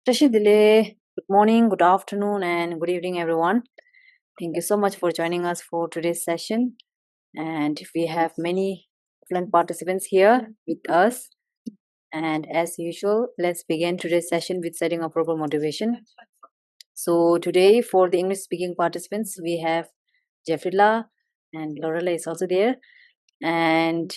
Good morning, good afternoon, and good evening, everyone. Thank you so much for joining us for today's session. And we have many excellent participants here with us. And as usual, let's begin today's session with setting a proper motivation. So today, for the English-speaking participants, we have Jeffrilla and Lorela is also there. And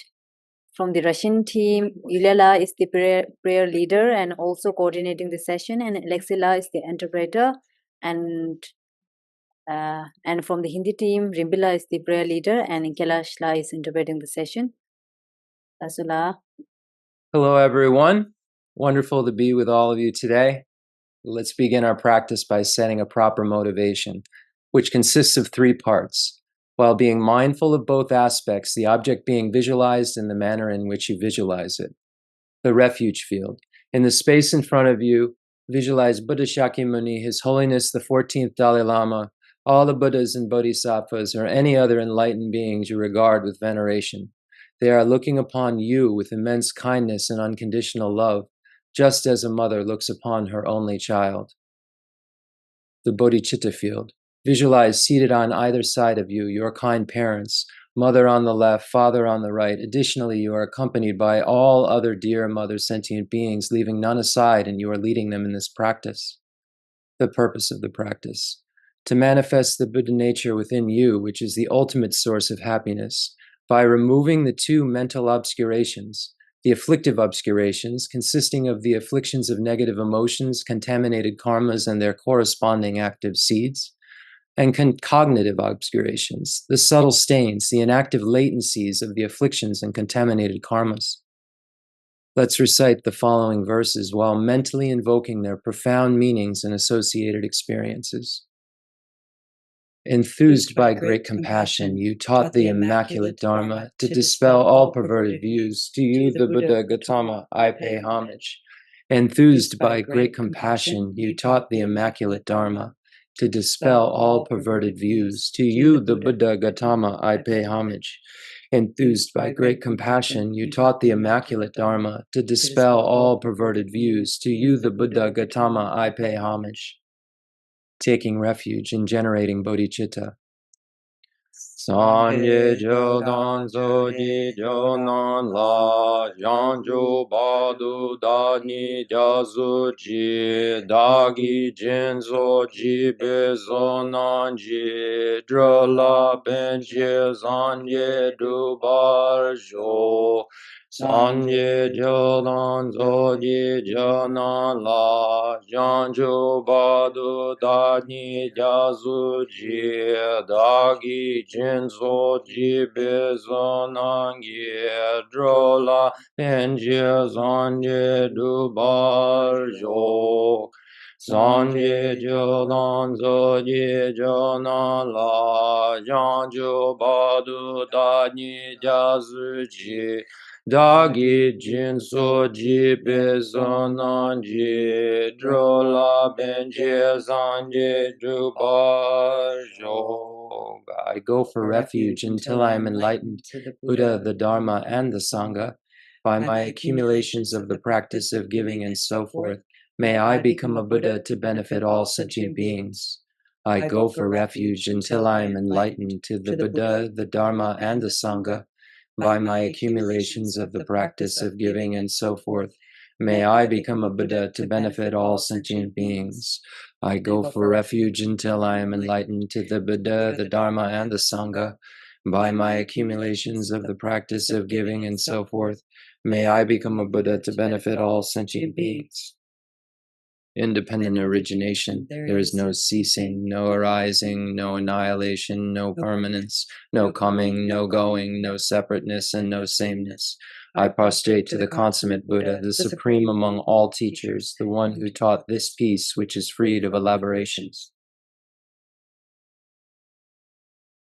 from the Russian team, Yuliala is the prayer leader and also coordinating the session, and Alexila is the interpreter. And from the Hindi team, Rimbila is the prayer leader, and Kelashla is interpreting the session. Asula. Hello, everyone. Wonderful to be with all of you today. Let's begin our practice by setting a proper motivation, which consists of 3 parts. While being mindful of both aspects, the object being visualized in the manner in which you visualize it. The refuge field. In the space in front of you, visualize Buddha Shakyamuni, His Holiness the 14th Dalai Lama, all the Buddhas and Bodhisattvas, or any other enlightened beings you regard with veneration. They are looking upon you with immense kindness and unconditional love, just as a mother looks upon her only child. The Bodhicitta field. Visualize seated on either side of you, your kind parents, mother on the left, father on the right. Additionally, you are accompanied by all other dear mother sentient beings, leaving none aside, and you are leading them in this practice. The purpose of the practice. To manifest the Buddha nature within you, which is the ultimate source of happiness, by removing the 2 mental obscurations, the afflictive obscurations, consisting of the afflictions of negative emotions, contaminated karmas, and their corresponding active seeds, and cognitive obscurations, the subtle stains, the inactive latencies of the afflictions and contaminated karmas. Let's recite the following verses while mentally invoking their profound meanings and associated experiences. Enthused by great compassion, you taught the immaculate Dharma to dispel all perverted views. To you, the Buddha Gautama, I pay homage. Enthused by great compassion, you taught the immaculate Dharma to dispel all perverted views. To you, the Buddha Gautama, I pay homage. Enthused by great compassion, you taught the immaculate Dharma to dispel all perverted views. To you, the Buddha Gautama, I pay homage. Taking refuge in generating bodhicitta. Sanye jodan zoji jonan la janju badu dani jazuji dagi jinzo ji bezonanji drola benje zanye dubar jo Sanye jodan zoji jonan la janju badu dani jazuji dagi jinzo ji bezonangi drola penje zanye dubar jo Sanye jodan zoji jonan la janju badu dani jazuji Dagi jinso ji bezonanji drola benje zanje dubajo. I go for refuge until I am enlightened to the Buddha, the Dharma, and the Sangha by my accumulations of the practice of giving and so forth. May I become a Buddha to benefit all sentient beings. I go for refuge until I am enlightened to the Buddha, the Dharma, and the Sangha by my accumulations of the practice of giving and so forth. May I become a Buddha to benefit all sentient beings. I go for refuge until I am enlightened to the Buddha, the Dharma, and the Sangha. By my accumulations of the practice of giving and so forth, may I become a Buddha to benefit all sentient beings. Independent origination. There is no ceasing, no arising, no annihilation, no permanence, no coming, no going, no separateness, and no sameness. I prostrate to the consummate Buddha, the supreme among all teachers, the one who taught this peace which is freed of elaborations.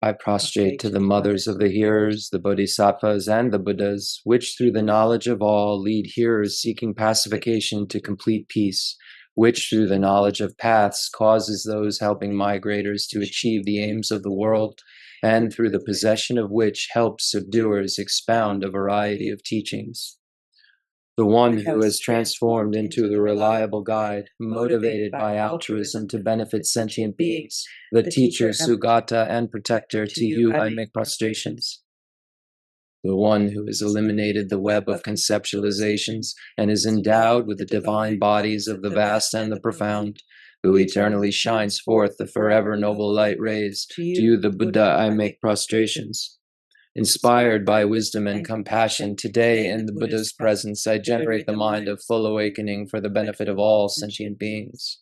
I prostrate to the mothers of the hearers, the bodhisattvas and the Buddhas, which through the knowledge of all lead hearers seeking pacification to complete peace, which through the knowledge of paths causes those helping migrators to achieve the aims of the world, and through the possession of which helps subduers expound a variety of teachings. the one who is transformed into the reliable guide, motivated by altruism to benefit sentient beings, the teacher, Sugata, and protector, to you I make prostrations. The one who has eliminated the web of conceptualizations and is endowed with the divine bodies of the vast and the profound, who eternally shines forth the forever noble light rays, to you, the Buddha, I make prostrations. Inspired by wisdom and compassion, today in the Buddha's presence, I generate the mind of full awakening for the benefit of all sentient beings.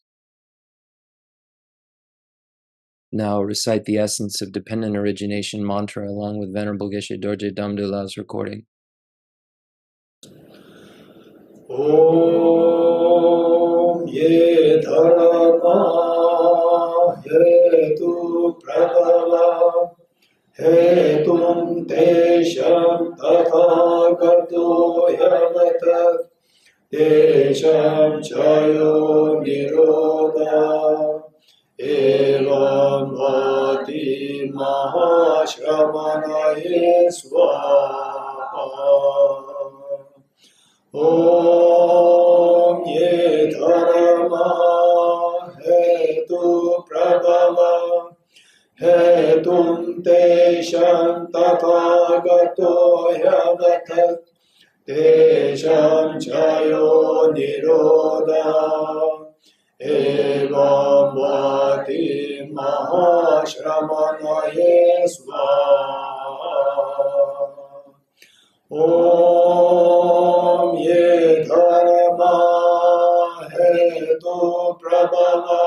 Now recite the essence of dependent origination mantra along with Venerable Geshe Dorje Damdula's recording. Om ye dharma hetu pradava hetum tesham tathagato yamatat tesham chayo nirodha evam vati mahashramanaye swaha. Om ye dharma hetu prabhava hetum tesham tathagato yavatat tesham chayo nirodha evam vati mahashramanaye swaha. Om ye dharma hetu prabhava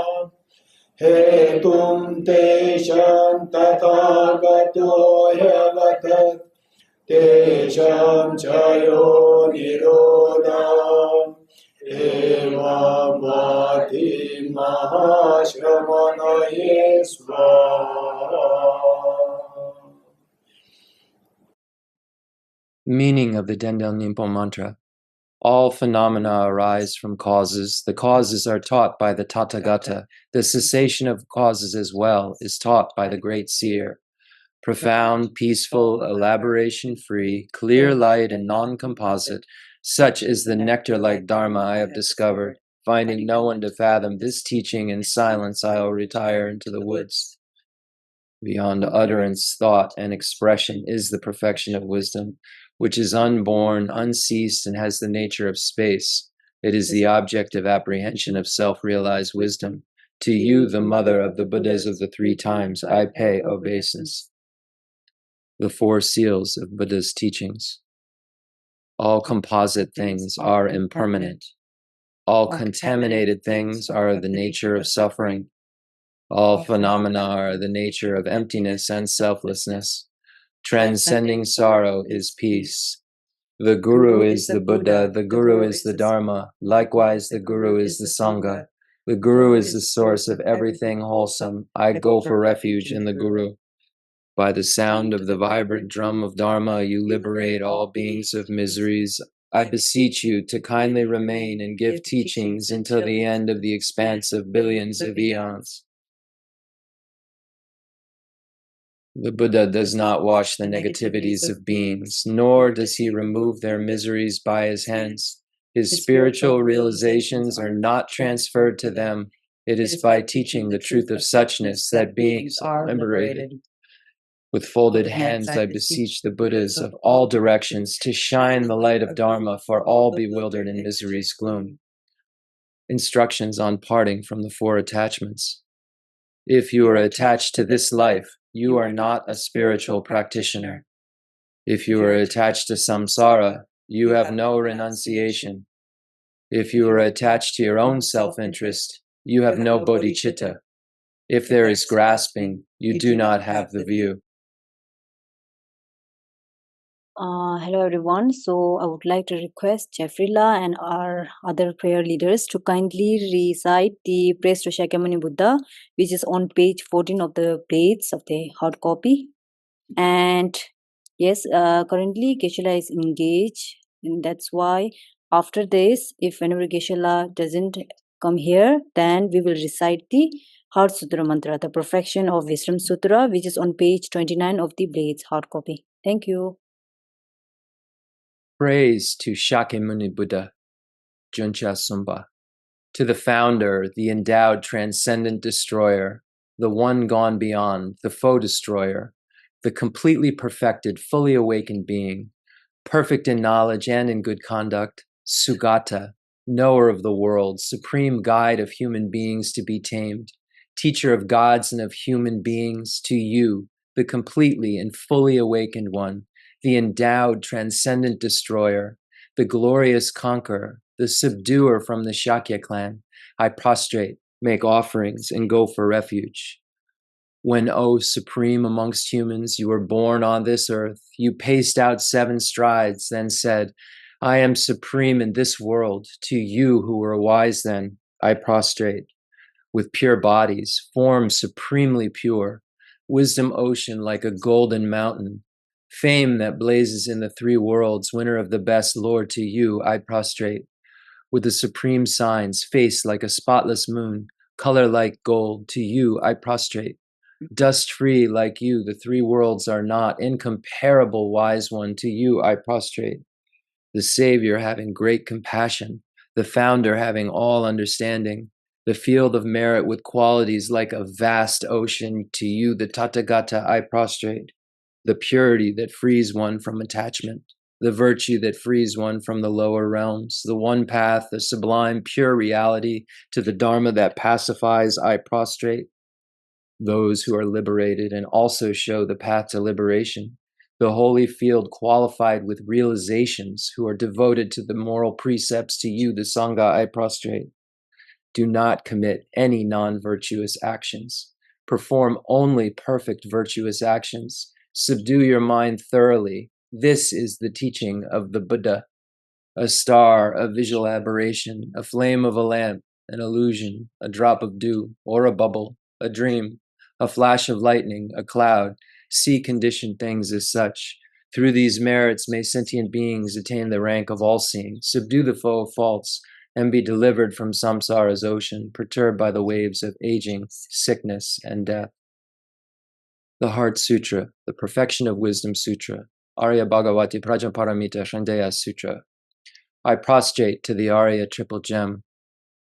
hetum tesham tathagato yavatat tesham chayo nirodha evam vati mahashramanaye swaha. Meaning of the Dendel Nimpo mantra. All phenomena arise from causes. The causes are taught by the Tathagata. The cessation of causes as well is taught by the great seer. Profound, peaceful, elaboration-free, clear light and non-composite, such is the nectar-like Dharma I have discovered. Finding no one to fathom this teaching in silence, I will retire into the woods. Beyond utterance, thought, and expression is the perfection of wisdom, which is unborn, unceased, and has the nature of space. It is the object of apprehension of self-realized wisdom. To you, the mother of the Buddhas of the three times, I pay obeisance. The four seals of Buddha's teachings. All composite things are impermanent. All contaminated things are the nature of suffering. All phenomena are the nature of emptiness and selflessness. Transcending sorrow is peace. The Guru is the Buddha, the Guru is the Dharma, likewise the Guru is the Sangha. The Guru is the source of everything wholesome. I go for refuge in the Guru. By the sound of the vibrant drum of Dharma, you liberate all beings of miseries. I beseech you to kindly remain and give teachings until the end of the expanse of billions of eons. The Buddha does not wash the negativities of beings, nor does he remove their miseries by his hands. His spiritual realizations are not transferred to them. It is by teaching the truth of suchness that beings are liberated. With folded hands, I beseech the Buddhas of all directions to shine the light of Dharma for all bewildered in misery's gloom. Instructions on parting from the four attachments. If you are attached to this life, you are not a spiritual practitioner. If you are attached to samsara, you have no renunciation. If you are attached to your own self-interest, you have no bodhicitta. If there is grasping, you do not have the view. Hello everyone. So I would like to request Jeffrila and our other prayer leaders to kindly recite the Praise to Shakyamuni Buddha, which is on page 14 of the plates of the hard copy. And yes, currently Geshe-la is engaged, and that's why after this, if whenever Geshe-la doesn't come here, then we will recite the Heart Sutra mantra, the perfection of Wisdom Sutra, which is on page 29 of the Blades hard copy. Thank you. Praise to Shakyamuni Buddha, Juncha Sumba, to the founder, the endowed transcendent destroyer, the one gone beyond, the foe destroyer, the completely perfected, fully awakened being, perfect in knowledge and in good conduct, Sugata, knower of the world, supreme guide of human beings to be tamed, teacher of gods and of human beings, to you, the completely and fully awakened one, the endowed transcendent destroyer, the glorious conqueror, the subduer from the Shakya clan, I prostrate, make offerings, and go for refuge. When, O supreme amongst humans, you were born on this earth, you paced out 7 strides, then said, I am supreme in this world. To you who were wise then, I prostrate. With pure bodies, form supremely pure, wisdom ocean like a golden mountain, fame that blazes in the 3 worlds, winner of the best, Lord, to you I prostrate. With the supreme signs, face like a spotless moon, color like gold, to you I prostrate. Dust free like you, the 3 worlds are not, incomparable wise one, to you I prostrate. The Savior having great compassion, the founder having all understanding, the field of merit with qualities like a vast ocean, to you the Tathagata I prostrate. The purity that frees one from attachment, the virtue that frees one from the lower realms, the one path, the sublime pure reality, to the Dharma that pacifies I prostrate. Those who are liberated and also show the path to liberation, the holy field qualified with realizations who are devoted to the moral precepts, to you, the Sangha, I prostrate. Do not commit any non-virtuous actions. Perform only perfect virtuous actions. Subdue your mind thoroughly. This is the teaching of the Buddha. A star, a visual aberration, a flame of a lamp, an illusion, a drop of dew, or a bubble, a dream, a flash of lightning, a cloud. See conditioned things as such. Through these merits may sentient beings attain the rank of all-seeing, subdue the foe of faults, and be delivered from samsara's ocean, perturbed by the waves of aging, sickness, and death. The Heart Sutra, the Perfection of Wisdom Sutra, Arya Bhagavati Prajaparamita Shandeya Sutra. I prostrate to the Arya Triple Gem.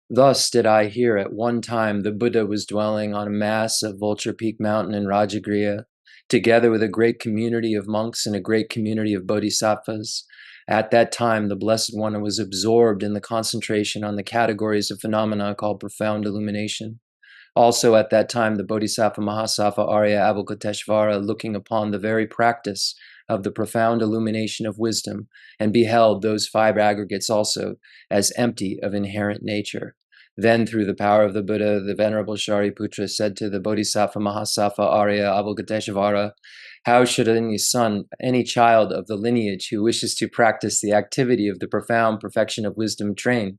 Thus did I hear at one time the Buddha was dwelling on a mass of Vulture Peak Mountain in Rajagriha, together with a great community of monks and a great community of bodhisattvas. At that time, the Blessed One was absorbed in the concentration on the categories of phenomena called profound illumination. Also at that time, the Bodhisattva Mahasattva Arya Avalokiteshvara, looking upon the very practice of the profound illumination of wisdom, and beheld those 5 aggregates also as empty of inherent nature. Then, through the power of the Buddha, the Venerable Shariputra said to the Bodhisattva Mahasattva Arya Avalokiteshvara, how should any son, any child of the lineage who wishes to practice the activity of the profound perfection of wisdom train?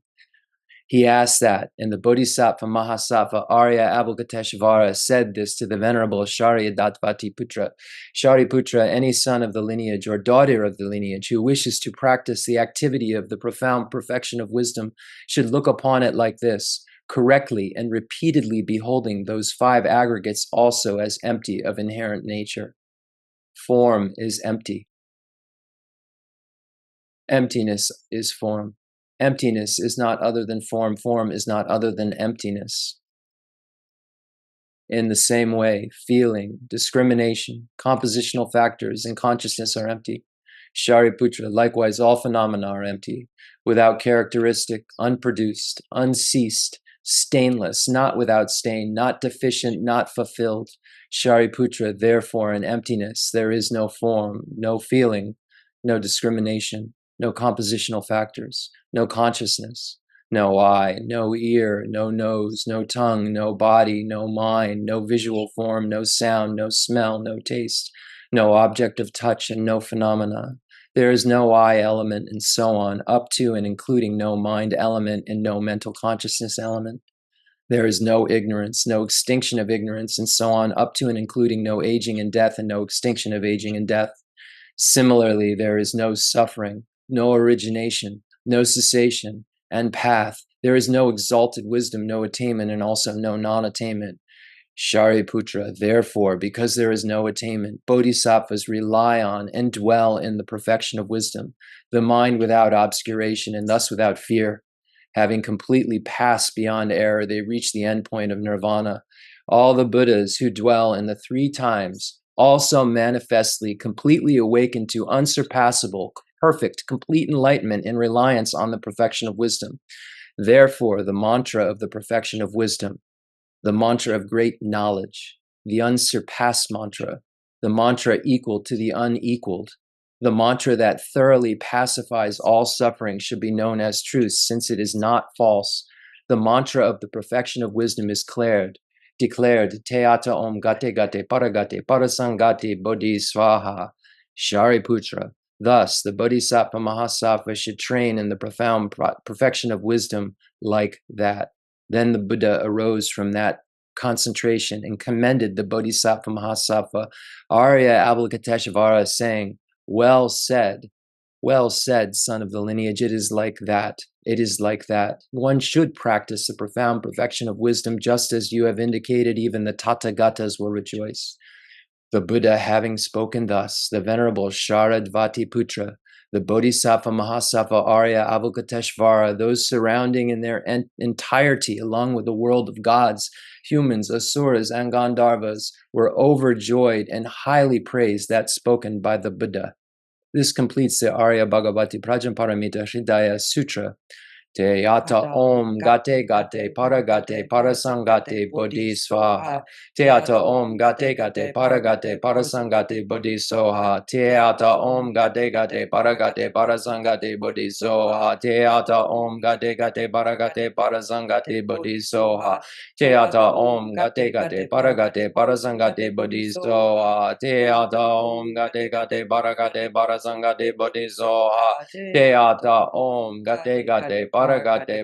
He asked that, and the Bodhisattva Mahasattva Arya Avalokiteshvara said this to the Venerable Sharyadatvati Putra. Shariputra, any son of the lineage or daughter of the lineage who wishes to practice the activity of the profound perfection of wisdom should look upon it like this, correctly and repeatedly beholding those 5 aggregates also as empty of inherent nature. Form is empty. Emptiness is form. Emptiness is not other than form. Form is not other than emptiness. In the same way, feeling, discrimination, compositional factors, and consciousness are empty. Shariputra, likewise, all phenomena are empty, without characteristic, unproduced, unceased, stainless, not without stain, not deficient, not fulfilled. Shariputra, therefore, in emptiness, there is no form, no feeling, no discrimination, no compositional factors, no consciousness, no eye, no ear, no nose, no tongue, no body, no mind, no visual form, no sound, no smell, no taste, no object of touch, and no phenomena. There is no I element, and so on, up to and including no mind element and no mental consciousness element. There is no ignorance, no extinction of ignorance, and so on, up to and including no aging and death and no extinction of aging and death. Similarly, there is no suffering, no origination, no cessation, and path. There is no exalted wisdom, no attainment, and also no non-attainment. Shariputra, therefore, because there is no attainment, bodhisattvas rely on and dwell in the perfection of wisdom, the mind without obscuration and thus without fear. Having completely passed beyond error, they reach the end point of nirvana. All the Buddhas who dwell in the three times also manifestly, completely awaken to unsurpassable, perfect, complete enlightenment in reliance on the perfection of wisdom. Therefore, the mantra of the perfection of wisdom, the mantra of great knowledge, the unsurpassed mantra, the mantra equal to the unequaled, the mantra that thoroughly pacifies all suffering should be known as truth, since it is not false. The mantra of the perfection of wisdom is declared, Teata Om Gate Gate Paragate Parasangate Bodhi Swaha, Shariputra. Thus, the Bodhisattva Mahasattva should train in the profound perfection of wisdom like that. Then the Buddha arose from that concentration and commended the Bodhisattva Mahasattva Arya Avalokiteshvara, saying, well said, son of the lineage, it is like that. It is like that. One should practice the profound perfection of wisdom, just as you have indicated, even the Tathagatas will rejoice. The Buddha, having spoken thus, the Venerable Sharadvati Putra, the Bodhisattva Mahasattva Arya Avalokiteshvara, those surrounding in their entirety, along with the world of gods, humans, asuras, and Gandharvas, were overjoyed and highly praised that spoken by the Buddha. This completes the Arya Bhagavati Prajamparamita Hridaya Sutra. Te yata om gate gate paragate parasangate bodhi swaha. Te yata om gate gate paragate parasangate bodhi soha. Te yata om gate gate paragate parasangate bodhi soha. Te yata om gate gate paragate parasangate bodhi soha. Te yata om gate gate paragate parasangate bodhi soha. Te yata om gate gate paragate parasangate bodhi soha. Te yata om gate gate paragate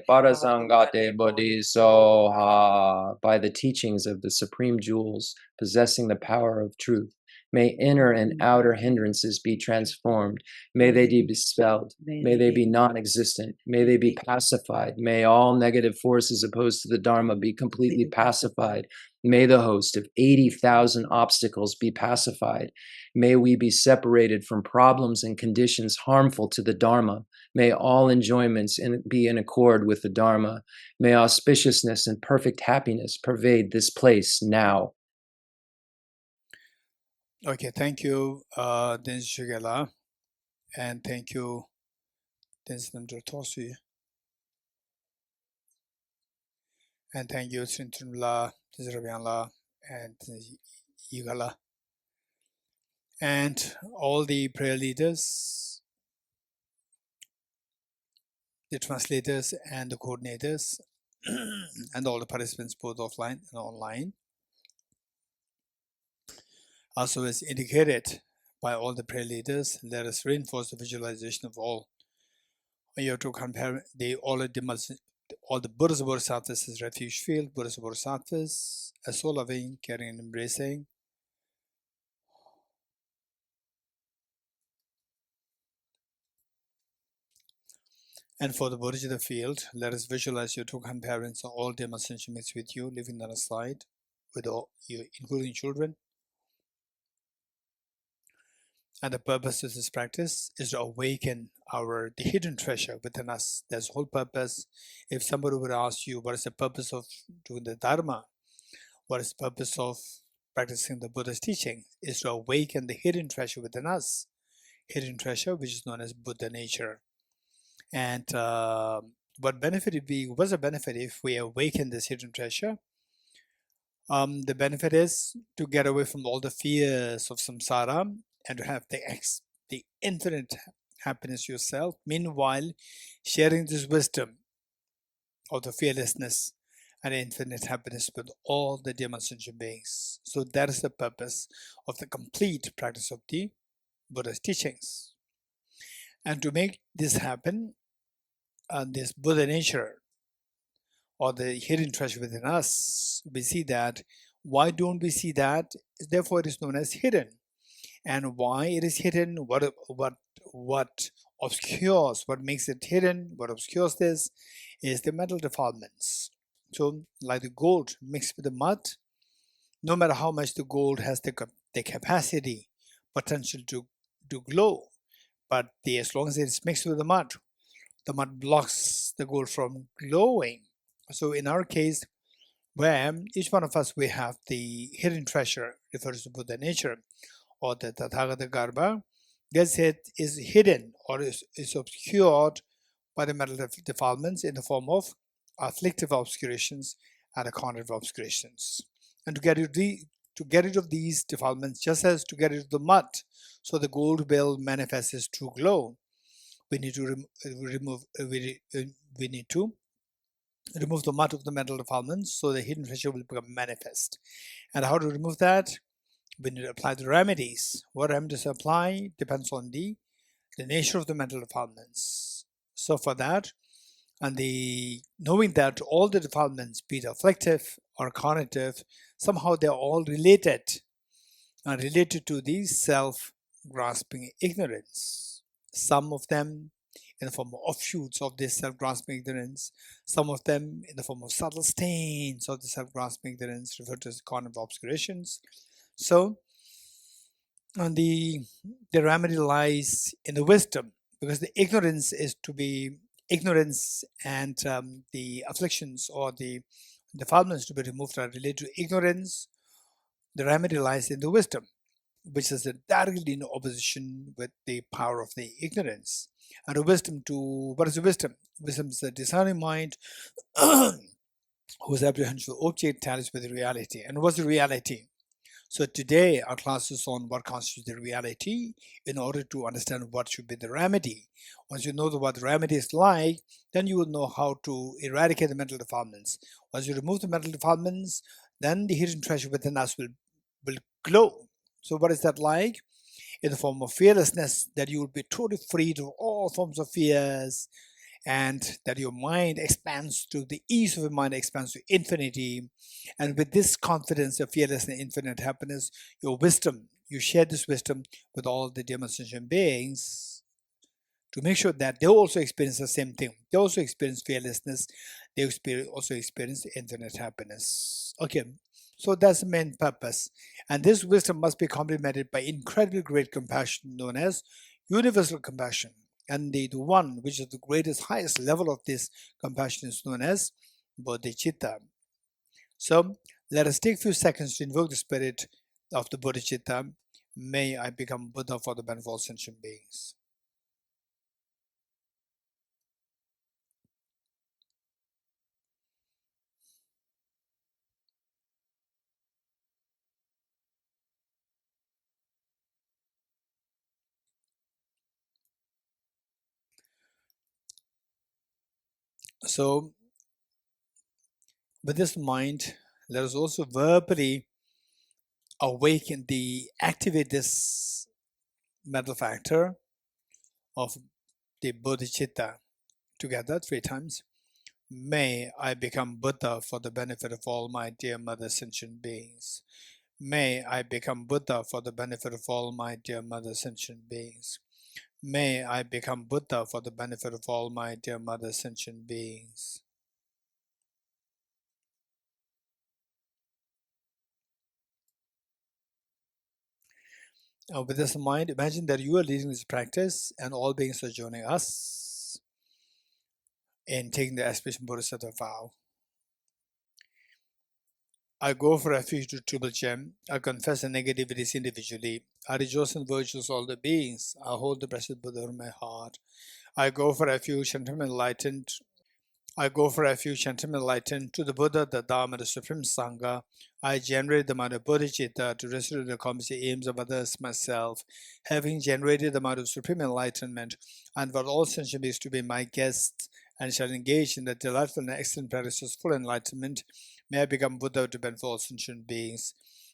parasangate bodhisoha. By the teachings of the supreme jewels possessing the power of truth, may inner and outer hindrances be transformed. May they be dispelled. May they be non-existent. May they be pacified. May all negative forces opposed to the Dharma be completely pacified. May the host of 80,000 obstacles be pacified. May we be separated from problems and conditions harmful to the Dharma. May all enjoyments be in accord with the Dharma. May auspiciousness and perfect happiness pervade this place now. Okay, thank you, Dens Shigela, and thank you, Dens Namdra Tosi, and thank you, Srintunla, Dens Rabianla, and Dens Yigala, and all the prayer leaders, the translators, and the coordinators, and all the participants, both offline and online. Also, as indicated by all the prayer leaders, let us reinforce the visualization of all. You have to compare all the Buddhas Bodhisattvas as refuge field, Buddhas Bodhisattvas as so loving, caring, and embracing. And for the Bodhicitta field, let us visualize your two parents, all their ascension mates with you, living on a slide with all you, including children. And the purpose of this practice is to awaken the hidden treasure within us. That's the whole purpose. If somebody would ask you, what is the purpose of doing the Dharma? What is the purpose of practicing the Buddha's teaching? Is to awaken the hidden treasure within us. Hidden treasure, which is known as Buddha nature. And what's the benefit if we awaken this hidden treasure? The benefit is to get away from all the fears of samsara and to have the infinite happiness yourself. Meanwhile, sharing this wisdom of the fearlessness and infinite happiness with all the dear sentient beings. So that is the purpose of the complete practice of the Buddha's teachings. And to make this happen, this Buddha nature or the hidden treasure within us, we see that. Why don't we see that? Therefore, it is known as hidden. And why it is hidden? What obscures? What makes it hidden? What obscures this is the mental defilements. So, like the gold mixed with the mud, no matter how much the gold has the capacity, potential to glow, but as long as it's mixed with the mud blocks the gold from glowing. So in our case, where each one of us, we have the hidden treasure, refers to Buddha nature, or the Tathagata Garbha, gets is hidden or is obscured by the mental defilements in the form of afflictive obscurations and cognitive obscurations. And to get rid of these defilements, just as to get rid of the mud, so the gold will manifest its true glow, we need to remove the mud of the mental defilements, so the hidden treasure will become manifest. And how to remove that? We need to apply the remedies. What remedies apply depends on the nature of the mental defilements. So for that, and knowing that all the defilements, be it afflictive or cognitive, somehow they're all related to the self-grasping ignorance. Some of them in the form of offshoots of this self-grasping ignorance, some of them in the form of subtle stains of the self-grasping ignorance, referred to as cognitive obscurations. So, and the remedy lies in the wisdom, because the ignorance is to be ignorance, and the afflictions or the defilements to be removed are related to ignorance. The remedy lies in the wisdom, which is directly in opposition with the power of the ignorance. And the wisdom what is the wisdom? Wisdom is a discerning mind whose apprehension of object tallies with the reality. And what's the reality? So today our class is on what constitutes the reality, in order to understand what should be the remedy. Once you know what the remedy is like, then you will know how to eradicate the mental defilements. Once you remove the mental defilements, then the hidden treasure within us will glow. So what is that like? In the form of fearlessness, that you will be totally free of all forms of fears, and that your mind expands to the ease of your mind expands to infinity. And with this confidence of fearlessness and infinite happiness, your wisdom, you share this wisdom with all the dear sentient beings, to make sure that they also experience the same thing. They also experience fearlessness. They also experience infinite happiness. Okay, so that's the main purpose. And this wisdom must be complemented by incredibly great compassion, known as universal compassion. And the one which is the greatest, highest level of this compassion is known as Bodhicitta. So let us take a few seconds to invoke the spirit of the Bodhicitta. May I become Buddha for the benefit of all sentient beings. So with this mind, let us also verbally activate this mental factor of the Bodhicitta together 3 times. May I become Buddha for the benefit of all my dear mother sentient beings. May I become Buddha for the benefit of all my dear mother sentient beings. May I become Buddha for the benefit of all my dear mother sentient beings. With this in mind, imagine that you are leading this practice and all beings are joining us in taking the aspiration Bodhisattva vow. I go for refuge to Triple Gem. I confess the negativities individually. I rejoice in virtues of all the beings. I hold the blessed Buddha in my heart. I go for refuge and am enlightened. I go for refuge and am enlightened to the Buddha, the Dharma, the Supreme Sangha. I generate the mind of Bodhicitta to restore the accomplish aims of others, myself. Having generated the mind of Supreme Enlightenment, and for all sentient beings to be my guests, and shall engage in the delightful and excellent practices of full enlightenment, may I become Buddha to benefit all sentient beings.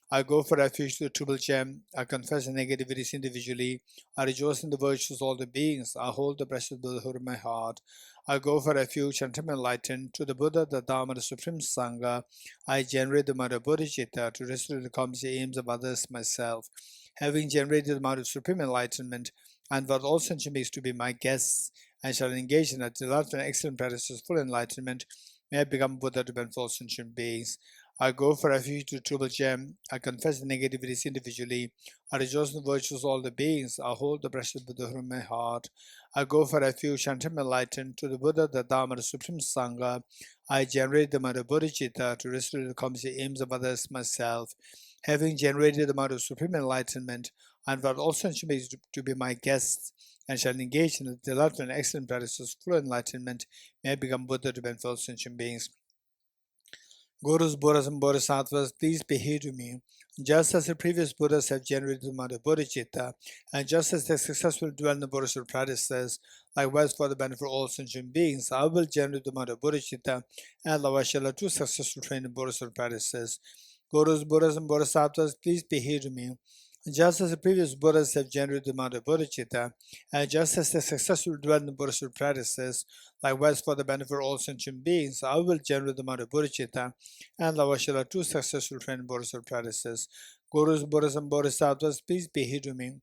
I go for refuge to the Triple Gem. I confess the negativities individually. I rejoice in the virtues of all the beings. I hold the blessed Buddhahood in my heart. I go for refuge and am enlightened to the Buddha, the Dharma, the Supreme Sangha. I generate the mind of Bodhicitta to restore the accomplish aims of others, myself. Having generated the mind of Supreme Enlightenment, and for all sentient beings to be my guests, and shall engage in a delightful and excellent practices of full enlightenment, may I become Buddha to benefit all sentient beings. I go for refuge to Triple Gem. I confess the negativities individually. I rejoice in the virtues of all the beings. I hold the precious Buddha in my heart. I go for refuge and am enlightened to the Buddha, the Dharma, the Supreme Sangha. I generate the mind of Bodhicitta to restore the common aims of others, myself. Having generated the mind of supreme enlightenment, I invite all sentient beings to be my guests and shall engage in the delightful and excellent practices of full enlightenment. May I become Buddha to benefit all sentient beings. Gurus, Buddhas, and Bodhisattvas, please behave to me. Just as the previous Buddhas have generated the mind of Bodhicitta, and just as they successfully dwell in the Bodhisattva practices, likewise for the benefit of all sentient beings, I will generate the mind of Bodhicitta, and likewise shall I too successfully train in Bodhisattva practices. Gurus, Buddhas, and Bodhisattvas, please behave to me. Just as the previous Buddhas have generated the mind of Bodhicitta, and just as they successfully dwell in the Bodhisattva practices, likewise for the benefit of all sentient beings, I will generate the mind of Bodhicitta, and Lavashila, two successful trained Bodhisattva practices. Gurus, Buddhas, and Bodhisattvas, please be here to me.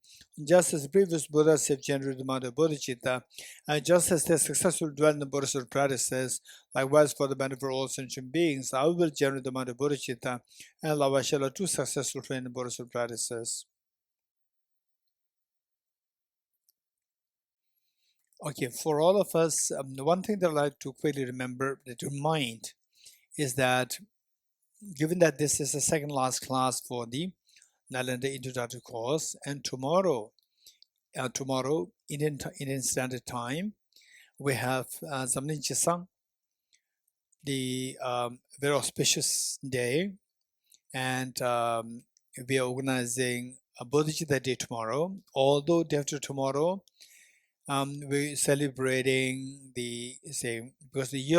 Just as the previous Buddhas have generated the mind of Bodhicitta, and just as they successfully dwell in the Bodhisattva practices, likewise for the benefit of all sentient beings, I will generate the mind of Bodhicitta, and Lavashila, two successful trained Bodhisattva practices. Okay, for all of us, one thing that I'd like to quickly remember, to remind, is that given that this is the second last class for the Nalanda Introductory course, and tomorrow, Indian Standard Time, we have Zamlin Chisang, the very auspicious day, and we are organizing a Bodhicitta Day tomorrow. Although day after tomorrow, we're celebrating because the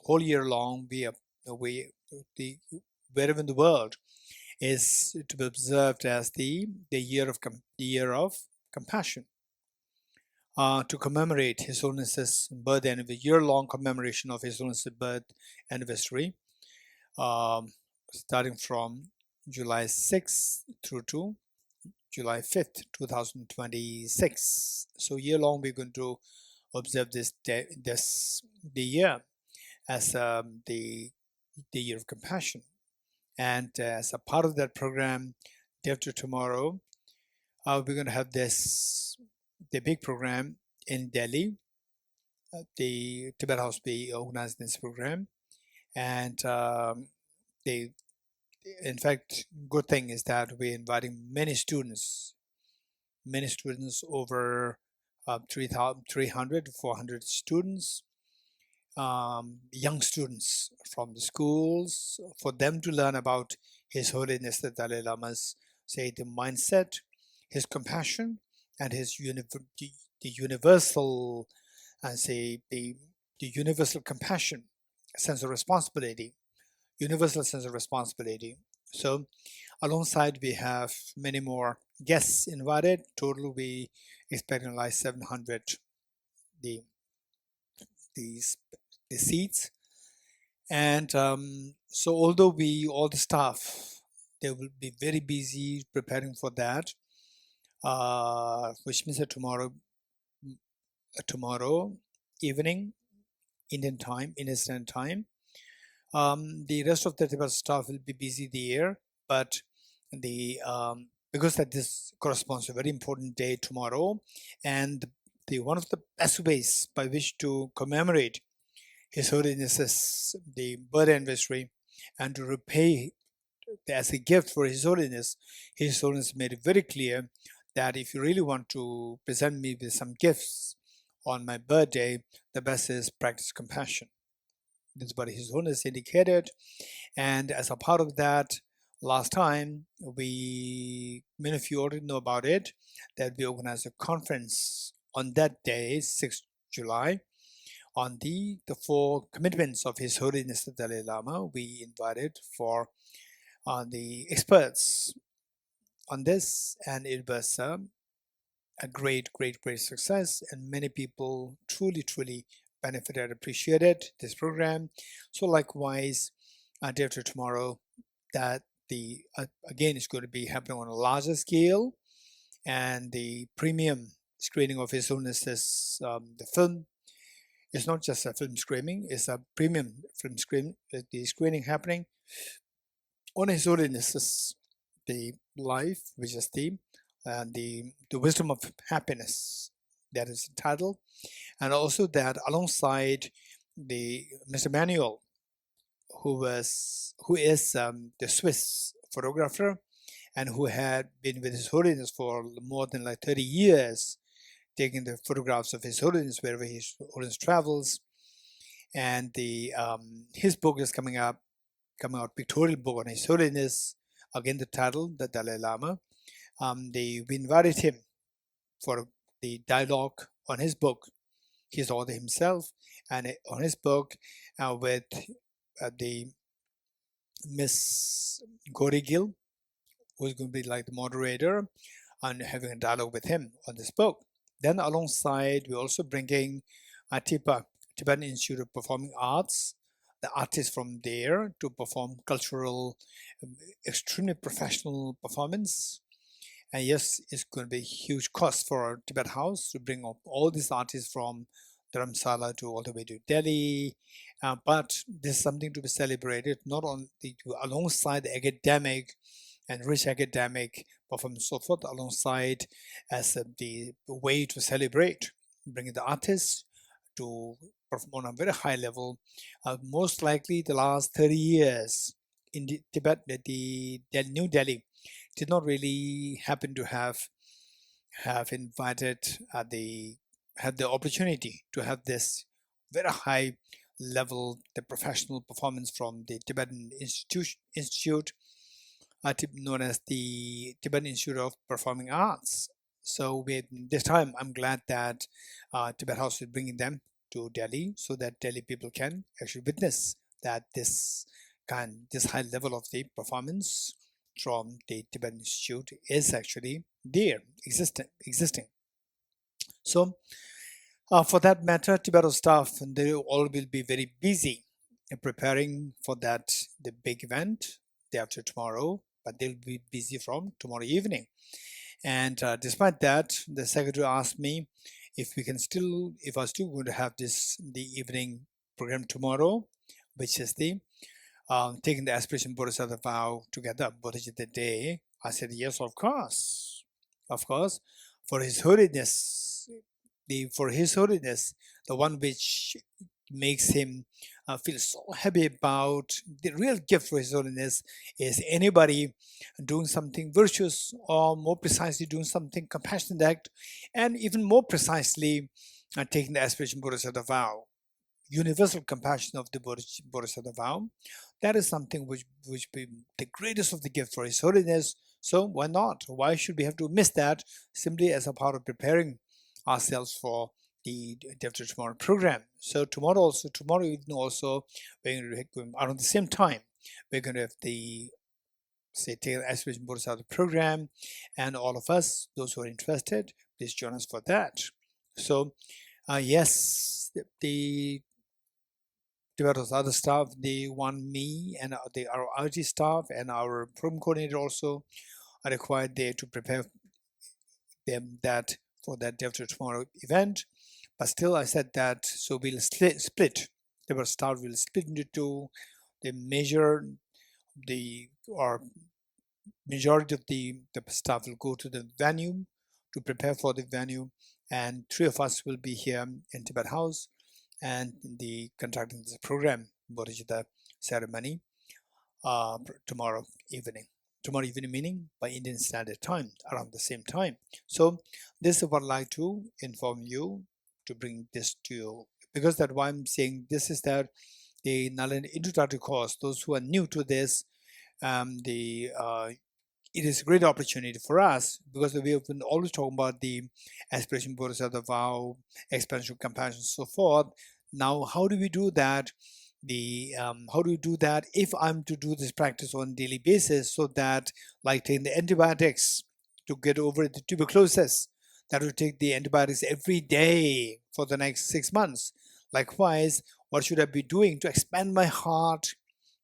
whole year long, wherever in the world is to be observed as the year of compassion, to commemorate His Holiness's birth anniversary, year-long commemoration of His Holiness's birth anniversary, starting from July 6th through to July 5th, 2026. So year-long, we're going to observe the year as the year of compassion. And as a part of that program, day after tomorrow, we're going to have the big program in Delhi. The Tibet House will be organizing this program. And in fact, good thing is that we're inviting many students, over 300 to 400 students, young students from the schools, for them to learn about His Holiness the Dalai Lama's, the mindset, his compassion, and his universal, and the universal compassion, sense of responsibility, universal sense of responsibility. So alongside, we have many more guests invited. Total, we expecting like 700 the seats. And so although all the staff, they will be very busy preparing for that, which means that tomorrow evening, Indian Standard Time, the rest of the Tibet staff will be busy there, but because that this corresponds to a very important day tomorrow, and one of the best ways by which to commemorate His Holiness's the birth anniversary and to repay as a gift for His Holiness made it very clear that if you really want to present me with some gifts on my birthday, the best is practice compassion. This is what His Holiness indicated. And as a part of that, last time, many of you already know about it, that we organized a conference on that day, 6th July, on the 4 commitments of His Holiness the Dalai Lama. We invited for the experts on this, and it was a great success, and many people truly benefited, appreciated this program. So likewise, day after tomorrow, that again is going to be happening on a larger scale, and the premium screening of His Holiness's the film It's not just a film screening, it's a premium film screen, the screening happening on His Holiness's the life, which is the wisdom of happiness, that is the title, and also that alongside the Mr. Manuel, who is the Swiss photographer and who had been with His Holiness for more than like 30 years, taking the photographs of His Holiness wherever His Holiness travels. And his book is coming out, pictorial book on His Holiness. Again, the title, the Dalai Lama. We invited him for the dialogue on his book. He's the author himself, and on his book with the Miss Gauri Gill, who's going to be like the moderator, and having a dialogue with him on this book. Then alongside, we're also bringing TIPA, Tibetan Institute of Performing Arts, the artists from there to perform cultural, extremely professional performance. And yes, it's going to be a huge cost for our Tibet House to bring up all these artists from Dharamsala to all the way to Delhi. But this is something to be celebrated, not only alongside the academic and rich academic performance, so forth, alongside as the way to celebrate, bringing the artists to perform on a very high level. Most likely the last 30 years in Tibet, the New Delhi did not really happen to have invited had the opportunity to have this very high level, the professional performance from the Tibetan Institute, known as the Tibetan Institute of Performing Arts. So this time, I'm glad that Tibet House is bringing them to Delhi so that Delhi people can actually witness that this high level of the performance from the Tibetan Institute is actually there, existing. So for that matter, Tibetan staff, they all will be very busy in preparing for the big event day after tomorrow, but they'll be busy from tomorrow evening. And despite that, the secretary asked me if I was still going to have the evening program tomorrow, which is the taking the aspiration Bodhisattva vow together, Bodhicitta day. I said, yes, of course. For His Holiness, the one which makes him feel so happy about the real gift for His Holiness is anybody doing something virtuous, or more precisely doing something compassionate act, and even more precisely taking the aspiration Bodhisattva vow, universal compassion of the Bodhisattva vow. That is something which be the greatest of the gift for His Holiness. So why not? Why should we have to miss that simply as a part of preparing ourselves for the Day After Tomorrow program? So tomorrow evening also, we're going to go around the same time. We're going to have the take an aspiration Bodhisattva program, and all of us, those who are interested, please join us for that. So yes, the Tibet's other staff, they want me and our RT staff and our program coordinator also are required there to prepare them that for that Day After Tomorrow event. But still, I said that, so we'll split. Tibet staff will split into two. The majority of the staff will go to the venue to prepare for the venue, and 3 of us will be here in Tibet House and conducting this program, Bodhicitta ceremony, tomorrow evening. Tomorrow evening meaning by Indian Standard Time, around the same time. So this is what I'd like to inform you, to bring this to you, because that why I'm saying this is that the Nalanda introductory course, those who are new to this, it is a great opportunity for us, because we have been always talking about the aspiration Bodhisattva vow, expansion, compassion, so forth. Now, how do we do that? How do we do that if I'm to do this practice on a daily basis, so that, like taking the antibiotics to get over the tuberculosis, that will take the antibiotics every day for the next 6 months. Likewise, what should I be doing to expand my heart,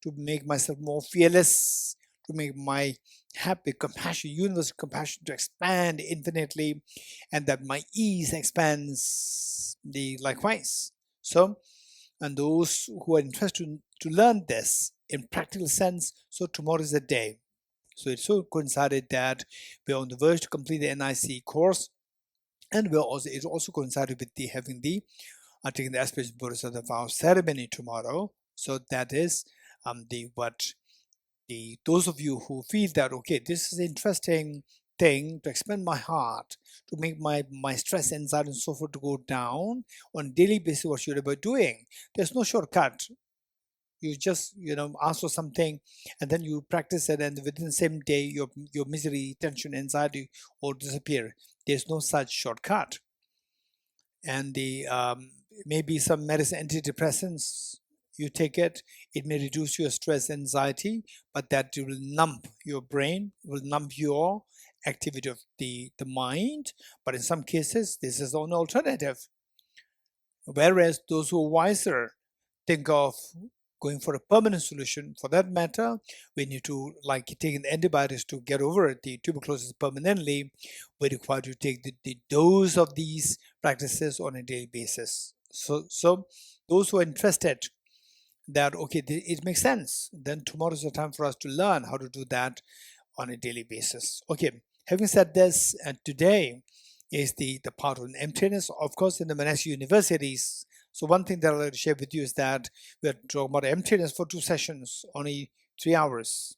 to make myself more fearless, to make my happy compassion, universal compassion, to expand infinitely, and that my ease expands likewise. So, and those who are interested to learn this in practical sense, so tomorrow is the day. So it's so coincided that we're on the verge to complete the NIC course, and it also coincided with having the taking the aspiration Bodhisattva vow ceremony tomorrow. So that is those of you who feel that, okay, this is an interesting thing to expand my heart, to make my stress, anxiety, and so forth to go down on a daily basis. What should I be doing? There's no shortcut. You just ask for something, and then you practice it, and within the same day, your misery, tension, anxiety will disappear. There's no such shortcut. And the maybe some medicine, antidepressants, you take it, it may reduce your stress, anxiety, but that will numb your brain, will numb your activity of the mind. But in some cases, this is an alternative. Whereas those who are wiser think of going for a permanent solution. For that matter, we need to, like taking antibiotics to get over the tuberculosis permanently, we require to take the dose of these practices on a daily basis. So those who are interested that, okay, it makes sense, then tomorrow is the time for us to learn how to do that on a daily basis. Okay, having said this, today is the part on emptiness. Of course, in the monastic universities, so one thing that I'd like to share with you is that we're talking about emptiness for 2 sessions, only 3 hours.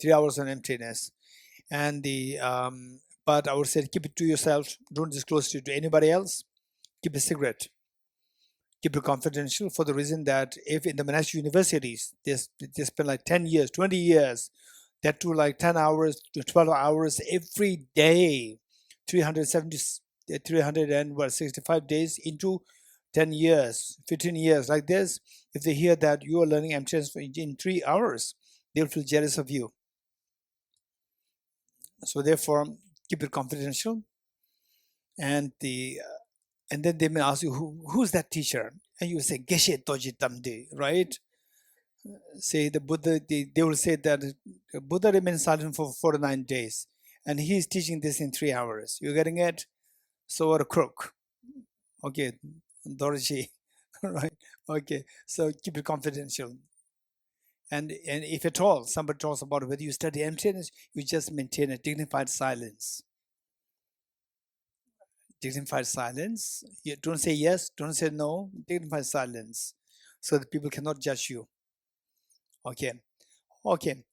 3 hours on emptiness. And but I would say keep it to yourself. Don't disclose it to anybody else. Keep it secret. Keep it confidential, for the reason that if in the monastic universities, they spend like 10 years, 20 years, that to like 10 hours to 12 hours every day, 365 days into 10 years, 15 years like this. If they hear that you are learning emptiness in 3 hours, they'll feel jealous of you. So therefore, keep it confidential. And then they may ask you, who's that teacher? And you say, Geshe Toji Tamde, right? Say the Buddha, they will say that Buddha remained silent for 49 days, and he is teaching this in 3 hours. You're getting it? So what a crook. Okay, Dorji, right? Okay, so keep it confidential. And if at all somebody talks about whether you study emptiness, you just maintain a dignified silence. Dignified silence. You don't say yes, don't say no. Dignified silence, so that people cannot judge you. Okay.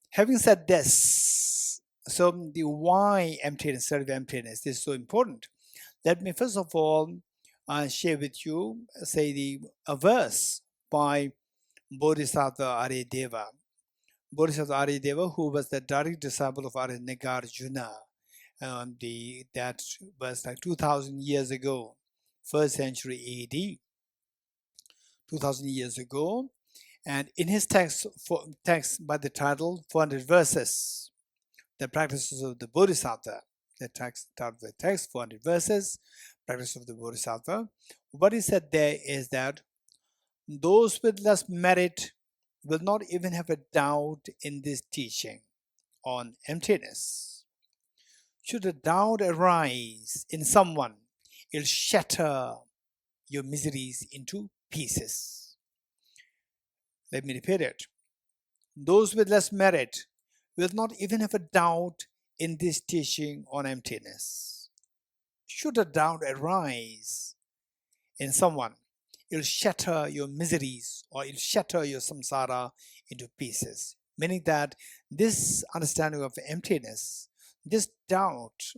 Having said this, so the why emptiness, self emptiness, is so important. Let me first of all share with you, say a verse by Bodhisattva Aryadeva. Bodhisattva Aryadeva, who was the direct disciple of Nagarjuna. That was like 2,000 years ago, 1st century AD, 2,000 years ago. And in his text by the title 400 verses, the practices of the Bodhisattva, the text 400 verses, practice of the Bodhisattva. What he said there is that those with less merit will not even have a doubt in this teaching on emptiness. Should a doubt arise in someone, it'll shatter your miseries into pieces. Let me repeat it. Those with less merit will not even have a doubt in this teaching on emptiness. Should a doubt arise in someone, it'll shatter your miseries, or it'll shatter your samsara into pieces. Meaning that this understanding of emptiness, this doubt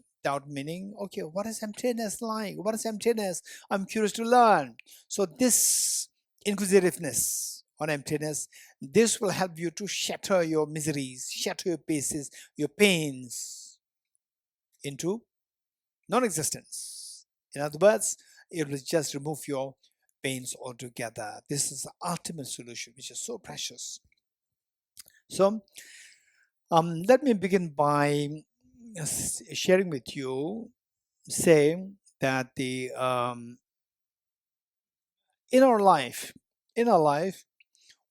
meaning, okay, what is emptiness like? What is emptiness? I'm curious to learn. So this inquisitiveness on emptiness, this will help you to shatter your miseries, shatter your pieces, your pains into non-existence. In other words, it will just remove your pains altogether. This is the ultimate solution, which is so precious. So let me begin by sharing with you, saying that in our life,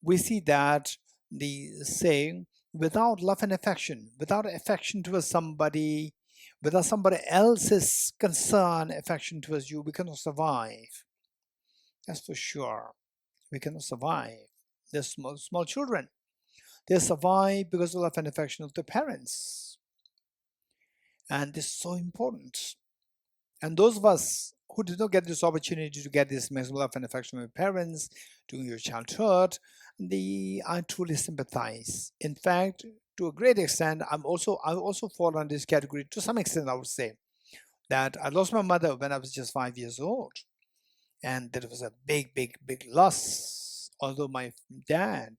we see that the saying, without love and affection, without affection towards somebody, without somebody else's concern, affection towards you, we cannot survive. That's for sure. We cannot survive. They're small children. They survive because of love and affection of their parents. And this is so important. And those of us who did not get this opportunity to get this maximum love and affection from your parents during your childhood, I truly sympathize. In fact, to a great extent, I also fall under this category to some extent. I would say that I lost my mother when I was just 5 years old, and that was a big loss. Although my dad,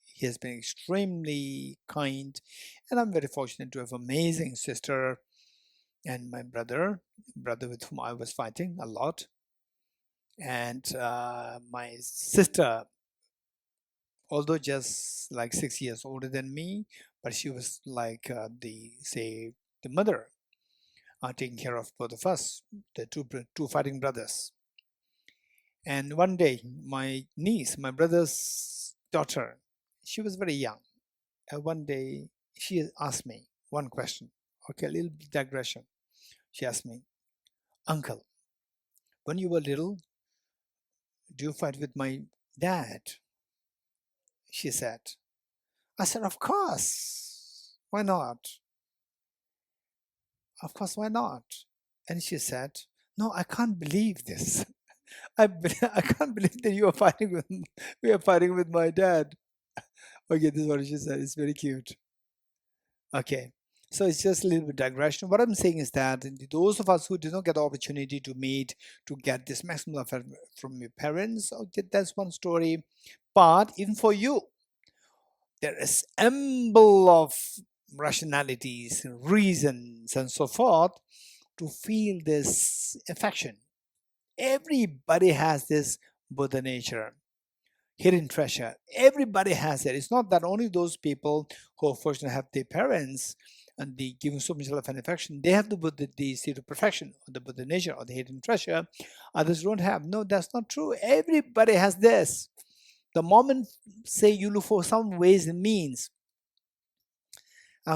he has been extremely kind, and I'm very fortunate to have an amazing sister and my brother with whom I was fighting a lot, and my sister, although just like 6 years older than me, but she was like the mother, taking care of both of us, the two fighting brothers. And one day, my niece, my brother's daughter, she was very young, and one day she asked me one question. Okay, a little digression. She asked me, "Uncle, when you were little, do you fight with my dad?" She said. I said, "Of course. Why not? Of course, why not?" And she said, "No, I can't believe this. I can't believe that you are fighting with we are fighting with my dad." Okay, this is what she said. It's very cute. Okay. So it's just a little bit digression. What I'm saying is that those of us who did not get the opportunity to meet, to get this maximum love from your parents, okay, that's one story. But even for you, there is ample of rationalities, reasons, and so forth to feel this affection. Everybody has this Buddha nature, hidden treasure. Everybody has it. It's not that only those people who are fortunate to have their parents and they giving so much love and affection, they have the state of perfection, or the Buddha nature, or the hidden treasure. Others don't have. No, that's not true. Everybody has this. The moment, say, you look for some ways and means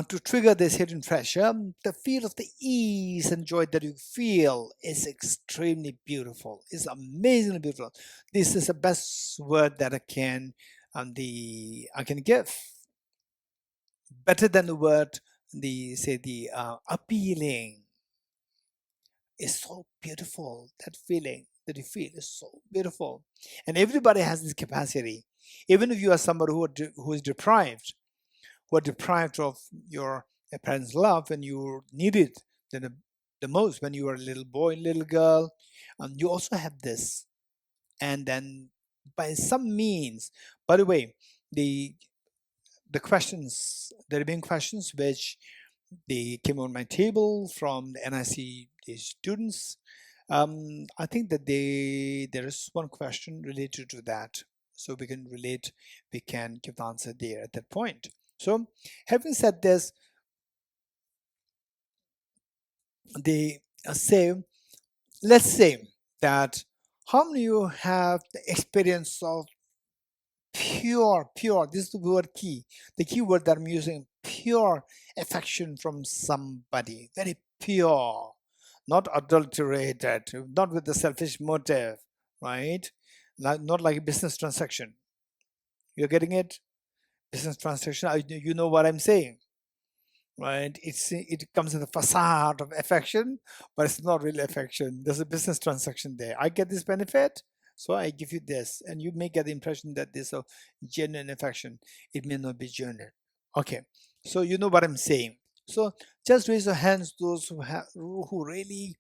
to trigger this hidden treasure, the feel of the ease and joy that you feel is extremely beautiful. It's amazingly beautiful. This is the best word that I can give. Better than the word appealing. Is so beautiful. That feeling that you feel is so beautiful, and everybody has this capacity. Even if you are somebody who is deprived, of your parents' love when you need it the most, when you were a little boy, little girl, and you also have this. And then, by some means, by the way, the questions, the remaining questions which they came on my table from the NIC students, I think that there is one question related to that, so we can give the answer there at that point. So, having said this, they let's say that how many of you have the experience of pure, this is the word key, the key word that I'm using, pure affection from somebody, very pure, not adulterated, not with the selfish motive, right? Not like a business transaction. You're getting it? Business transaction, you know what I'm saying, right? It comes in the facade of affection, but it's not really affection. There's a business transaction there. I get this benefit, so I give you this, and you may get the impression that there's a genuine affection. It may not be genuine. Okay, so you know what I'm saying. So just raise your hands, those who really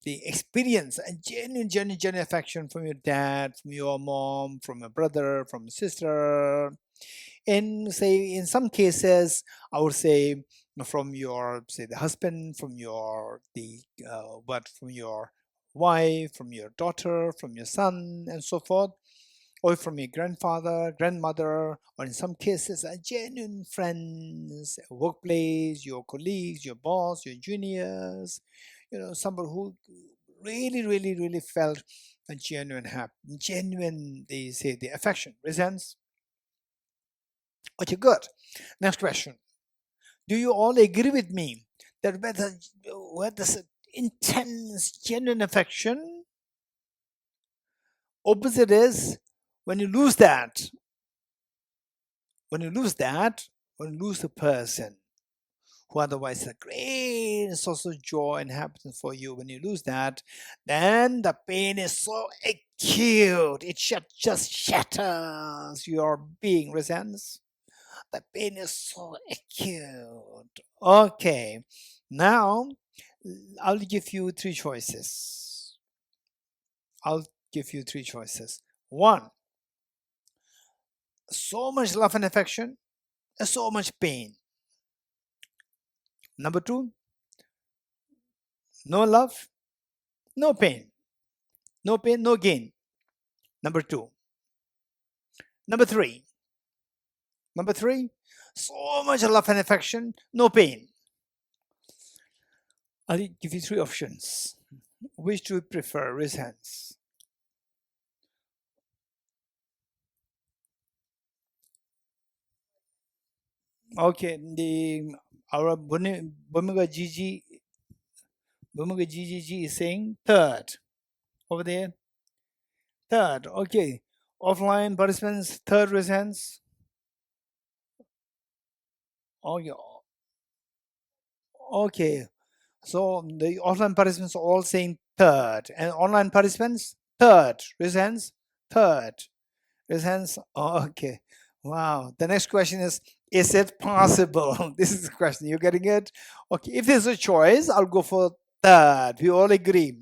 they experience a genuine affection from your dad, from your mom, from your brother, from your sister. In some cases, I would say from your the husband, from your from your wife, from your daughter, from your son, and so forth, or from your grandfather, grandmother, or in some cases, genuine friends, workplace, your colleagues, your boss, your juniors, somebody who really felt a genuine, they say, the affection, presents. Okay, good. Next question. Do you all agree with me that where there's intense, genuine affection, Opposite is when you lose that. When you lose that, when you lose the person who otherwise is a great source of joy and happiness for you, when you lose that, then the pain is so acute. It just shatters your being, resents. The pain is so acute. Okay, now I'll give you three choices. I'll give you three choices. One, so much love and affection, and so much pain. Number two, no love, no pain. No pain, no gain. Number two. Number three, so much love and affection, no pain. I'll give you three options. Which do you prefer? Raise hands. Okay, our Bhumika Gigi is saying third. Over there. Third. Okay. Offline participants, third, raise hands. Okay. So the offline participants are all saying third, and online participants third. Raise hands. Third. Raise hands. Oh, okay. Wow. The next question is it possible? This is the question. You're getting it? Okay. If there's a choice, I'll go for third. We all agree.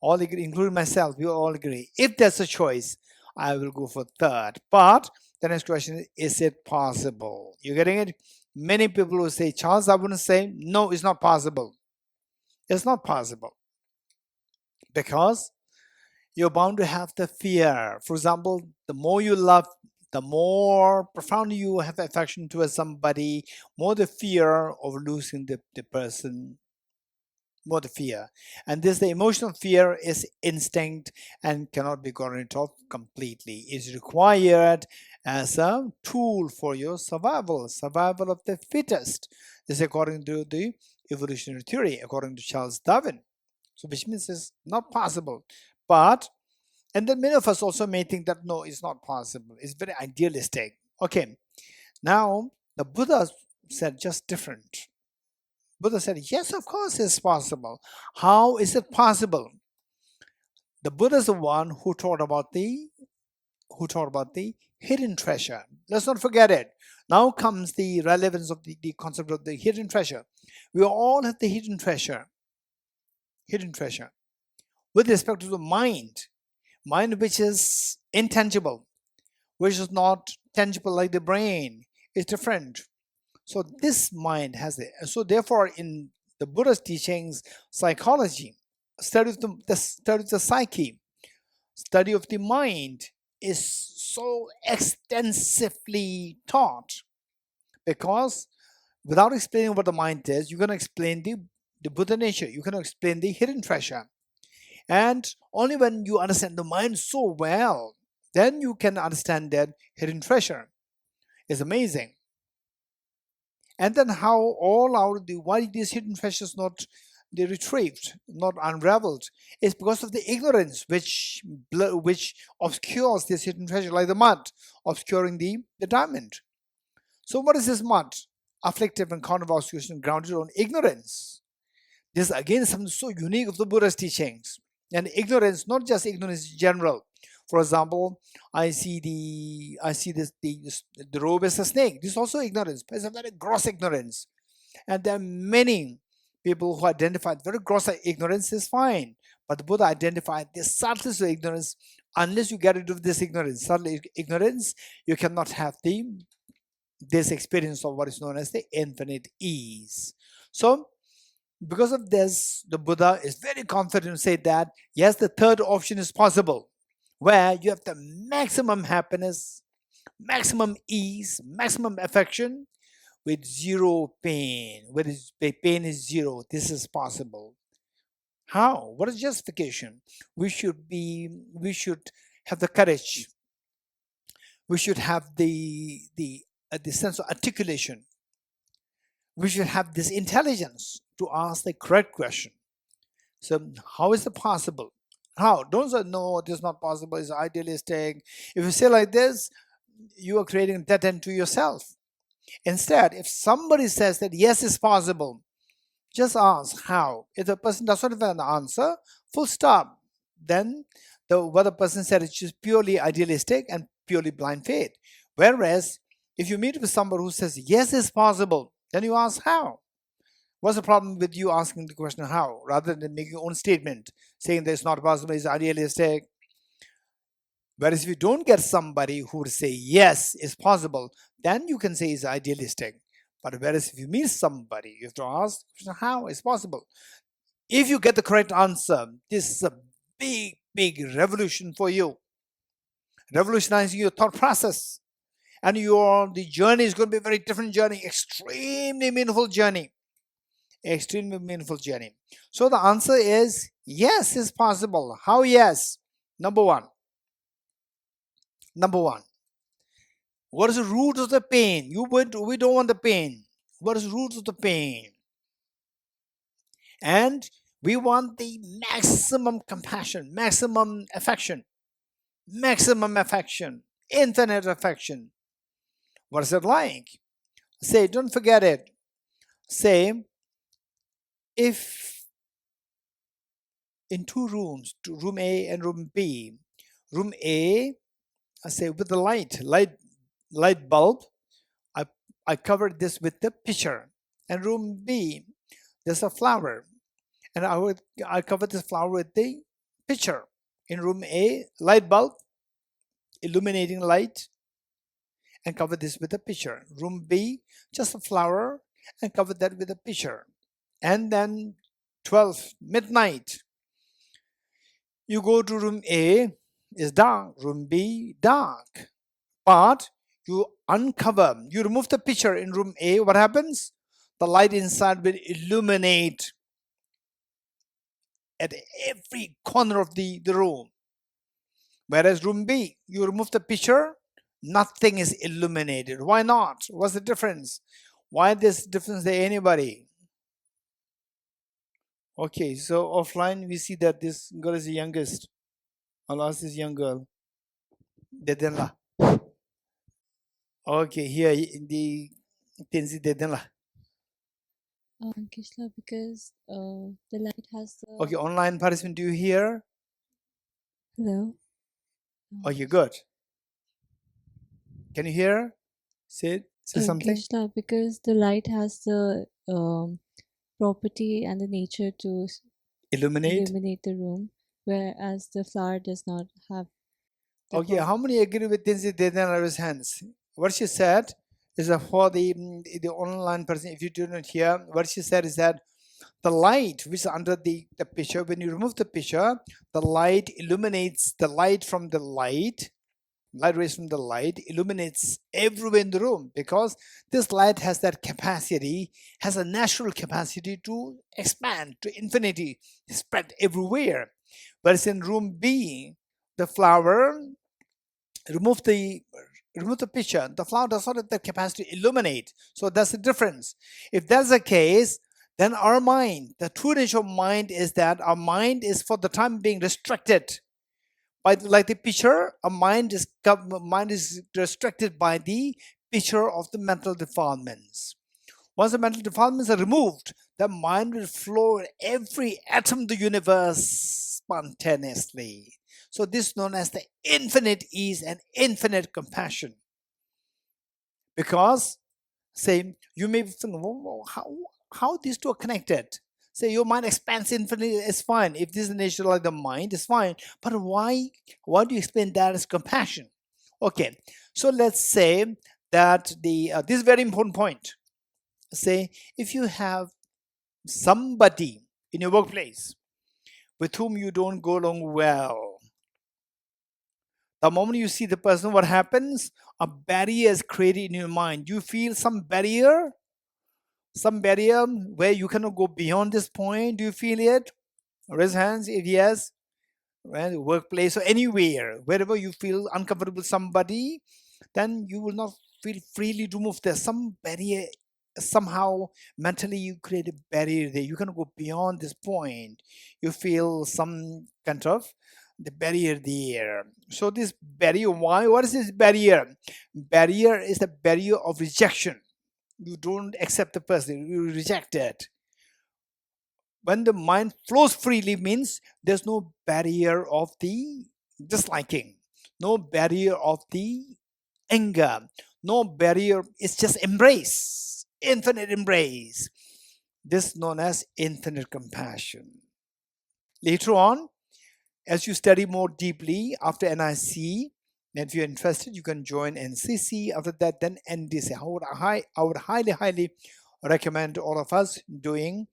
All agree, including myself. We all agree. If there's a choice, I will go for third. But the next question is it possible? You're getting it? Many people will say, Charles, I wouldn't say, no, it's not possible. It's not possible because you're bound to have the fear. For example, the more you love, the more profound you have affection towards somebody, more the fear of losing the person, more the fear. And this, the emotional fear is instinct and cannot be gotten rid of completely. It's required as a tool for your survival of the fittest. This is according to the evolutionary theory, according to Charles Darwin. So which means it's not possible. But, and then many of us also may think that no, it's not possible. It's very idealistic. Okay, now the Buddha said just different. Buddha said, yes, of course it's possible. How is it possible? The Buddha is the one who taught about the hidden treasure. Let's not forget it. Now comes the relevance of the concept of the hidden treasure. We all have the hidden treasure. Hidden treasure. With respect to the mind which is intangible, which is not tangible like the brain, is different. So this mind has it. So therefore, in the Buddha's teachings, psychology, study of the psyche, study of the mind is so extensively taught, because without explaining what the mind is, you're going to explain the Buddha nature. You're going to explain the hidden treasure. And only when you understand the mind so well, then you can understand that hidden treasure. It's amazing. And then how why these hidden treasures not they retrieved, not unraveled, is because of the ignorance which obscures this hidden treasure, like the mud obscuring the diamond. So what is this mud? Afflictive and carnal obscuration grounded on ignorance. This again is something so unique of the Buddha's teachings. And ignorance, not just ignorance in general. For example, I see the robe as a snake. This is also ignorance, but it's a very gross ignorance. And there are many people who identify very gross ignorance is fine. But the Buddha identified the subtlest of ignorance. Unless you get rid of this ignorance, subtle ignorance, you cannot have this experience of what is known as the infinite ease. So, because of this, the Buddha is very confident to say that, yes, the third option is possible, where you have the maximum happiness, maximum ease, maximum affection, with zero pain, where pain is zero. This is possible. How? What is justification? We should have the courage. We should have the sense of articulation. We should have this intelligence to ask the correct question. So how is it possible? How? Don't say, no, this is not possible, it's idealistic. If you say like this, you are creating a dead end to yourself. Instead, if somebody says that yes, it's possible, just ask how. If the person does not have an answer, full stop. Then what the person said is just purely idealistic and purely blind faith. Whereas if you meet with somebody who says yes, it's possible, then you ask how. What's the problem with you asking the question how, rather than making your own statement saying that it's not possible, it's idealistic? Whereas if you don't get somebody who would say yes, it's possible, then you can say it's idealistic. But whereas if you meet somebody, you have to ask the question, how it's possible. If you get the correct answer, this is a big, big revolution for you, revolutionizing your thought process. And the journey is going to be a very different journey, extremely meaningful journey. Extremely meaningful journey. So the answer is yes, it's possible. How? Yes. Number one. What is the root of the pain? We don't want the pain. What is the root of the pain? And we want the maximum compassion, maximum affection, infinite affection. What is it like? Say, don't forget it. Say, if in two rooms, room A and room B, room A, I say with the light bulb, I covered this with the picture. And room B, there's a flower, and I covered this flower with the picture. In room A, light bulb, illuminating light, and cover this with a picture. Room B, just a flower, and cover that with a picture. And then 12 midnight, you go to room A, is dark, room B, dark. But you uncover, you remove the picture in room A, what happens? The light inside will illuminate at every corner of the room. Whereas room B, you remove the picture, nothing is illuminated. Why not? What's the difference? Why this difference there, anybody? Okay, so offline we see that this girl is the youngest. I'll ask this young girl. Dedenla. Okay, here in the Tenzi Dedenla. Kishla, because the light has the... Okay, online participant, do you hear? Hello? Okay, good. Can you hear? Say something. Kishla, because the light has the property and the nature to Illuminate. illuminate the room, whereas the flower does not have the Okay, how many agree with Tenzi Dedenla's hands? What she said is that for the online person, if you do not hear, what she said is that the light which is under the picture, when you remove the picture, the light illuminates, the light from the light rays from the light illuminates everywhere in the room, because this light has that capacity, has a natural capacity to expand to infinity, spread everywhere. Whereas in room B, the flower, remove the picture, the flower does not have the capacity to illuminate. So that's the difference. If that's the case, then our mind, the true nature of mind is that our mind is for the time being restricted by, like the picture, a mind is restricted by the picture of the mental defilements. Once the mental defilements are removed, the mind will flow in every atom of the universe spontaneously. So this is known as the infinite ease and infinite compassion. Because, say, you may think, how these two are connected? Say your mind expands infinitely, it's fine. If this is the nature like the mind, it's fine. But why do you explain that as compassion? Okay, so let's say that this is a very important point. Say if you have somebody in your workplace with whom you don't go along well, the moment you see the person, what happens? A barrier is created in your mind. You feel some barrier where you cannot go beyond this point. Do you feel it? Raise hands if yes. Right, workplace or anywhere, wherever you feel uncomfortable with somebody, then you will not feel freely to move. There's some barrier somehow mentally you create a barrier there. You can go beyond this point. You feel some kind of the barrier there. So this barrier, why? What is this barrier? Barrier is the barrier of rejection. You don't accept the person, you reject it. When the mind flows freely means there's no barrier of the disliking, no barrier of the anger, no barrier. It's just embrace, infinite embrace. This is known as infinite compassion. Later on, as you study more deeply after NIC, and if you're interested, you can join NCC. After that, then NDC. I would highly recommend all of us doing.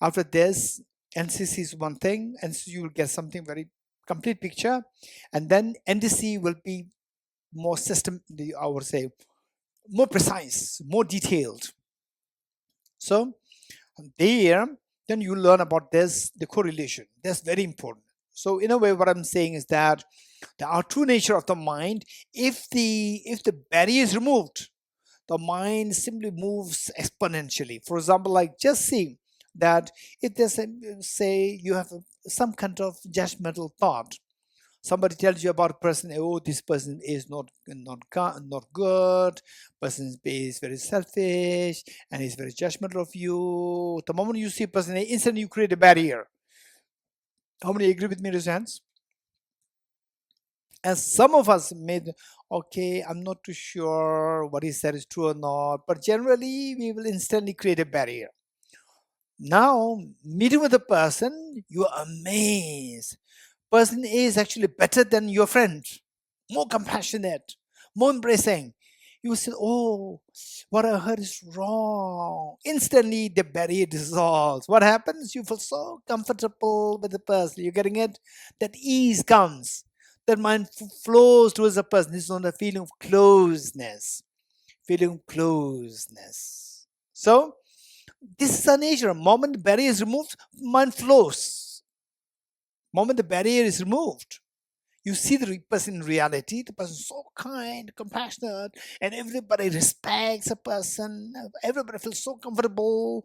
After this, NCC is one thing, and so you will get something very complete picture, and then NDC will be more system. I would say more precise, more detailed. So there, then you learn about this, the correlation. That's very important. So in a way, what I'm saying is that our true nature of the mind, if the barrier is removed, the mind simply moves exponentially. For example, like just see that if there's say you have some kind of judgmental thought, somebody tells you about a person, oh, this person is not good, person is very selfish and is very judgmental of you. The moment you see a person, instantly you create a barrier. How many agree with me? Raise hands. And some of us made, okay, I'm not too sure what he said is true or not, but generally we will instantly create a barrier. Now, meeting with a person, you are amazed. Person A is actually better than your friend, more compassionate, more embracing. You will say, oh, what I heard is wrong. Instantly, the barrier dissolves. What happens? You feel so comfortable with the person. You're getting it? That ease comes. That mind flows towards the person. This is not a feeling of closeness. Feeling of closeness. So, this is our nature. The moment the barrier is removed, mind flows. The moment the barrier is removed, you see the person in reality. The person is so kind, compassionate, and everybody respects a person. Everybody feels so comfortable.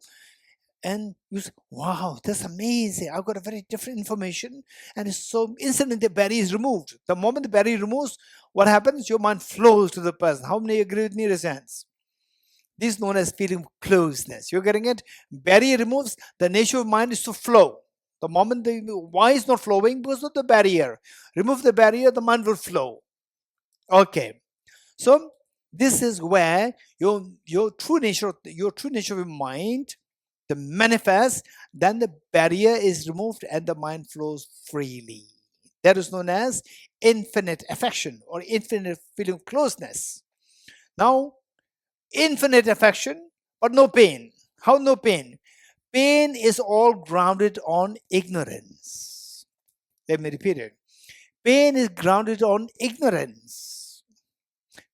And you say, wow, that's amazing. I've got a very different information. And it's so instantly the barrier is removed. The moment the barrier removes, what happens? Your mind flows to the person. How many agree with me? Raise hands. This is known as feeling of closeness. You're getting it? Barrier removes, the nature of mind is to flow. The moment why is not flowing? Because of the barrier. Remove the barrier, the mind will flow. Okay. So this is where your true nature of your mind, the manifest, then the barrier is removed and the mind flows freely. That is known as infinite affection or infinite feeling of closeness. Now, infinite affection, but no pain. How no pain? Pain is all grounded on ignorance. Let me repeat it. Pain is grounded on ignorance.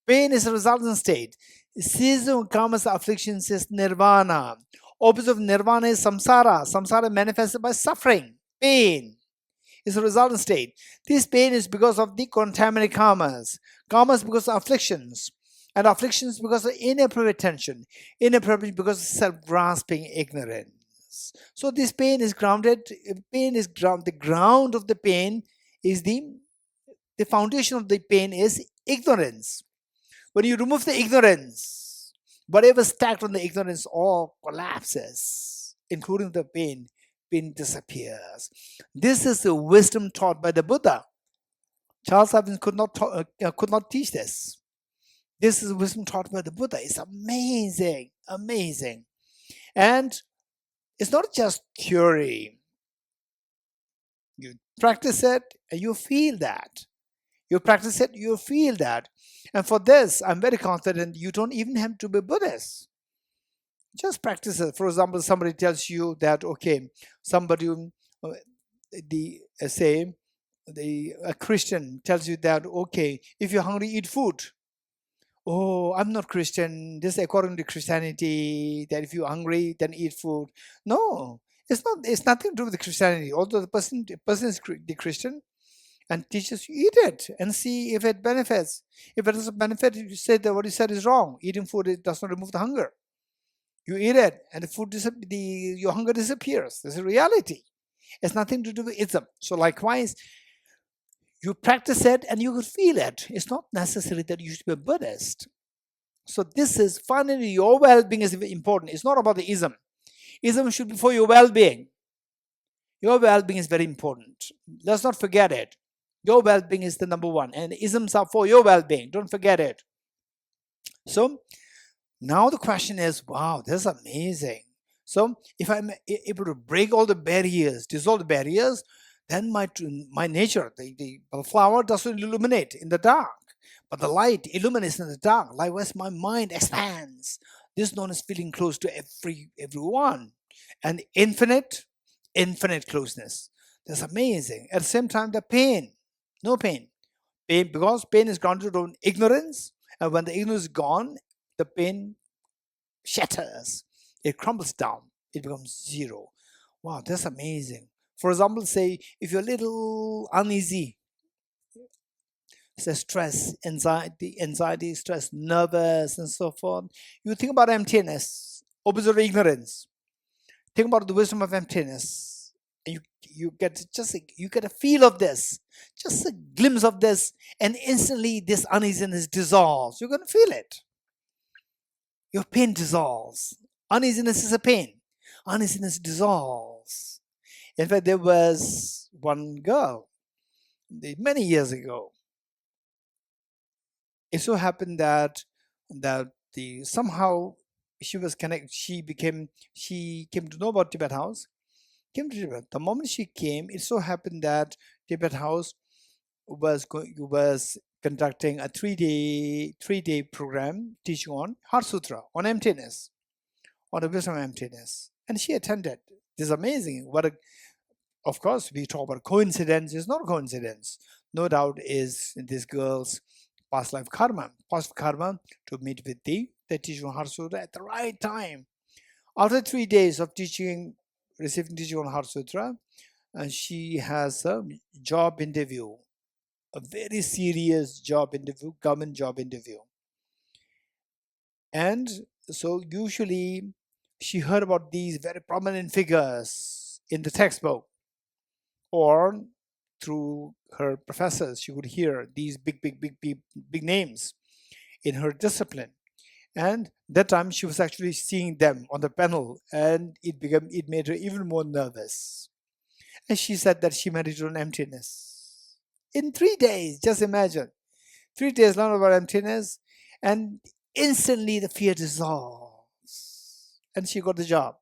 Pain is a resultant state. Season of karma's afflictions is nirvana. Opposite of nirvana is samsara. Samsara manifested by suffering. Pain is a resultant state. This pain is because of the contaminated karmas. Karmas because of afflictions. And afflictions because of inappropriate attention. Inappropriate because of self-grasping ignorance. So this pain is grounded. The ground of the pain is the foundation of the pain is ignorance. When you remove the ignorance, whatever stacked on the ignorance all collapses, including the pain. Pain disappears. This is the wisdom taught by the Buddha. Charles Darwin could not teach this. This is wisdom taught by the Buddha. It's amazing, amazing. And it's not just theory. You practice it and you feel that. You practice it, you feel that. And for this, I'm very confident you don't even have to be Buddhist. Just practice it. For example, somebody tells you that, okay, somebody, a Christian tells you that, okay, if you're hungry, eat food. Oh, I'm not Christian. This is according to Christianity, that if you're hungry, then eat food. No, it's not. It's nothing to do with Christianity. Although the person is the Christian and teaches you, eat it and see if it benefits. If it doesn't benefit, you say that what you said is wrong. Eating food, it does not remove the hunger. You eat it, and the food your hunger disappears. This is reality. It's nothing to do with ism. So likewise, you practice it and you will feel it. It's not necessary that you should be a Buddhist. So this is finally your well-being is important. It's not about the ism. Ism should be for your well-being. Your well-being is very important. Let's not forget it. Your well-being is the number one, and isms are for your well-being. Don't forget it. So now the question is, wow, this is amazing. So if I'm able to break all the barriers, dissolve the barriers, then my nature, the flower doesn't illuminate in the dark, but the light illuminates in the dark. Likewise, my mind expands. This known as feeling close to everyone, and infinite closeness. That's amazing. At the same time, the pain, no pain, because pain is grounded on ignorance, and when the ignorance is gone, the pain shatters. It crumbles down. It becomes zero. Wow, that's amazing. For example, say if you're a little uneasy, say stress, anxiety, stress, nervous, and so forth, you think about emptiness, opposite of ignorance. Think about the wisdom of emptiness. And you get a feel of this, just a glimpse of this, and instantly this uneasiness dissolves. You're going to feel it. Your pain dissolves. Uneasiness is a pain. Uneasiness dissolves. In fact, there was one girl many years ago. It so happened that somehow she was connected. She came to know about Tibet House. Came to Tibet. The moment she came, it so happened that Tibet House was conducting a three-day program teaching on Heart Sutra, on emptiness, on the wisdom of emptiness, and she attended. This is amazing. Of course, we talk about coincidence. It's not a coincidence. No doubt is this girl's past life karma to meet with the teacher on Heart Sutra at the right time. After 3 days of receiving teaching on Heart Sutra, she has a job interview, a very serious job interview, government job interview. And so usually she heard about these very prominent figures in the textbook, or through her professors, she would hear these big names in her discipline. And that time she was actually seeing them on the panel, and it made her even more nervous. And she said that she meditated on emptiness. In 3 days, just imagine. 3 days learn about emptiness, and instantly the fear dissolves. And she got the job.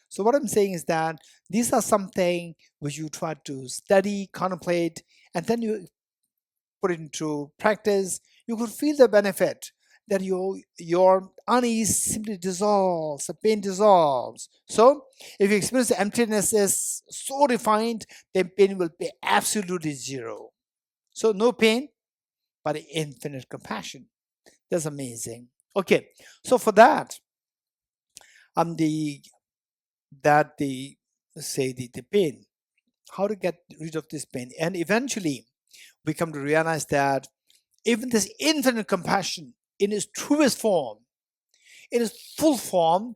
So what I'm saying is that these are something which you try to study, contemplate, and then you put it into practice. You could feel the benefit that your unease simply dissolves, the pain dissolves. So if you experience the emptiness is so refined, then pain will be absolutely zero. So no pain, but infinite compassion. That's amazing. Okay, so for that, the pain, how to get rid of this pain. And eventually we come to realize that even this infinite compassion in its truest form, in its full form,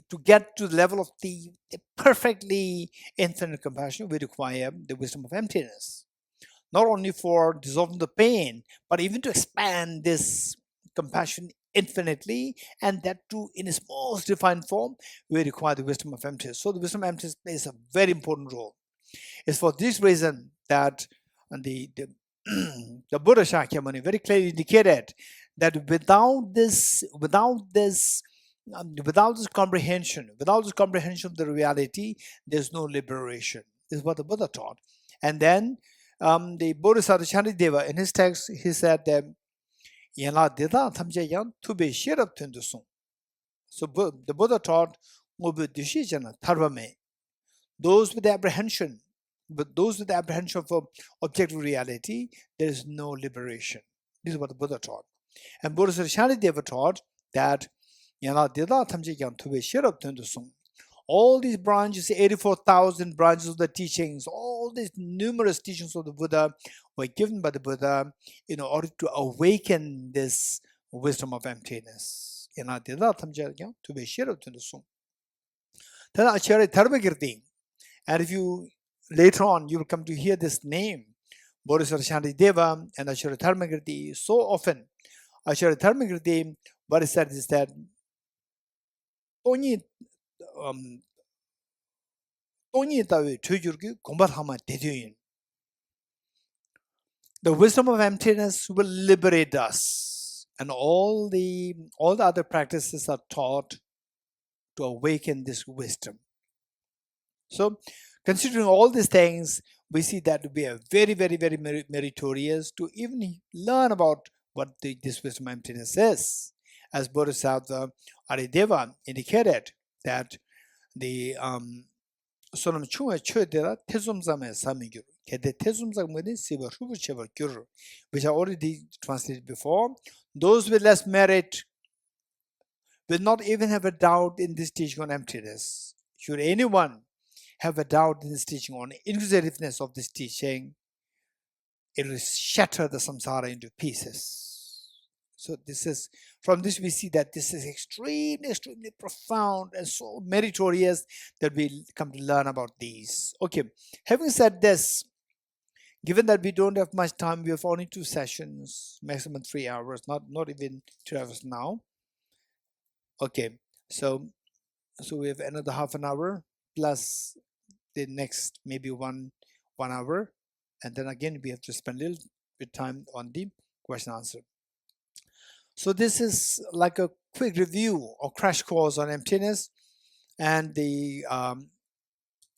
to get to the level of the perfectly infinite compassion, we require the wisdom of emptiness. Not only for dissolving the pain, but even to expand this compassion infinitely, and that too in its most refined form, we require the wisdom of emptiness. So the wisdom of emptiness plays a very important role. It's for this reason that the Buddha Shakyamuni very clearly indicated that without this comprehension of the reality, there's no liberation. This is what the Buddha taught. And then the Bodhicitta Shantideva, in his text, he said that so the Buddha taught those with the apprehension of objective reality, there is no liberation. This is what the Buddha taught. And Bodhicitta Shantideva taught that all these branches, 84,000 branches of the teachings, all these numerous teachings of the Buddha were given by the Buddha in order to awaken this wisdom of emptiness, yana deda tamja yang to be share to the sum. Then Acharya Dharmakirti. And if you later on you will come to hear this name, Bodhicitta Shanti Deva and Acharya Dharmakirti, so often. Acharya Dharmakirti, what is said is that Tony Tawe Tujurgi Kumbar Hama Teduin. The wisdom of emptiness will liberate us, and all the other practices are taught to awaken this wisdom. So, considering all these things, we see that to be a very, very, very meritorious to even learn about what this wisdom of emptiness is. As Bodhisattva Arideva indicated that the sonam chunga chodera tezumzame samiguru. Which I already translated before. Those with less merit will not even have a doubt in this teaching on emptiness. Should anyone have a doubt in this teaching on inclusiveness of this teaching, it will shatter the samsara into pieces. So this is, from this we see that this is extremely, extremely profound and so meritorious that we come to learn about these. Okay, having said this, given that we don't have much time, we have only 2 sessions, maximum 3 hours, not even 2 hours now. Okay, so we have another half an hour plus the next maybe one hour, and then again we have to spend a little bit time on the question answer. So this is like a quick review or crash course on emptiness, and the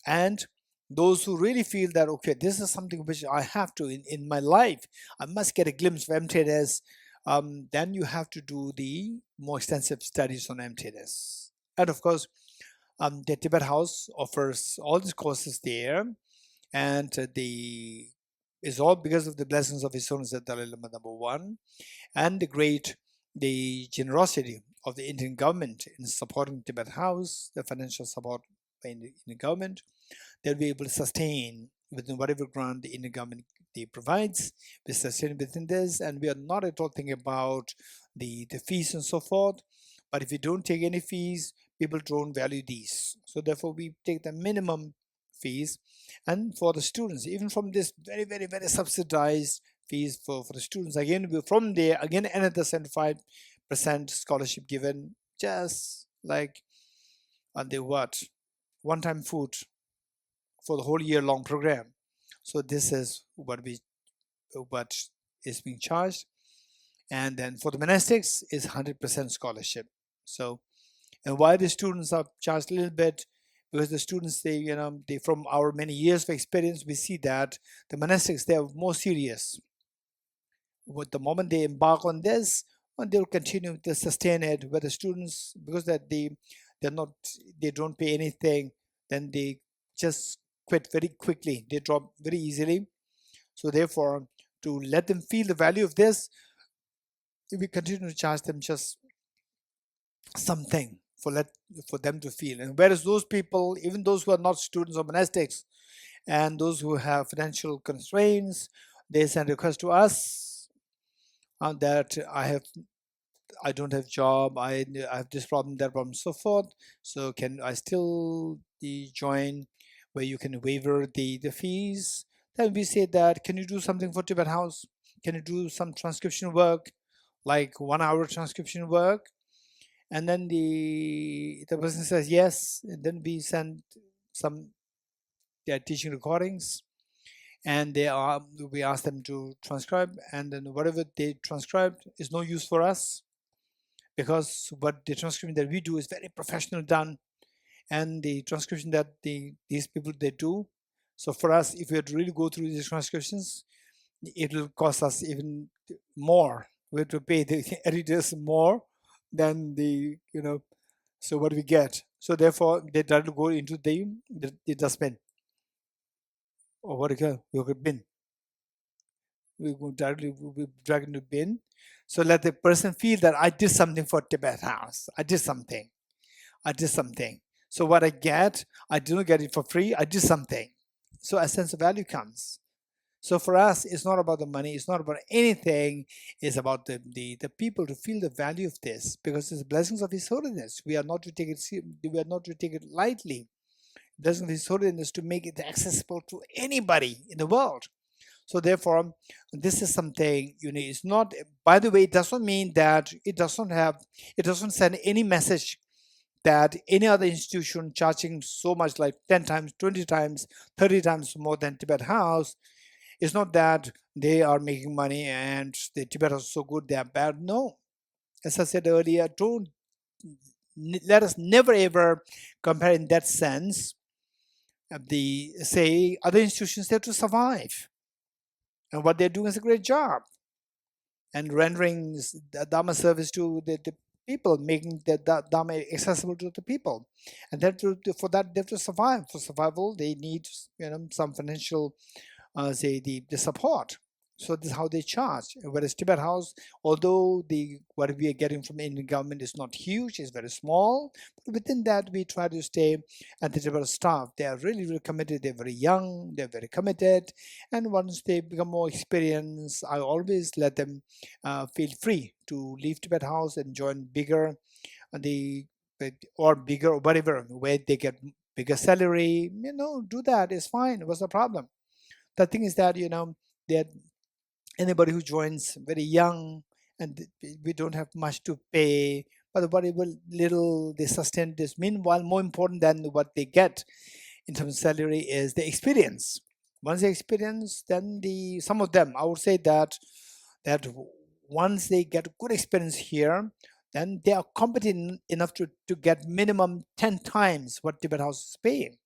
and those who really feel that, okay, this is something which I have to in my life, I must get a glimpse of emptiness, then you have to do the more extensive studies on emptiness. And of course, the Tibet House offers all these courses there, and it's all because of the blessings of His Holiness Dalai Lama #1 and the generosity of the Indian government in supporting Tibet House, the financial support by the government. They'll be able to sustain within whatever grant the Indian government provides. We sustain within this, and we are not at all thinking about the fees and so forth. But if you don't take any fees, people don't value these. So therefore, we take the minimum fees. And for the students, even from this very, very, very subsidized fees for the students, again, from there, again, another 75% scholarship given, just like the one-time food for the whole year-long program. So this is what is being charged. And then for the monastics is 100% scholarship. So, and why the students are charged a little bit, because the students, they from our many years of experience, we see that the monastics, they are more serious. With the moment they embark on this, and they'll continue to sustain it. Where the students, because that they don't pay anything, then they just quit very quickly. They drop very easily. So therefore, to let them feel the value of this, we continue to charge them just something for them to feel. And whereas those people, even those who are not students of monastics and those who have financial constraints, they send requests to us that I don't have job, I have this problem, that problem, so forth. So can I still join where you can waiver the fees? Then we say that, can you do something for Tibet House? Can you do some transcription work, like 1 hour transcription work? And then the person says yes, and then we send some their teaching recordings, and we ask them to transcribe, and then whatever they transcribed is no use for us, because what the transcription that we do is very professional done, and the transcription that these people they do. So for us, if we had to really go through these transcriptions, it will cost us even more. We have to pay the editors more than so what we get. So therefore, they try to go into the dustbin, or what you bin. We go directly, we drag into bin. So let the person feel that I did something for Tibet House. I did something. So what I get, I didn't get it for free. I did something. So a sense of value comes. So for us, it's not about the money, it's not about anything, it's about the people to feel the value of this, because it's the blessings of His Holiness. We are not to take it lightly. Blessings of His Holiness to make it accessible to anybody in the world. So therefore, this is something, it's not, by the way, it doesn't mean that it doesn't send any message that any other institution charging so much, like 10 times, 20 times, 30 times more than Tibet House. It's not that they are making money and the Tibet House is so good, they are bad. No. As I said earlier, let us never ever compare in that sense. Other institutions, they have to survive. And what they're doing is a great job. And rendering the Dharma service to the people, making the Dharma accessible to the people. And for that, they have to survive. For survival, they need some financial, the support. So this is how they charge. Whereas Tibet House, although what we are getting from the Indian government is not huge, it's very small, but within that we try to stay. And the Tibet staff, they are really, really committed. They're very young, they're very committed. And once they become more experienced, I always let them feel free to leave Tibet House and join bigger, or whatever, where they get bigger salary. Do that. It's fine. What's the problem? The thing is that, that anybody who joins very young and we don't have much to pay, but whatever little they sustain this. Meanwhile, more important than what they get in terms of salary is the experience. Once they experience, then some of them, I would say that once they get good experience here, then they are competent enough to get minimum 10 times what Tibet House is paying.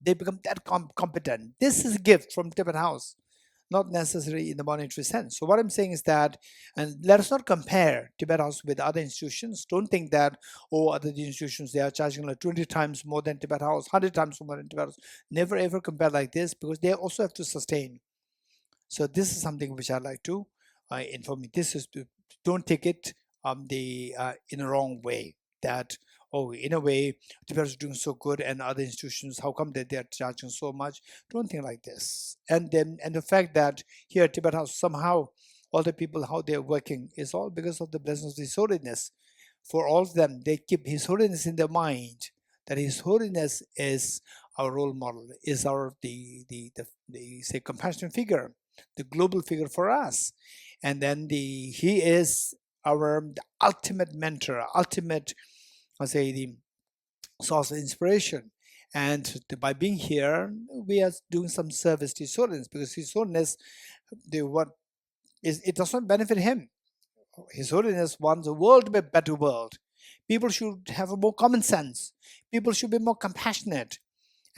They become that competent. This is a gift from Tibet House, not necessarily in the monetary sense. So what I'm saying is that, and let us not compare Tibet House with other institutions. Don't think that, other institutions, they are charging like 20 times more than Tibet House, 100 times more than Tibet House. Never ever compare like this, because they also have to sustain. So this is something which I like to inform you. This is don't take it in a wrong way, that in a way Tibet is doing so good and other institutions, how come that they are charging so much? Don't think like this. And the fact that here at Tibet House, somehow all the people, how they're working, is all because of the blessings of His Holiness. For all of them, they keep His Holiness in their mind, that His Holiness is our role model, is our say compassionate figure, the global figure for us. And then He is the ultimate mentor, ultimate, the source of inspiration. And by being here, we are doing some service to His Holiness, because His Holiness, it does not benefit Him. His Holiness wants the world to be a better world. People should have a more common sense. People should be more compassionate.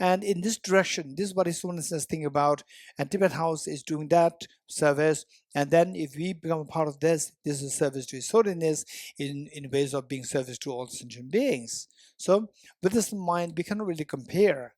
And in this direction, this is what His Holiness is thinking about. And Tibet House is doing that service. And then if we become a part of this is a service to His Holiness in ways of being service to all sentient beings. So with this in mind, we cannot really compare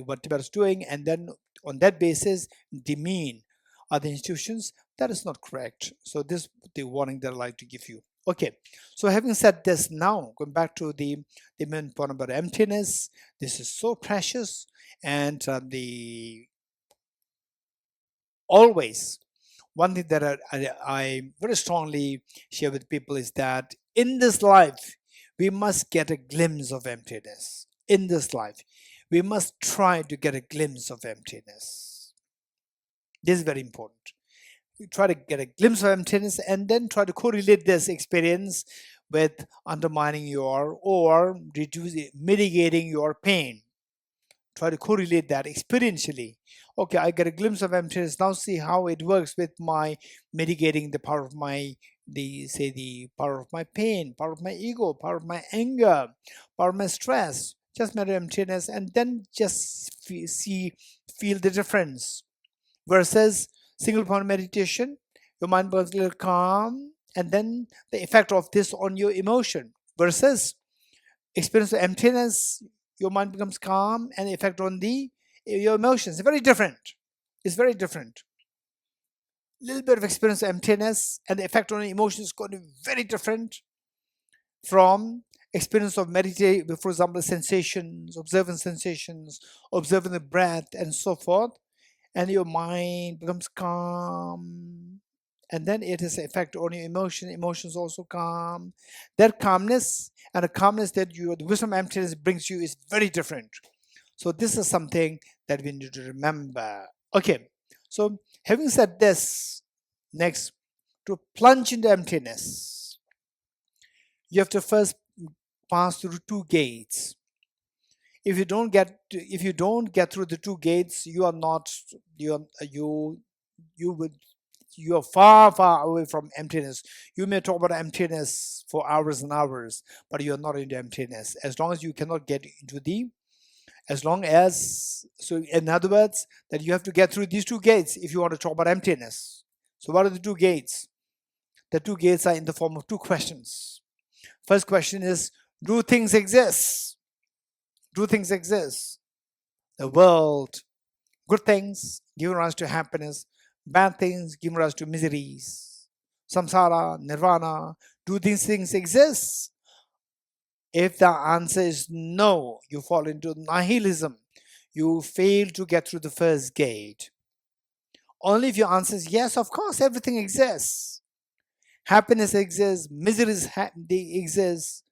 what Tibet is doing and then on that basis demean other institutions. That is not correct. So this is the warning that I'd like to give you. Okay, so having said this, now going back to the main point about emptiness, this is so precious. And always one thing that I very strongly share with people is that in this life we must get a glimpse of emptiness. In this life we must try to get a glimpse of emptiness. This is very important. You try to get a glimpse of emptiness and then try to correlate this experience with undermining or mitigating your pain. Try to correlate that experientially. Okay, I get a glimpse of emptiness. Now see how it works with my mitigating the power of the power of my pain, power of my ego, power of my anger, power of my stress. Just matter emptiness, and then just feel the difference. Versus single point meditation, your mind becomes a little calm, and then the effect of this on your emotion. Versus experience of emptiness, your mind becomes calm, and the effect on your emotions. It's very different. It's very different. A little bit of experience of emptiness and the effect on the emotions is going to be very different from experience of meditation, for example, sensations, observing the breath, and so forth. and your mind becomes calm, and then it has effect on your emotions also calm. That calmness and the calmness that the wisdom emptiness brings you is very different. So this is something that we need to remember. Okay, so having said this, next, to plunge into emptiness, you have to first pass through 2 gates. If you don't get through the 2 gates, you are not you are far away from emptiness. You may talk about emptiness for hours and hours, but you are not into emptiness. As long as you cannot get into so in other words, that you have to get through these 2 gates if you want to talk about emptiness. So what are the 2 gates? The 2 gates are in the form of 2 questions. First question is, do things exist? Do things exist? The world, good things give rise to happiness, bad things give rise to miseries. Samsara, nirvana, do these things exist? If the answer is no, you fall into nihilism. You fail to get through the first gate. Only if your answer is yes, of course, everything exists. Happiness exists, miseries they exist,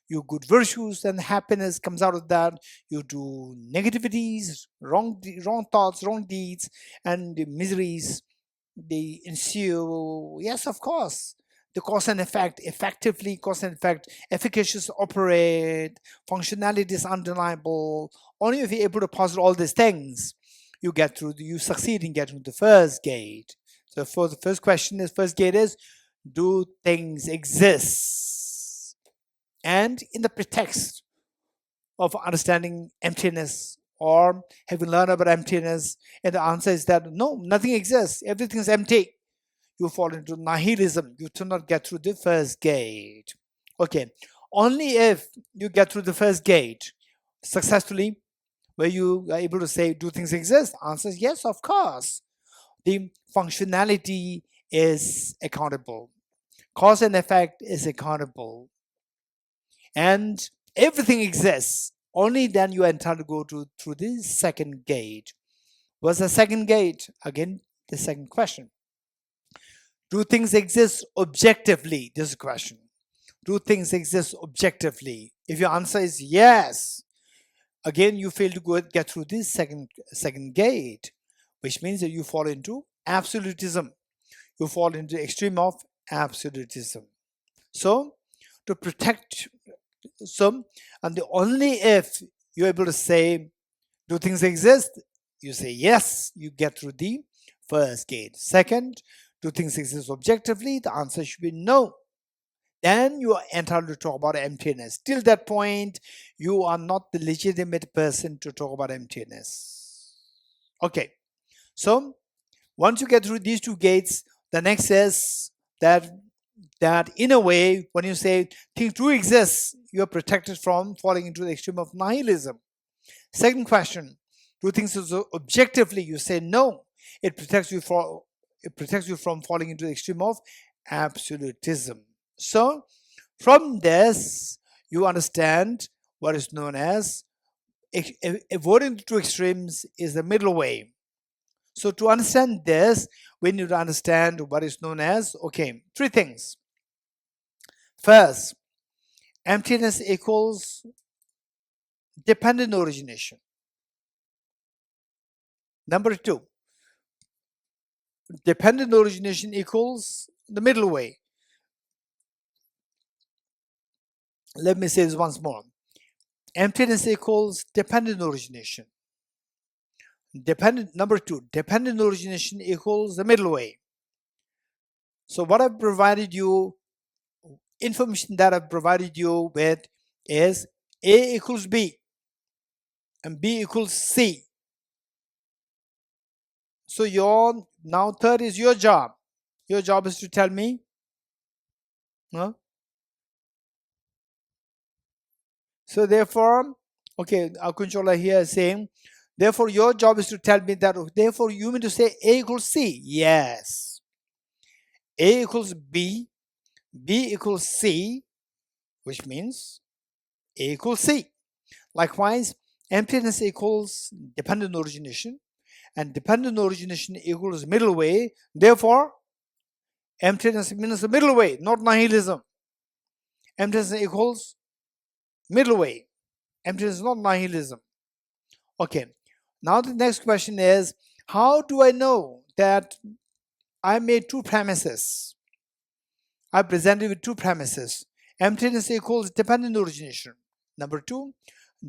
your good virtues and happiness comes out of that. You do negativities, wrong thoughts, wrong deeds, and the miseries they ensue. Yes, of course. The cause and effect, effectively cause and effect, efficacious operate, functionality is undeniable. Only if you're able to pass through all these things, you succeed in getting to the first gate. So for the first gate is, do things exist? And in the pretext of understanding emptiness or having learned about emptiness, and the answer is that no, nothing exists, everything is empty, you fall into nihilism. You do not get through the first gate. Okay, only if you get through the first gate successfully, where you are able to say, do things exist? Answer is yes, of course. The functionality is accountable. Cause and effect is accountable. And everything exists. Only then you are entitled to go through the second gate. What's the second gate? Again, the second question. Do things exist objectively? This is a question. Do things exist objectively? If your answer is yes, again you fail to get through this second gate, which means that you fall into absolutism. You fall into the extreme of absolutism. So to protect and only if you're able to say, do things exist? You say yes, you get through the first gate. Second, do things exist objectively? The answer should be no. Then you are entitled to talk about emptiness. Till that point, you are not the legitimate person to talk about emptiness. Okay, so once you get through these 2 gates, the next is that in a way, when you say things do exist, you are protected from falling into the extreme of nihilism. Second question, do things exist objectively? You say no. It protects you from falling into the extreme of absolutism. So from this, you understand what is known as avoiding the 2 extremes is the middle way. So to understand this, we need to understand what is known as, 3 things. First, emptiness equals dependent origination. Number 2, dependent origination equals the middle way. Let me say this once more. Emptiness equals dependent origination. Number 2, dependent origination equals the middle way. So what I've provided you, information that I've provided you with is A equals B and B equals C. So now third is your job. Your job is to tell me, So therefore, Akunchola here is saying, therefore your job is to tell me that, therefore you mean to say A equals C? Yes. A equals B, B equals C, which means A equals C. Likewise, emptiness equals dependent origination, and dependent origination equals middle way. Therefore, emptiness means the middle way, not nihilism. Emptiness equals middle way. Emptiness is not nihilism. Okay. Now the next question is, how do I know that I made two premises? I presented with two premises. Emptiness equals dependent origination. Number two,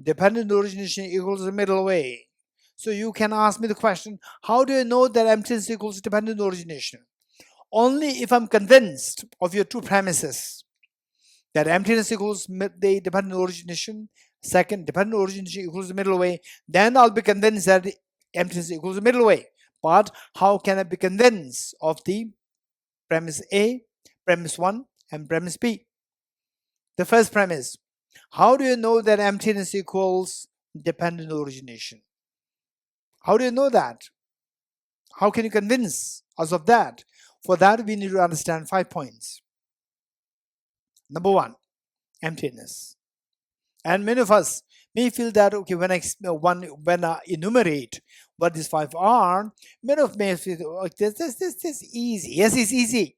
dependent origination equals the middle way. So you can ask me the question, how do I know that emptiness equals dependent origination? Only if I'm convinced of your two premises, that emptiness equals the dependent origination, second, dependent origination equals the middle way, then I'll be convinced that emptiness equals the middle way. But how can I be convinced of the premise A, premise 1, and premise B? The first premise, how do you know that emptiness equals dependent origination? How do you know that? How can you convince us of that? For that, we need to understand 5 points. Number 1, emptiness. And many of us may feel that, okay, when I enumerate what these 5 are, many of us may feel, oh, this is easy. Yes, it's easy.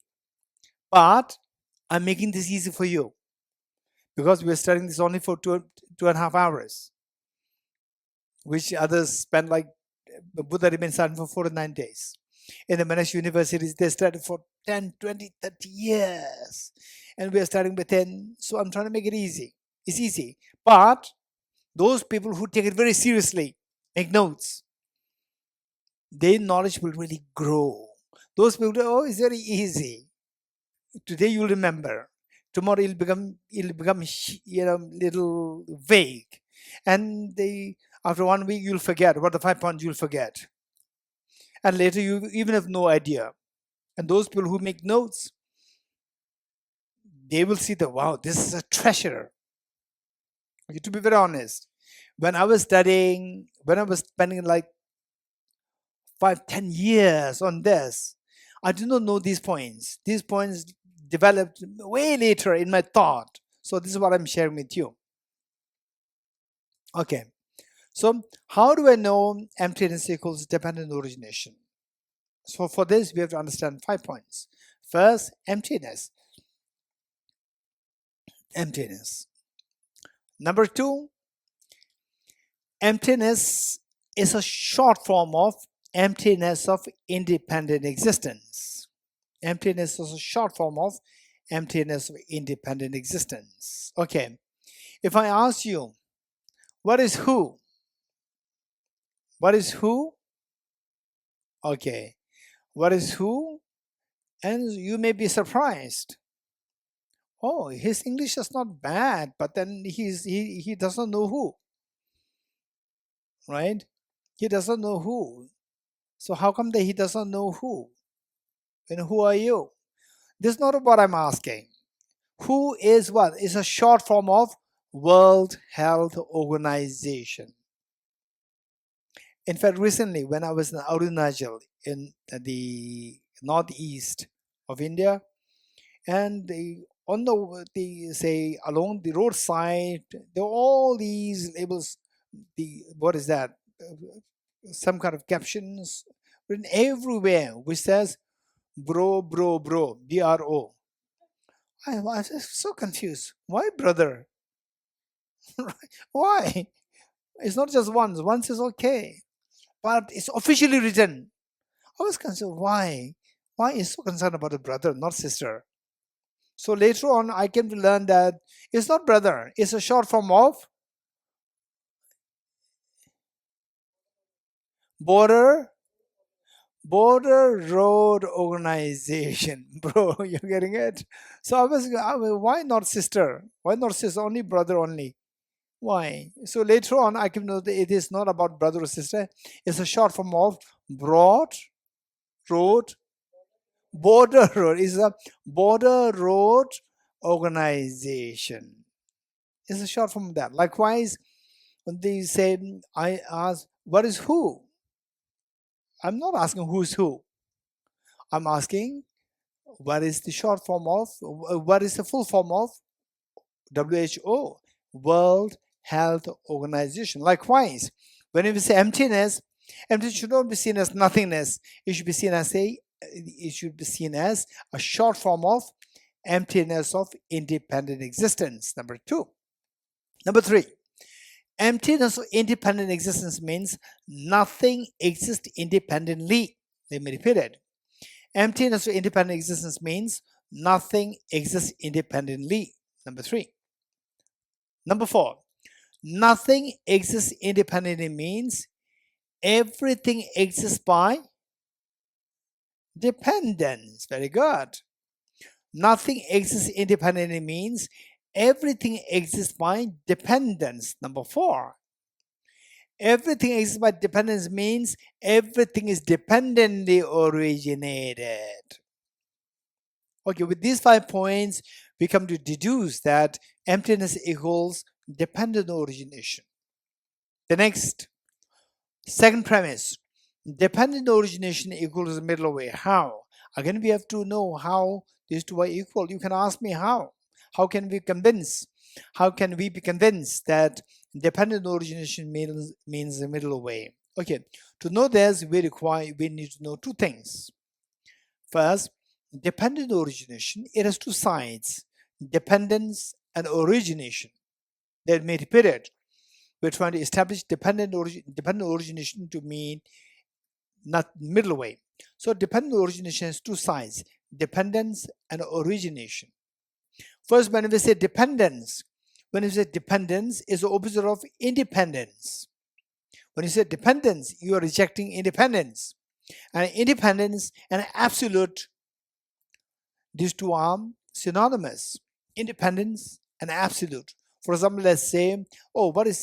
But I'm making this easy for you, because we're studying this only for 2.5 hours, which others spend, like Buddha remains silent for 49 days. In the Monash universities, they study for 10, 20, 30 years. And we are starting with 10. So I'm trying to make it easy. It's easy. But those people who take it very seriously, make notes, their knowledge will really grow. Those people, oh, it's very easy. Today you'll remember. Tomorrow it'll become little vague. And after 1 week, you'll forget. What the 5 points you'll forget. And later you even have no idea. And those people who make notes, they will see that, wow, this is a treasure. Okay, to be very honest, when I was spending like 5-10 years on this, I did not know these points. These points developed way later in my thought. So this is what I'm sharing with you. Okay. So how do I know emptiness equals dependent origination? So for this, we have to understand 5 points. First, emptiness. Emptiness. Number 2, emptiness is a short form of emptiness of independent existence. Emptiness is a short form of emptiness of independent existence. Okay. If I ask you, what is who? What is who? Okay. What is who? And you may be surprised. Oh, his English is not bad, but then he doesn't know who. Right? He doesn't know who. So how come that he doesn't know who? And who are you? This is not what I'm asking. Who is what? It's a short form of World Health Organization. In fact, recently when I was in Arunachal in the northeast of India, and along the roadside, there are all these labels. What is that? Some kind of captions written everywhere, which says bro, BRO. I was so confused. Why brother? Why? It's not just once. Once is okay, but it's officially written. I was concerned. Why? Why is so concerned about the brother, not sister? So later on, I came to learn that it's not brother. It's a short form of Border Road Organization. Bro, you're getting it? So I was, why not sister? Why not sister? Only brother only. Why? So later on, I came to know that it is not about brother or sister. It's a short form of Broad Road. Border Road is a Border Road Organization. It's a short form of that. Likewise, when they say, I ask, what is who? I'm not asking who's who. I'm asking, what is the short form of, what is the full form of WHO, World Health Organization. Likewise, when we say emptiness, Emptiness should not be seen as nothingness. It should be seen as a short form of emptiness of independent existence. Number 2. Number 3. Emptiness of independent existence means nothing exists independently. Let me repeat it. Emptiness of independent existence means nothing exists independently. Number 3. Number 4. Nothing exists independently means everything exists by dependence. Very good. Nothing exists independently means everything exists by dependence. Number 4. Everything exists by dependence means everything is dependently originated. Okay, with these 5 points, we come to deduce that emptiness equals dependent origination. The next, second premise, dependent origination equals middle way. How? Again, we have to know how these two are equal. You can ask me how. How can we convince? How can we be convinced that dependent origination means the middle way? Okay, to know this, we need to know 2 things. First, dependent origination, it has 2 sides, dependence and origination. Let me repeat it. We're trying to establish dependent origination to mean not middle way. So dependent origination has 2 sides, dependence and origination. First, when we say dependence, is the opposite of independence. When you say dependence, you are rejecting independence. And independence and absolute, these two are synonymous. Independence and absolute. For example, let's say, oh, what is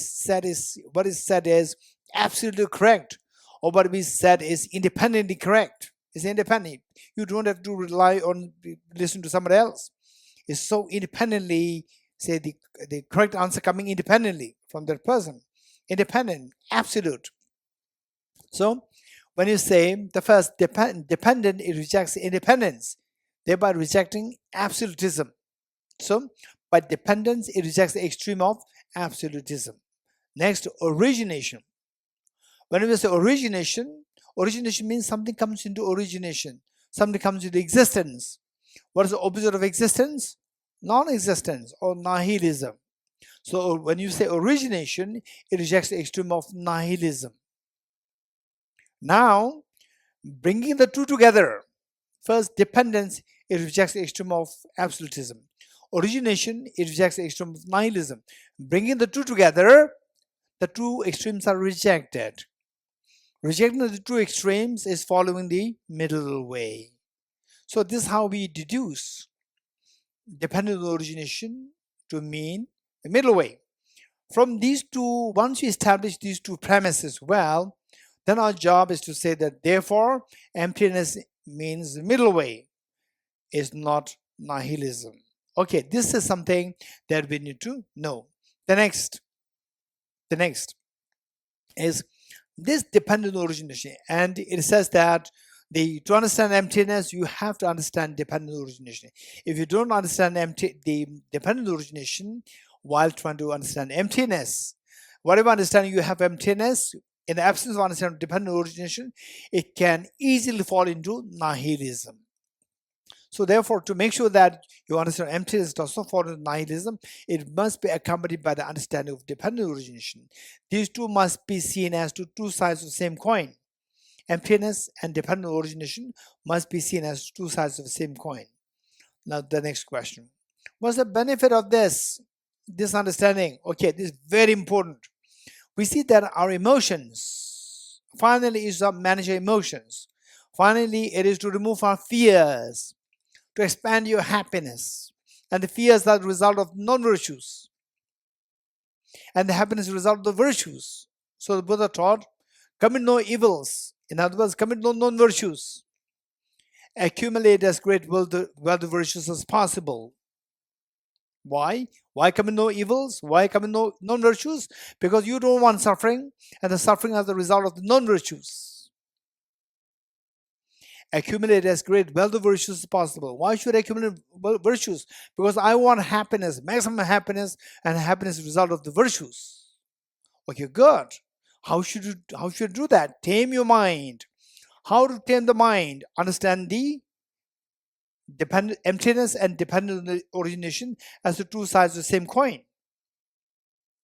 said is absolutely correct, or what is said is independently correct. It's independent. You don't have to rely on listen to somebody else. It's so independently, say the correct answer coming independently from that person. Independent, absolute. So when you say the first dependent, it rejects independence, thereby rejecting absolutism. So by dependence, it rejects the extreme of absolutism. Next, origination. When we say origination means something comes into origination. Something comes into existence. What is the opposite of existence? Non-existence or nihilism. So when you say origination, it rejects the extreme of nihilism. Now, bringing the two together. First, dependence, it rejects the extreme of absolutism. Origination, it rejects the extreme of nihilism. Bringing the two together, the two extremes are rejected. Rejecting the two extremes is following the middle way. So this is how we deduce dependent origination to mean the middle way. From these two, once we establish these two premises well, then our job is to say that therefore emptiness means the middle way, is not nihilism. Okay, this is something that we need to know. The next is this dependent origination, and it says that to understand emptiness, you have to understand dependent origination. If you don't understand the dependent origination while trying to understand emptiness, whatever understanding you have emptiness, in the absence of understanding dependent origination, it can easily fall into nihilism. So therefore, to make sure that you understand emptiness does not fall into nihilism, it must be accompanied by the understanding of dependent origination. These two must be seen as two sides of the same coin. Emptiness and dependent origination must be seen as two sides of the same coin. Now the next question. What's the benefit of this understanding? Okay, this is very important. We see that our emotions, finally, is to manage our emotions. Finally, it is to remove our fears, to expand your happiness. And the fears are the result of non-virtues. And the happiness is the result of the virtues. So the Buddha taught, commit no evils. In other words, commit no non-virtues. Accumulate as great wealth virtues as possible. Why? Why commit no evils? Why commit no non-virtues? Because you don't want suffering, and the suffering is the result of the non-virtues. Accumulate as great wealth of virtues as possible. Why should I accumulate virtues? Because I want happiness, maximum happiness, and happiness is the result of the virtues. Okay, good. How should you do that? Tame your mind. How to tame the mind? Understand the emptiness and dependent origination as the two sides of the same coin.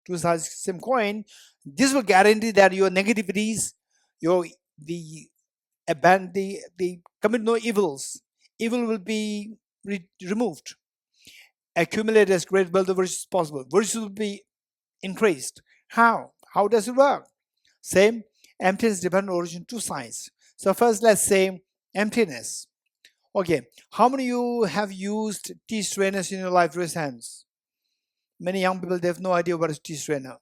Two sides of the same coin. This will guarantee that your negativities, the commit no evils. Evil will be removed. Accumulate as great wealth of virtue as possible. Virtue will be increased. How? How does it work? Same, emptiness, dependent origin, two sides. So first, let's say emptiness. Okay, how many of you have used T-strainers in your life? Raise hands. Many young people, they have no idea what is T-strainer.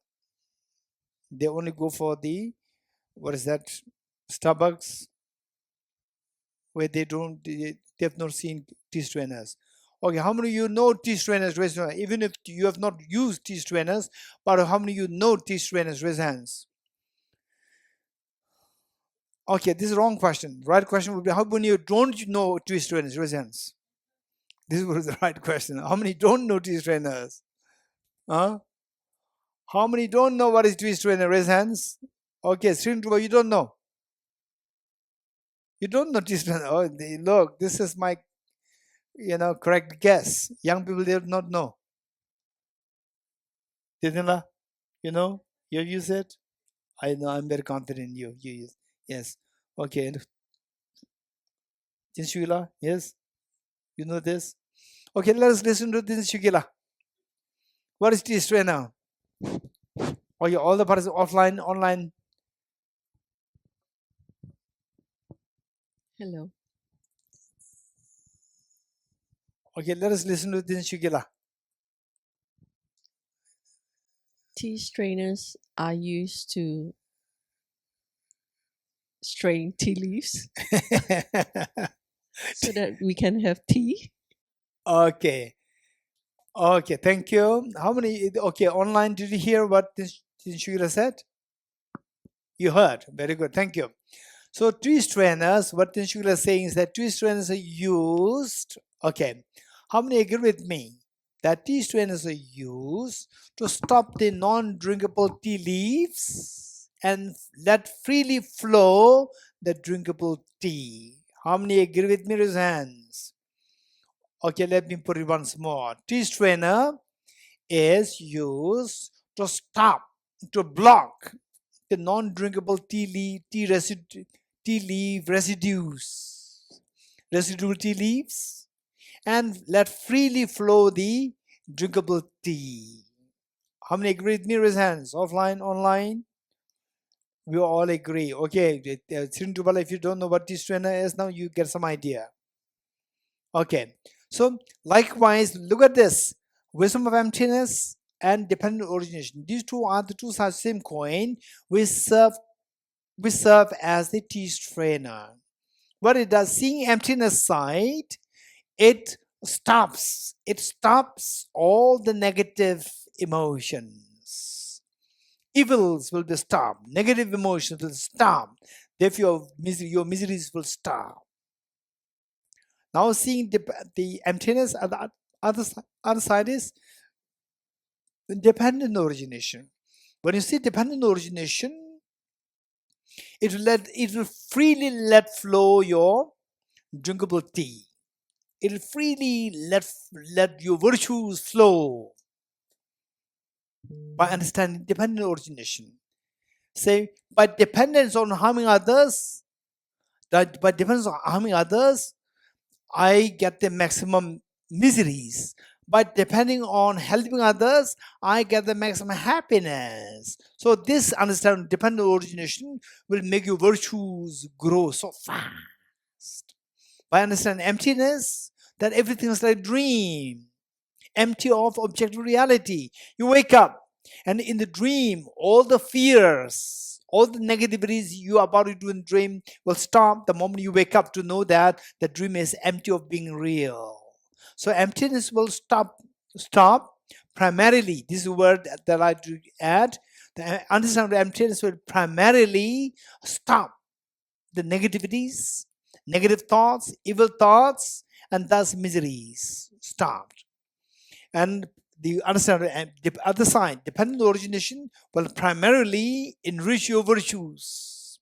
They only go for the, what is that, Starbucks, where they have not seen T-strainers. Okay, how many of you know T-strainers? Raise your hand. Even if you have not used T-strainers, but how many of you know T-strainers? Raise hands. Okay, this is the wrong question. The right question would be, how many of you don't know T-strainers? Raise hands. This was the right question. How many don't know T-strainers? Huh? How many don't know what is T-strainer? Raise hands. Okay, Srinduba, you don't know. You don't know T-strainer. Oh, look, this is my, correct guess. Young people, they do not know. Tidinla, you know, you use it. I know. I'm very confident in you. You use. Yes. Okay. Tinshugila, yes. You know this. Okay, let us listen to Tinshugila. What is T-strainer? Okay, all the parts offline, online. Hello. Okay, let us listen to Tinshugila. Tea strainers are used to strain tea leaves so that we can have tea. Okay. Okay, thank you. How many? Okay, online, did you hear what Tinshugila said? You heard. Very good. Thank you. So, tree strainers, what Tinshugila is saying is that tree strainers are used. Okay. How many agree with me that tea strainers are used to stop the non-drinkable tea leaves and let freely flow the drinkable tea? How many agree with me? Raise hands. Okay, let me put it once more. Tea strainer is used to stop, to block the non-drinkable tea leaf residual tea leaves, and let freely flow the drinkable tea. How many agree with me? Raise hands. Offline, online. We all agree. Okay, Srintubala, if you don't know what tea strainer is, now you get some idea. Okay, so likewise, look at this. Wisdom of emptiness and dependent origination. These two are the two sides of the same coin. We serve as the tea strainer. What it does, seeing emptiness side, it stops all the negative emotions. Evils will be stopped. Negative emotions will stop. Therefore, your miseries will stop. Now, seeing the emptiness at the other side is the dependent origination. When you see dependent origination, it will freely let flow your drinkable tea. It will freely let your virtues flow by understanding dependent origination. Say, by dependence on harming others, I get the maximum miseries. But depending on helping others, I get the maximum happiness. So this understanding dependent origination will make your virtues grow so fast. By understanding emptiness, that everything is like a dream, empty of objective reality. You wake up, and in the dream, all the fears, all the negativities you are about to do in the dream will stop the moment you wake up to know that the dream is empty of being real. So emptiness will stop primarily. This is a word that I do add. The understanding of emptiness will primarily stop the negativities, negative thoughts, evil thoughts, and thus miseries stopped. And the understand and the other side, dependent origination will primarily enrich your virtues.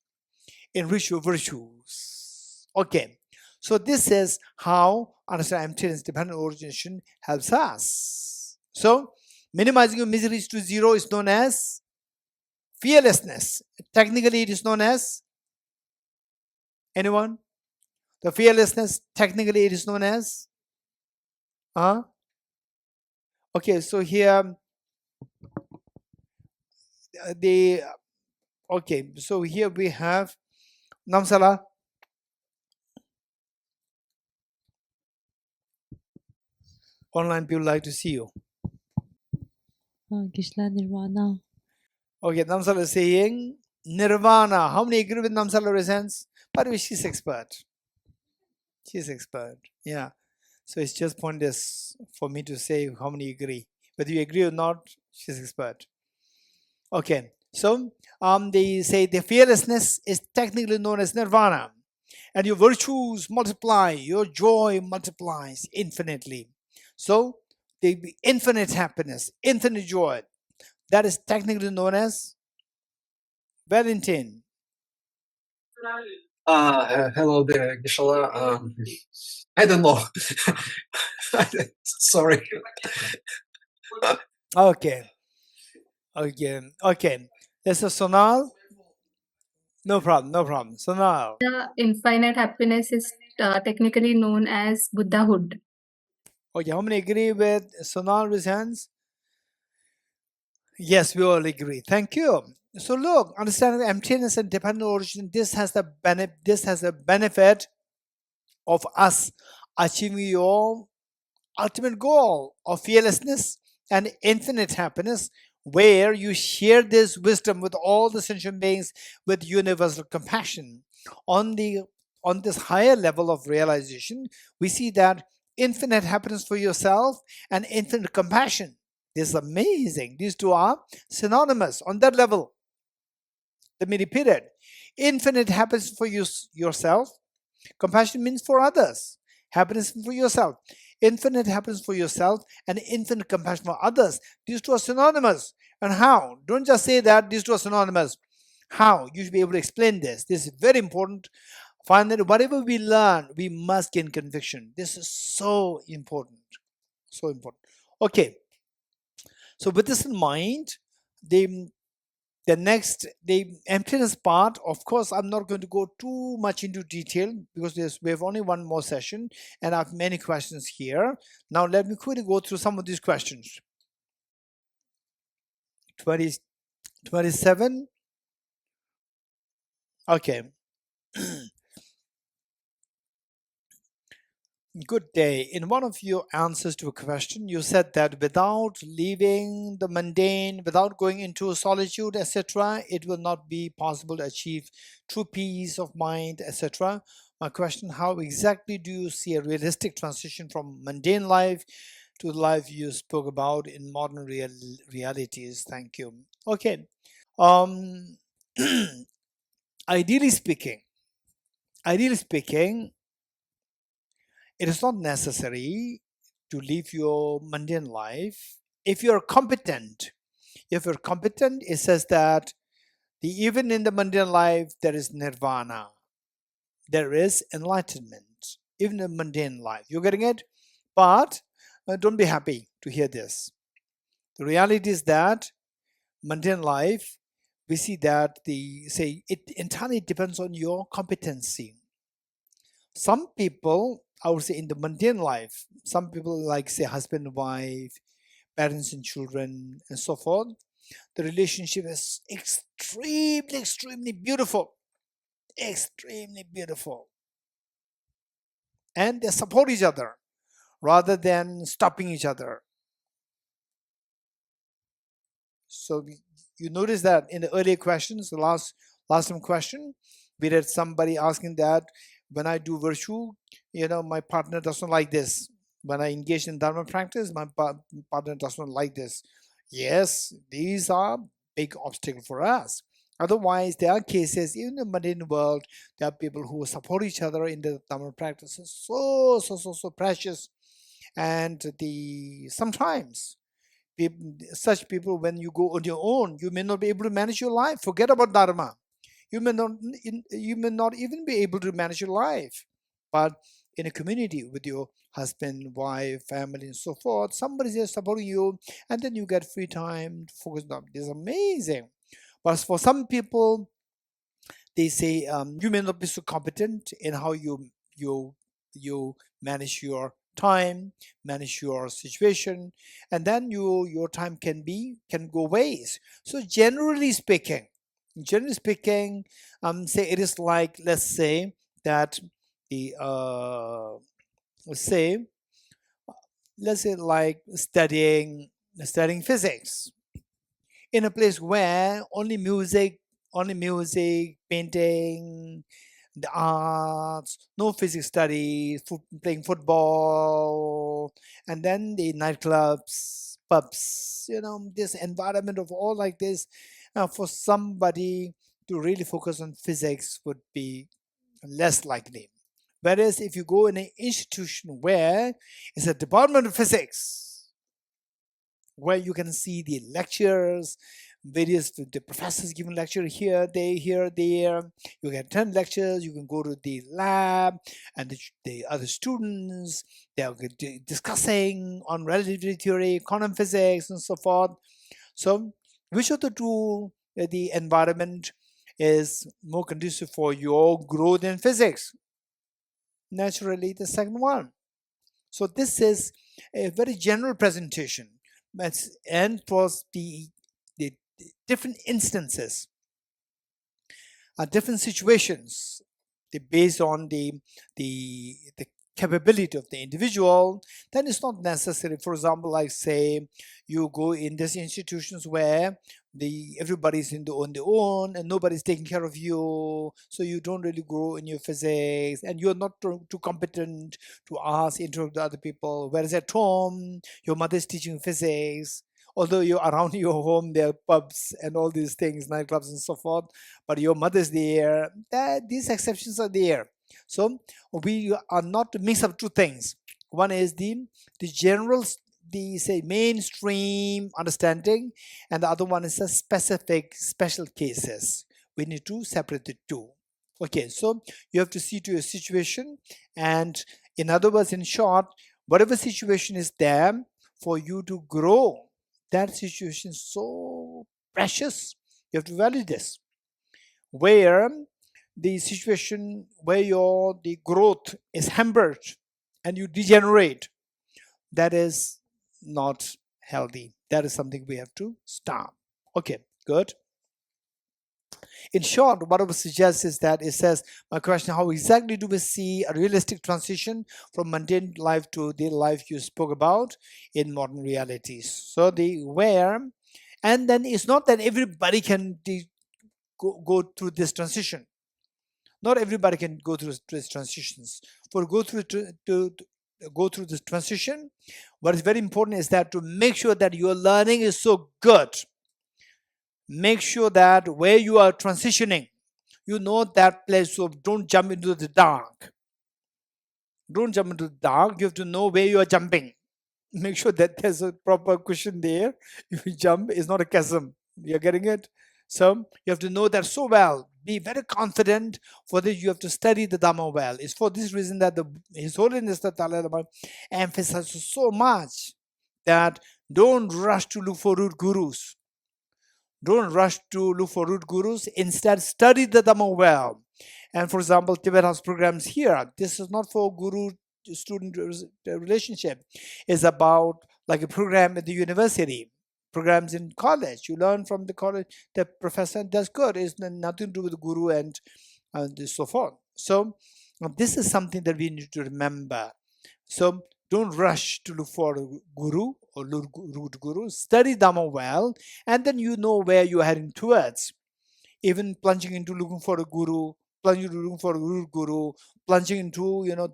Enrich your virtues. Okay. So this is how understand emptiness dependent origination helps us. So minimizing your miseries to zero is known as fearlessness. Technically, it is known as anyone? The fearlessness, technically, it is known as okay. So here okay. So here we have Namsala. Online people like to see you. Gishla Nirvana. Okay, Namsala is saying Nirvana. How many agree with Namsala resents? By the way, she's expert. She's expert. Yeah. So it's just pointless for me to say how many agree. Whether you agree or not, she's expert. Okay. So they say the fearlessness is technically known as nirvana. And your virtues multiply, your joy multiplies infinitely. So the infinite happiness, infinite joy, that is technically known as Valentine. Hello there, Gishala. I don't know. Sorry. Okay. Okay. There's a Sonal. No problem. Sonal. The infinite happiness is technically known as Buddhahood. Okay, how many agree with Sonal with hands? Yes, we all agree. Thank you. So look, understanding emptiness and dependent origin, this has the benefit of us achieving your ultimate goal of fearlessness and infinite happiness, where you share this wisdom with all the sentient beings with universal compassion. On this higher level of realization, we see that infinite happiness for yourself and infinite compassion. This is amazing. These two are synonymous on that level. Let me repeat it. Infinite happiness for yourself. Compassion means for others. Happiness for yourself. Infinite happiness for yourself and infinite compassion for others. These two are synonymous. And how? Don't just say that these two are synonymous. How? You should be able to explain this. This is very important. Find that whatever we learn, we must gain conviction. This is so important. So important. Okay. So with this in mind, the emptiness part, of course, I'm not going to go too much into detail because we have only one more session and I have many questions here. Now let me quickly go through some of these questions. 27. Okay. Good day. In one of your answers to a question, you said that without leaving the mundane, without going into solitude, etc., it will not be possible to achieve true peace of mind, etc. My question, how exactly do you see a realistic transition from mundane life to the life you spoke about in modern realities? Thank you. Okay. Ideally speaking, it is not necessary to live your mundane life. If you're competent, it says that even in the mundane life, there is nirvana. There is enlightenment, even in mundane life. You're getting it? But don't be happy to hear this. The reality is that mundane life, we see that it entirely depends on your competency. Some people, I would say in the mundane life, some people like say husband and wife, parents and children, and so forth. The relationship is extremely beautiful. Extremely beautiful. And they support each other rather than stopping each other. So you notice that in the earlier questions, the last time question, we had somebody asking that when I do virtue, my partner doesn't like this. When I engage in Dharma practice, my partner doesn't like this. Yes, these are big obstacles for us. Otherwise, there are cases, even in the mundane world, there are people who support each other in the Dharma practice. It's so precious. And sometimes such people, when you go on your own, you may not be able to manage your life. Forget about dharma. You may not even be able to manage your life. But in a community with your husband, wife, family, and so forth, somebody's there supporting you, and then you get free time to focus on. This is amazing. But for some people, they say you may not be so competent in how you manage your time, manage your situation, and then your time can go waste. So generally speaking, say it is like, let's say that the let's say like studying physics in a place where only music, painting, the arts, no physics studies, playing football, and then the nightclubs, pubs, this environment of all like this. For somebody to really focus on physics would be less likely. Whereas if you go in an institution where it's a department of physics, where you can see the lectures, the professors giving lecture here, there, you can attend lectures, you can go to the lab, and the other students, they are discussing on relativity theory, quantum physics, and so forth. So which of the two, the environment is more conducive for your growth in physics? Naturally, the second one. So this is a very general presentation, and for the different instances, different situations, based on the capability of the individual, then it's not necessary. For example, like say you go in these institutions where everybody's on their own and nobody's taking care of you, so you don't really grow in your physics, and you're not too competent to interact with other people. Whereas at home, your mother's teaching physics. Although you're around your home, there are pubs and all these things, nightclubs and so forth, but your mother's there. These exceptions are there. So we are not to mix up two things. One is the general, say mainstream understanding, and the other one is a special cases. We need to separate the two. Okay, so you have to see to your situation, and in other words, in short, whatever situation is there for you to grow, that situation is so precious. You have to value this. Where the situation where the growth is hampered and you degenerate, that is not healthy. That is something we have to stop. Okay, good. In short, what I would suggest is that it says, my question, how exactly do we see a realistic transition from mundane life to the life you spoke about in modern realities? So the where, and then it's not that everybody can go through this transition. Not everybody can go through these transitions. For go through this transition, what is very important is that to make sure that your learning is so good. Make sure that where you are transitioning, you know that place, so don't jump into the dark. Don't jump into the dark. You have to know where you are jumping. Make sure that there's a proper cushion there. If you jump, it's not a chasm. You're getting it? So you have to know that so well. Be very confident. For this, you have to study the Dhamma well. It's for this reason that His Holiness the Dalai Lama emphasizes so much that don't rush to look for root gurus. Don't rush to look for root gurus. Instead, study the Dhamma well. And for example, Tibet House programs here, this is not for guru-student relationship. It's about like a program at the university, programs in college. You learn from the college, the professor, that's good. It's nothing to do with the guru and so forth. So this is something that we need to remember. So don't rush to look for a guru or root guru. Study Dhamma well, and then you know where you're heading towards. Even plunging into looking for a guru, plunging into looking for a root guru, plunging into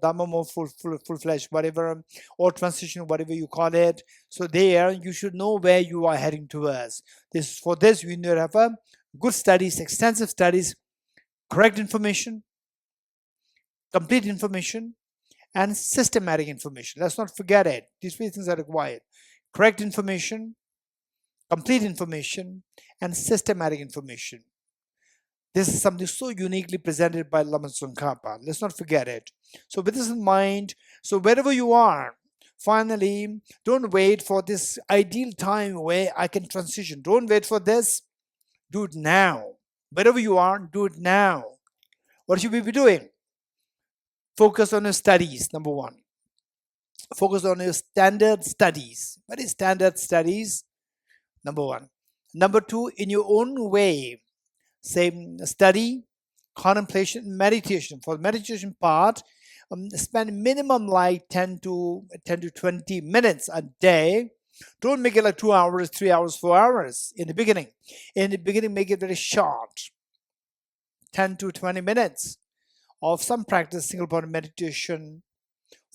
Dhamma more full-fledged, whatever, or transition, whatever you call it. So there, you should know where you are heading towards. For this, we need to have a good studies, extensive studies, correct information, complete information, and systematic information. Let's not forget it. These three things are required. Correct information, complete information, and systematic information. This is something so uniquely presented by Lama Tsongkhapa. Let's not forget it. So with this in mind, so wherever you are, finally, don't wait for this ideal time where I can transition. Don't wait for this. Do it now. Wherever you are, do it now. What should we be doing? Focus on your studies, number one. Focus on your standard studies. What is standard studies? Number one. Number two, in your own way, say study, contemplation, meditation. For the meditation part, spend minimum like 10 to 20 minutes a day. Don't make it like 2 hours, 3 hours, 4 hours in the beginning. In the beginning, make it very short, 10 to 20 minutes of some practice, single point meditation,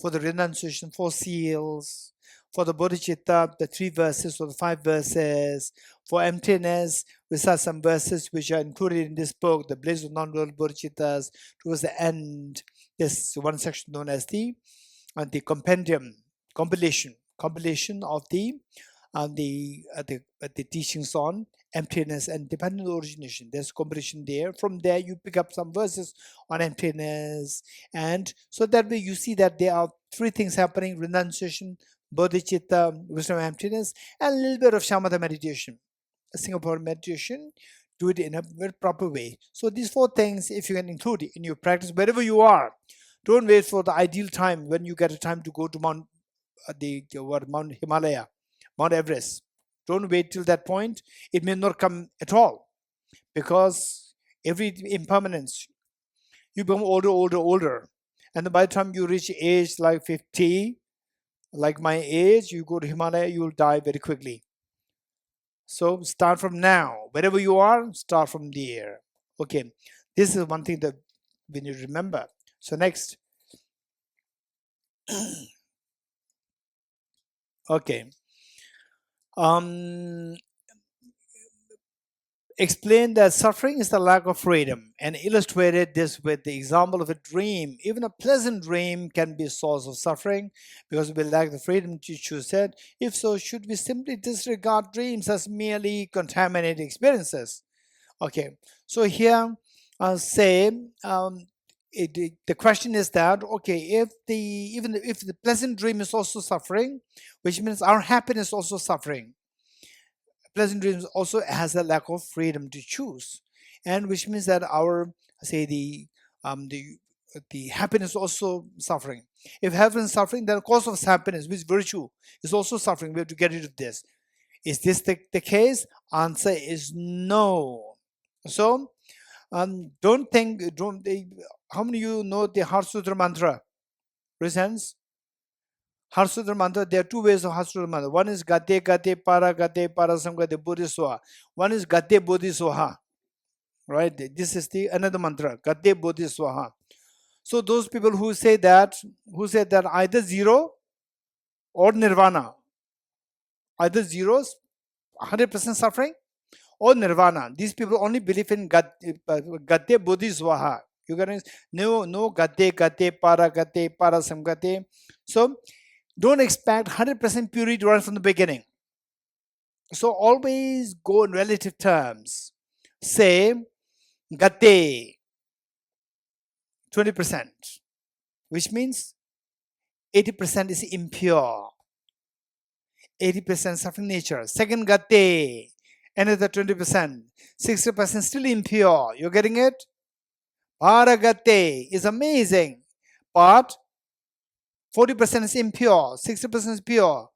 for the renunciation, 4 seals, for the Bodhicitta, the 3 verses or the 5 verses, for emptiness, recite some verses which are included in this book, the Blaze of Non-Dual Bodhicittas. Towards the end, there's one section known as the compendium, compilation of the teachings on emptiness and dependent origination. There's compilation there. From there, you pick up some verses on emptiness, and so that way you see that there are 3 things happening: renunciation, bodhicitta, wisdom, emptiness, and a little bit of shamatha meditation, a single point meditation. Do it in a very proper way. So these 4 things, if you can include it in your practice wherever you are, don't wait for the ideal time when you get a time to go to Mount Himalaya, Mount Everest. Don't wait till that point. It may not come at all, because every impermanence, you become older, and by the time you reach age like 50, like my age, you go to Himalaya, you will die very quickly. So start from now. Wherever you are, start from there. Okay, this is one thing that we need to remember. So next. Okay. Explained that suffering is the lack of freedom, and illustrated this with the example of a dream. Even a pleasant dream can be a source of suffering because we lack the freedom to choose it. If so, should we simply disregard dreams as merely contaminated experiences? Okay, so here the question is that, okay, even if the pleasant dream is also suffering, which means our happiness is also suffering. Pleasant dreams also has a lack of freedom to choose, and which means that our the happiness also suffering. If happiness is suffering, then the cause of happiness, which virtue, is also suffering. We have to get rid of this. Is this the case? Answer is no. So don't think. How many of you know the Heart Sutra mantra? Raise hands. Heart Sutra mantra, there are 2 ways of Heart Sutra mantra. One is Gate Para Samgate Bodhiswa. One is Gate Bodhiswaha. Right? This is the another mantra, Gate Bodhiswaha. So those people who say that either 0 or nirvana, either 0, 100% suffering, or nirvana. These people only believe in Gate Bodhiswaha. You guys no Gate Para Samgate. So don't expect 100% purity right from the beginning. So always go in relative terms. Say, Gate, 20%, which means 80% is impure. 80% suffering nature. Second Gate, another 20%. 60% still impure. You're getting it? Paragate is amazing, but 40% is impure, 60% is pure.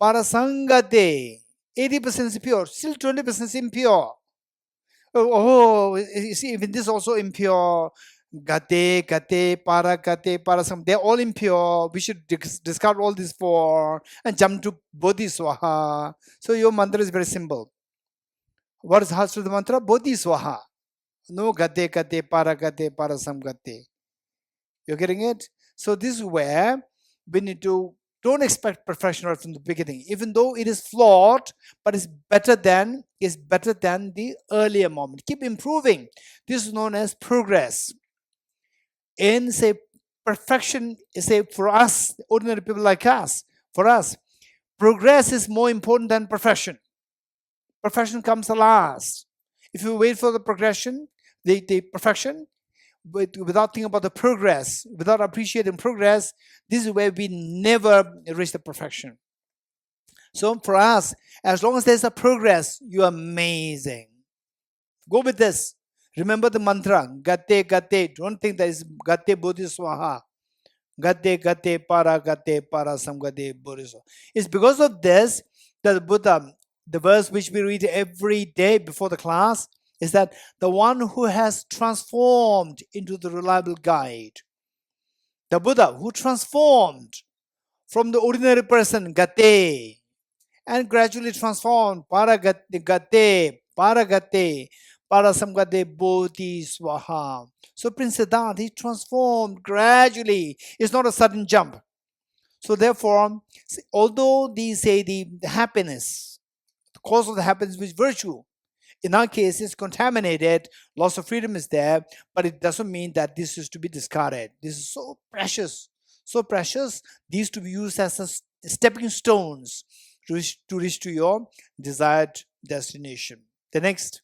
Parasangate, 80% is pure, still 20% is impure. You see, even this also impure. Gate, parasam, they're all impure. We should discard all these 4 and jump to Bodhiswaha. So your mantra is very simple. What is the mantra? Bodhiswaha. No Gate, parasam, gate. You're getting it? So this is where we need to, don't expect perfection right from the beginning, even though it is flawed, but it's better than the earlier moment. Keep improving. This is known as progress. In say perfection, say for us, ordinary people like us, for us, progress is more important than perfection. Perfection comes last. If you wait for the progression, the perfection, without thinking about the progress, without appreciating progress, this is where we never reach the perfection. So for us, as long as there's a progress, you're amazing. Go with this. Remember the mantra, Gate Gate. Don't think that is Gate Bodhiswaha. Gate Gate Para Samgate Bodhiswaha. It's because of this that the Buddha, the verse which we read every day before the class, is that the one who has transformed into the reliable guide, the Buddha who transformed from the ordinary person, Gate, and gradually transformed, Paragate, Paragate, Parasamgate Bodhi Swaha. So Prince Siddhartha, he transformed gradually. It's not a sudden jump. So therefore, although they say the happiness, the cause of the happiness is virtue, in our case, it's contaminated, loss of freedom is there, but it doesn't mean that this is to be discarded. This is so precious, these to be used as a stepping stones to reach to your desired destination. The next,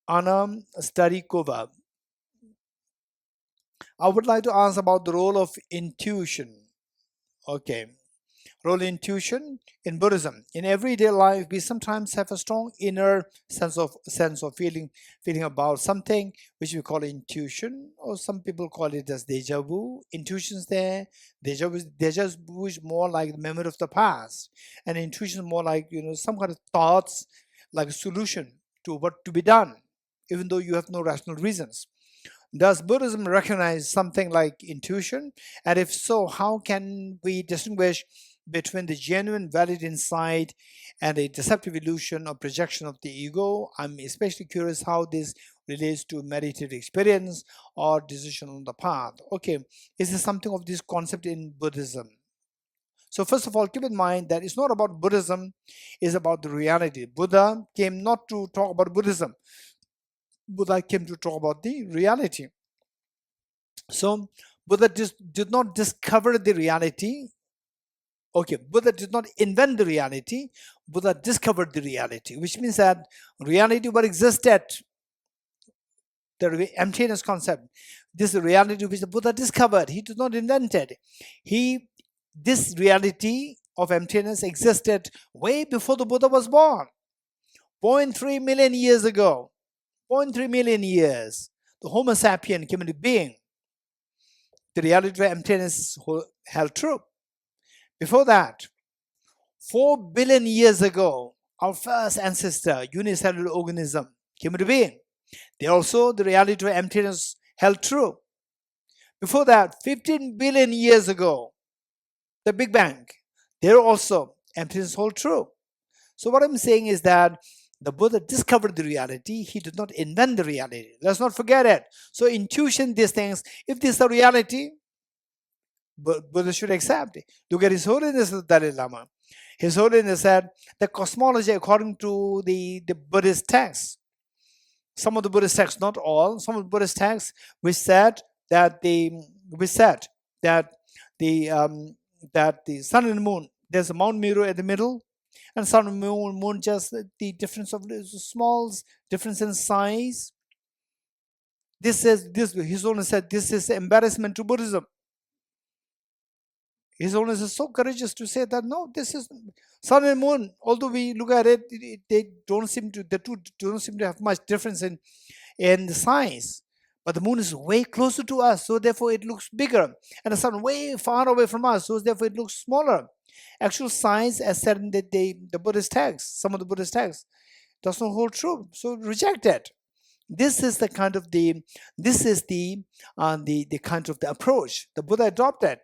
Anam Study Kova. I would like to ask about the role of intuition. Okay. Role of intuition in Buddhism. In everyday life, we sometimes have a strong inner sense of feeling about something, which we call intuition, or some people call it as deja vu. Intuition's there. Deja vu is more like the memory of the past, and intuition is more like some kind of thoughts, like a solution to what to be done, even though you have no rational reasons. Does Buddhism recognize something like intuition? And if so, how can we distinguish between the genuine valid insight and a deceptive illusion or projection of the ego? I'm especially curious how this relates to meditative experience or decision on the path. Okay, is there something of this concept in Buddhism? So first of all, keep in mind that it's not about Buddhism, it's about the reality. Buddha came not to talk about Buddhism. Buddha came to talk about the reality. So Buddha did not discover the reality. Okay, Buddha did not invent the reality. Buddha discovered the reality, which means that reality what existed, the emptiness concept, this reality which the Buddha discovered. He did not invent it. This reality of emptiness existed way before the Buddha was born. 0.3 million years ago. 0.3 million years. The Homo sapien came into being. The reality of emptiness held true. Before that, 4 billion years ago, our first ancestor, unicellular organism, came into being. They also, the reality of emptiness held true. Before that, 15 billion years ago, the Big Bang, there also emptiness held true. So what I'm saying is that the Buddha discovered the reality. He did not invent the reality. Let's not forget it. So intuition, these things, if this is the reality, Buddha should accept it. Look at His Holiness the Dalai Lama. His Holiness said the cosmology according to the Buddhist texts, some of the Buddhist texts, not all, some of the Buddhist texts which said that the sun and moon, there's a Mount Meru at the middle, and sun and moon just the difference of small difference in size. This says this. His Holiness said this is embarrassment to Buddhism. His Holiness is so courageous to say that no, this is sun and moon. Although we look at it, the two don't seem to have much difference in the size. But the moon is way closer to us, so therefore it looks bigger, and the sun way far away from us, so therefore it looks smaller. Actual size, as said in the Buddhist texts, some of the Buddhist texts, does not hold true. So reject it. This is the kind of the kind of the approach the Buddha adopted.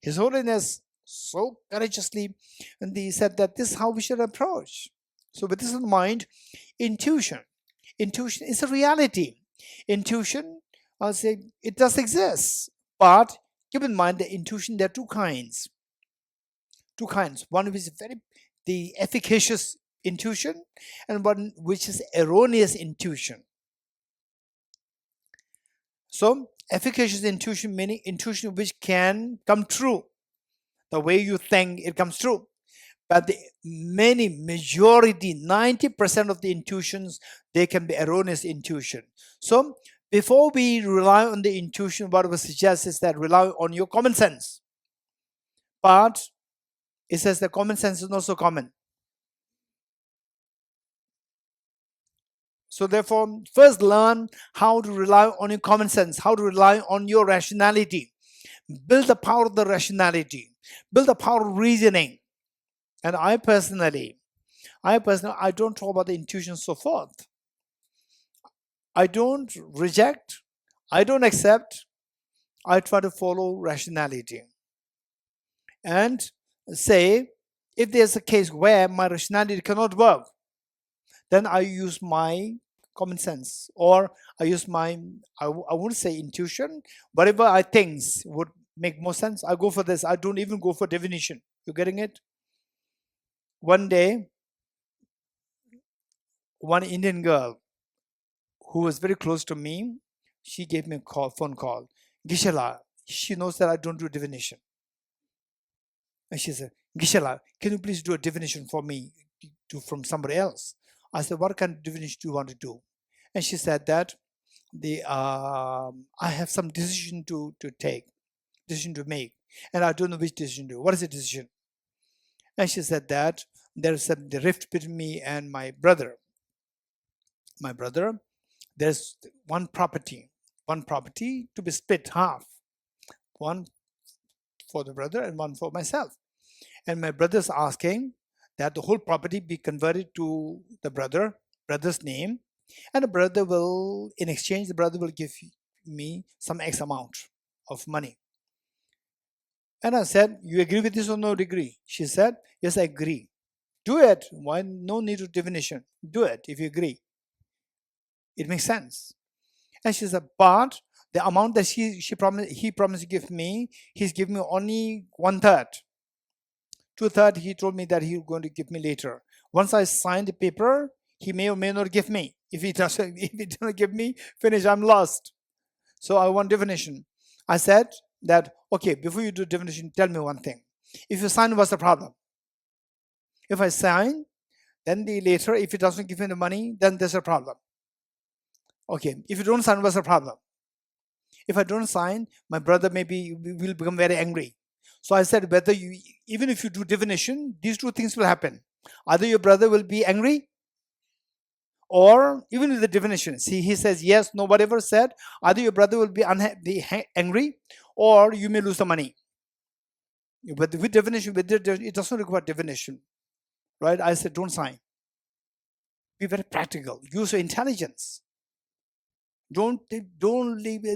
His Holiness so courageously, and he said that this is how we should approach. So with this in mind, intuition is a reality. Intuition, I'll say, it does exist, but keep in mind the intuition, there are two kinds. One which is the efficacious intuition, and one which is erroneous intuition. So efficacious intuition meaning intuition which can come true. The way you think it comes true. But the majority, 90% of the intuitions, they can be erroneous intuition. So before we rely on the intuition, what we suggest is that rely on your common sense. But it says that common sense is not so common. So therefore, first learn how to rely on your common sense, how to rely on your rationality. Build the power of the rationality. Build the power of reasoning. And I personally, I don't talk about the intuition so forth. I don't reject, I don't accept, I try to follow rationality. And say, if there's a case where my rationality cannot work, then I use my common sense, or I use my, I wouldn't say intuition, whatever I think would make more sense, I go for this. I don't even go for divination. You getting it? One day, one Indian girl who was very close to me, she gave me a phone call. Gisela, she knows that I don't do divination. And she said, Gisela, can you please do a divination for me from somebody else? I said, what kind of divination do you want to do? And she said that I have some decision to make, and I don't know which decision to do. What is the decision? And she said that there's a rift between me and my brother. My brother, there's one property to be split half, one for the brother and one for myself. And my brother's asking that the whole property be converted to the brother's name, and the brother will, in exchange, the brother will give me some X amount of money. And I said, you agree with this or no agree? She said, yes, I agree. Do it. Why? No need of divination. Do it if you agree. It makes sense. And she said, but the amount that he promised to give me, he's giving me only 1/3. 2/3 he told me that he's going to give me later. Once I sign the paper, he may or may not give me. If he doesn't give me, finish, I'm lost. So I want divination. I said that, okay, before you do divination, tell me one thing. If you sign, what's the problem? If I sign, then later, if he doesn't give me the money, then there's a problem. Okay, if you don't sign, what's the problem? If I don't sign, my brother will become very angry. So I said, whether even if you do divination, these two things will happen. Either your brother will be angry, or even with the divination, see, he says yes, no, whatever said, either your brother will be angry, or you may lose the money. But with divination, it doesn't require divination, right? I said, don't sign. Be very practical. Use your intelligence. Don't leave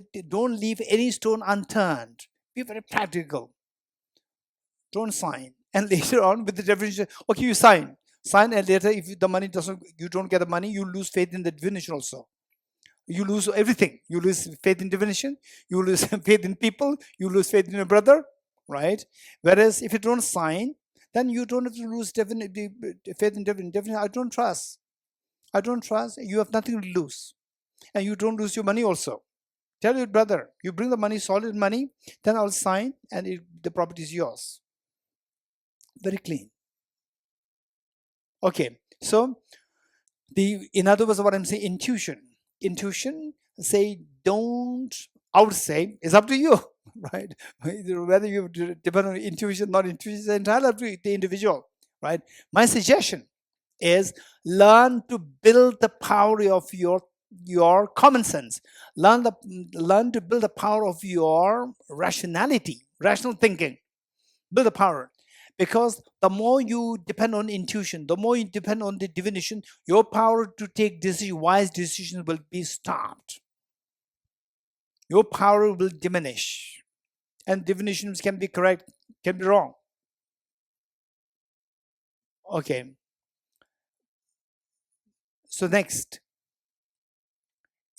any stone unturned. Be very practical. Don't sign. And later on, with the divination, okay, you sign, and later, if the money you don't get the money, you lose faith in the divination also. You lose everything. You lose faith in divination. You lose faith in people. You lose faith in your brother, right? Whereas if you don't sign, then you don't have to lose faith in divination. I don't trust. You have nothing to lose, and you don't lose your money also. Tell your brother, you bring the money, solid money, then I'll sign, and the property is yours. Very clean. Okay, so in other words, what I'm saying, intuition, say, don't, I would say, it's up to you, right? Whether you depend on intuition, not intuition, is entirely up to the individual, right? My suggestion is learn to build the power of your common sense. Learn to build the power of your rationality, rational thinking. Build the power. Because the more you depend on intuition, the more you depend on the divination, your power to take wise decisions will be stopped. Your power will diminish. And divinations can be correct, can be wrong. Okay. So next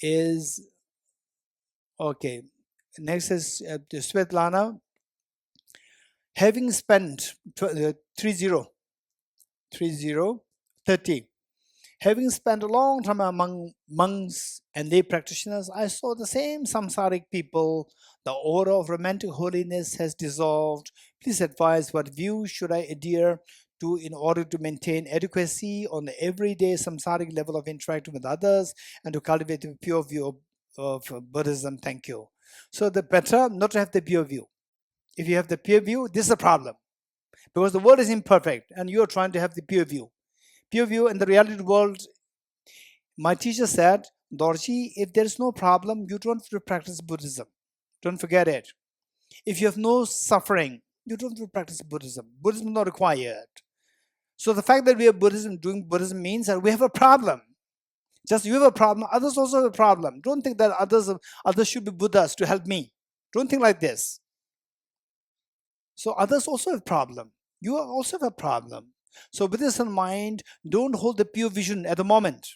is, okay, next is Svetlana. Having spent 30, having spent a long time among monks and lay practitioners, I saw the same samsaric people. The aura of romantic holiness has dissolved. Please advise what view should I adhere in order to maintain adequacy on the everyday samsaric level of interacting with others and to cultivate a pure view of Buddhism. Thank you. So the better not to have the pure view. If you have the pure view, this is a problem. Because the world is imperfect and you're trying to have the pure view. Pure view in the reality world, my teacher said, Dorji, if there's no problem, you don't have to practice Buddhism. Don't forget it. If you have no suffering, you don't have to practice Buddhism. Buddhism is not required. So the fact that we are doing Buddhism means that we have a problem. Just you have a problem, others also have a problem. Don't think that others should be Buddhas to help me. Don't think like this. So others also have a problem. You also have a problem. So with this in mind, don't hold the pure vision at the moment.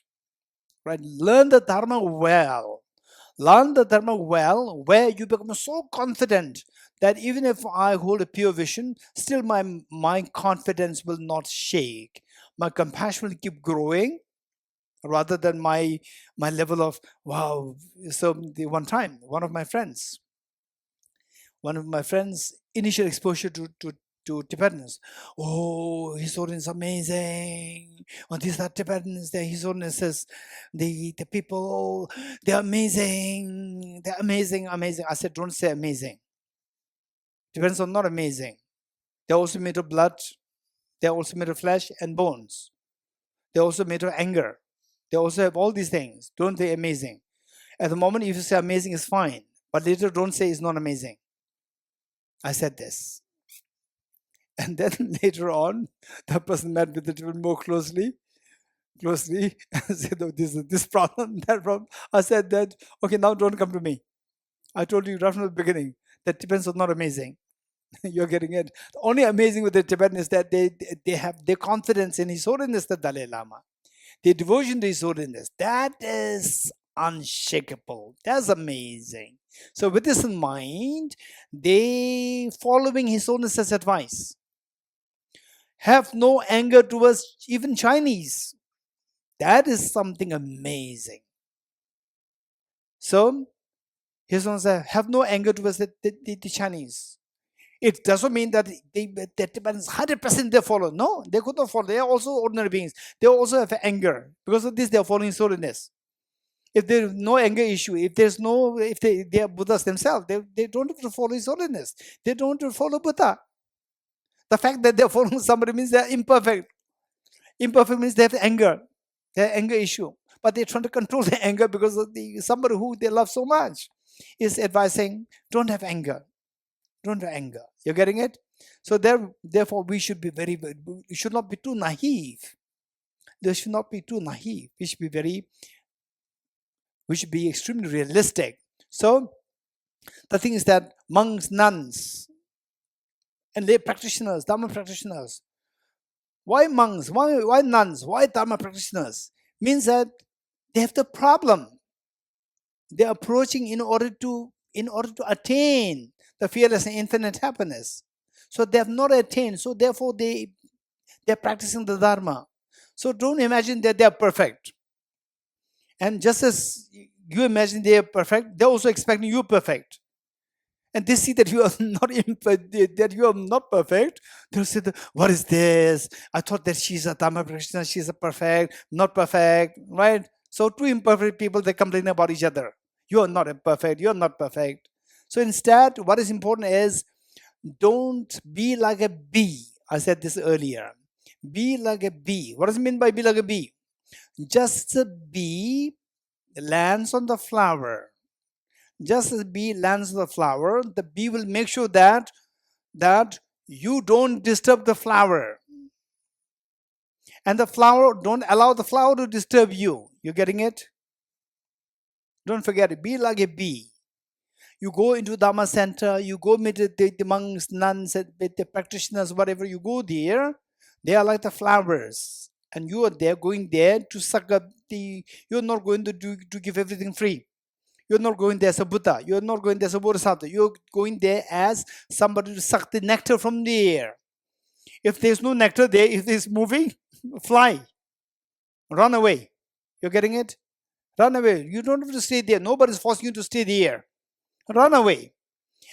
Right? Learn the Dharma well. Learn the Dharma well, where you become so confident that even if I hold a pure vision, still my confidence will not shake. My compassion will keep growing rather than my level of, wow. So one time, one of my friends, initial exposure to Tibetans. Oh, His Holiness is amazing. Oh, these are Tibetans. His Holiness says, the people, they're amazing. They're amazing, amazing. I said, don't say amazing. Tibetans are not amazing. They're also made of blood. They're also made of flesh and bones. They're also made of anger. They also have all these things. Don't say amazing. At the moment, if you say amazing, is fine. But later, don't say it's not amazing. I said this. And then later on, that person met with the Tibetan more closely, and said, oh, this problem, that problem. I said that, okay, now don't come to me. I told you right from the beginning that Tibetans are not amazing. You're getting it. The only amazing with the Tibetan is that they have their confidence in His Holiness, the Dalai Lama. Their devotion to His Holiness. That is unshakable. That's amazing. So with this in mind, they following His Holiness's advice. Have no anger towards even Chinese. That is something amazing. So, His Holiness said, have no anger towards the Chinese. It doesn't mean that the Tibetans 100% they follow. No, they could not follow. They are also ordinary beings. They also have anger. Because of this, they are following His Holiness. If there is no anger issue, if they are Buddhas themselves, they don't have to follow His Holiness. They don't have to follow Buddha. The fact that they're following somebody means they're imperfect. Imperfect means they have anger. They have anger issue. But they're trying to control the anger because of somebody who they love so much is advising, don't have anger. Don't have anger. You're getting it? So therefore, we should not be too naive. They should not be too naive. We should be extremely realistic. So the thing is that monks, nuns, and lay practitioners, Dharma practitioners. Why monks? Why nuns? Why Dharma practitioners? Means that they have the problem. They're approaching in order to attain the fearless and infinite happiness. So they have not attained. So therefore they're practicing the Dharma. So don't imagine that they are perfect. And just as you imagine they are perfect, they're also expecting you perfect. And they see that you are not perfect. They'll say, what is this? I thought that she's a Dharma practitioner, she's a perfect, not perfect, right? So two imperfect people, they complain about each other. You are not perfect, you are not perfect. So instead, what is important is, don't be like a bee. I said this earlier. Be like a bee. What does it mean by be like a bee? Just a bee lands on the flower. Just as bee lands on the flower, the bee will make sure that you don't disturb the flower. And the flower, don't allow the flower to disturb you. You're getting it? Don't forget it. Be like a bee. You go into Dharma center, you go meet the monks, nuns, the practitioners, whatever, you go there. They are like the flowers. And you are there, going there to suck up you're not going to give everything free. You're not going there as a Buddha. You're not going there as a Bodhisattva. You're going there as somebody to suck the nectar from the air. If there's no nectar there, if it's moving, fly. Run away. You're getting it? Run away. You don't have to stay there. Nobody's forcing you to stay there. Run away.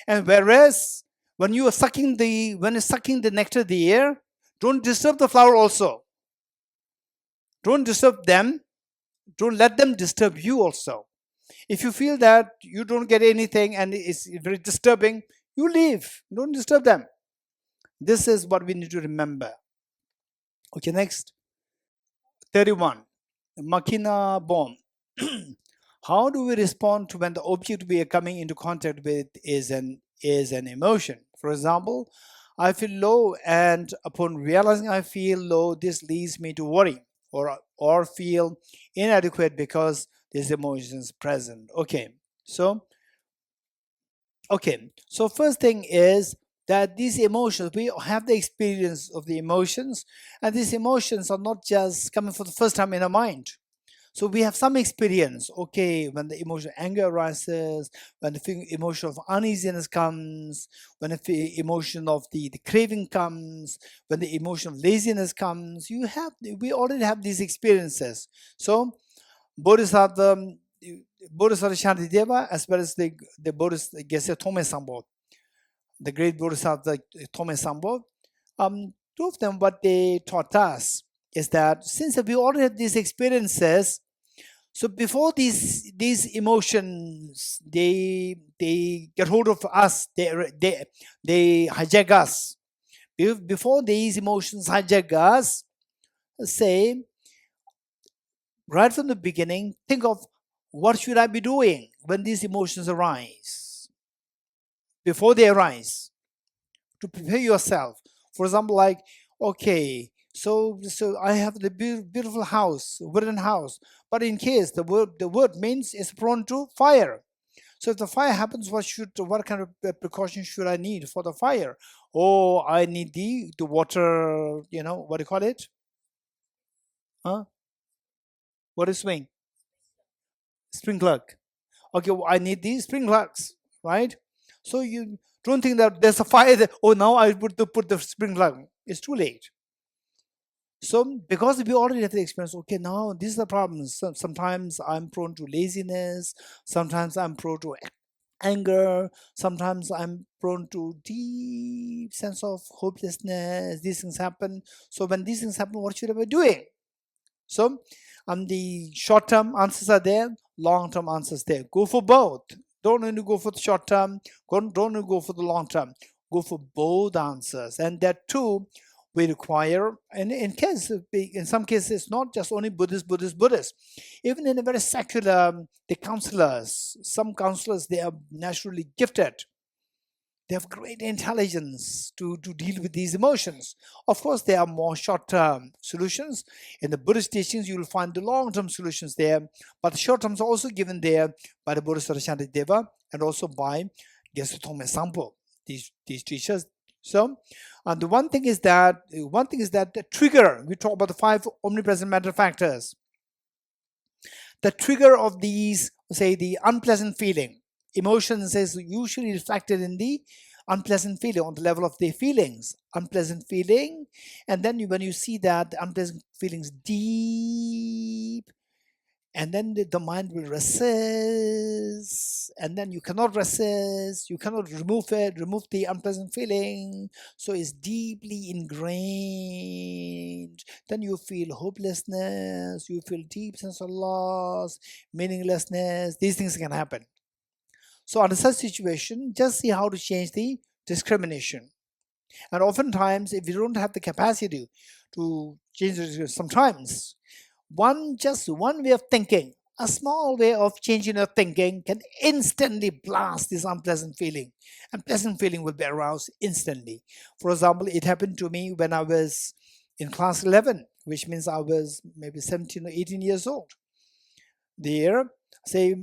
And whereas when you're sucking the nectar of the air, Don't disturb the flower also. Don't disturb them. Don't let them disturb you also. If you feel that you don't get anything and it's very disturbing, you leave. Don't disturb them. This is what we need to remember. Okay, next. 31. Makina bomb. How do we respond to when the object we are coming into contact with is an emotion? For example, I feel low, and upon realizing I feel low, this leads me to worry or feel inadequate because this emotion is present. Okay, so first thing is that these emotions, we have the experience of the emotions, and these emotions are not just coming for the first time in our mind. So we have some experience. Okay, when the emotion of anger arises, when the emotion of uneasiness comes, when the emotion of the craving comes, when the emotion of laziness comes, we already have these experiences. So Bodhisattva Shantideva, as well as the Bodhisattva Geshe Tome Sambodh, the great Bodhisattva Tome Sambodh, two of them, what they taught us is that since we already have these experiences, so before these emotions they get hold of us, they hijack us. Before these emotions hijack us, say right from the beginning, think of what should I be doing when these emotions arise, before they arise, to prepare yourself. For example, like, okay, so I have the beautiful house, wooden house, but in case the wood means it's prone to fire. So if the fire happens, what kind of precautions should I need for the fire? Oh, I need the water, what do you call it? Huh? What is swing? Sprinkler. Okay, well, I need these sprinklers, right? So you don't think that there's a fire there. Oh, now I put the sprinkler. It's too late. So because we already have the experience, okay, now these are the problems. Sometimes I'm prone to laziness. Sometimes I'm prone to anger. Sometimes I'm prone to deep sense of hopelessness. These things happen. So when these things happen, what should I be doing? So the short-term answers are there, long-term answers there. Go for both. Don't only go for the short-term, don't only go for the long-term. Go for both answers. And that too, we require, and in some cases, it's not just only Buddhists. Even in a very secular, some counselors, they are naturally gifted. They have great intelligence to deal with these emotions. Of course, there are more short-term solutions. In the Buddhist teachings, you will find the long-term solutions there, but the short-terms are also given there by the Bodhisattva Shantideva and also by Geshe Tome Sampo, these teachers. So, and the one thing is that the trigger, we talk about the 5 omnipresent mental factors. The trigger of these, say, the unpleasant feeling, emotions is usually reflected in the unpleasant feeling, on the level of the feelings, unpleasant feeling. And then when you see that the unpleasant feelings deep, and then the mind will resist, and then you cannot resist, you cannot remove the unpleasant feeling, so it's deeply ingrained. Then you feel hopelessness, you feel deep sense of loss, meaninglessness. These things can happen. So under such situation, just see how to change the discrimination. And oftentimes, if you don't have the capacity to change it, sometimes one way of thinking, a small way of changing your thinking, can instantly blast this unpleasant feeling. And pleasant feeling will be aroused instantly. For example, it happened to me when I was in class 11, which means I was maybe 17 or 18 years old. There, say,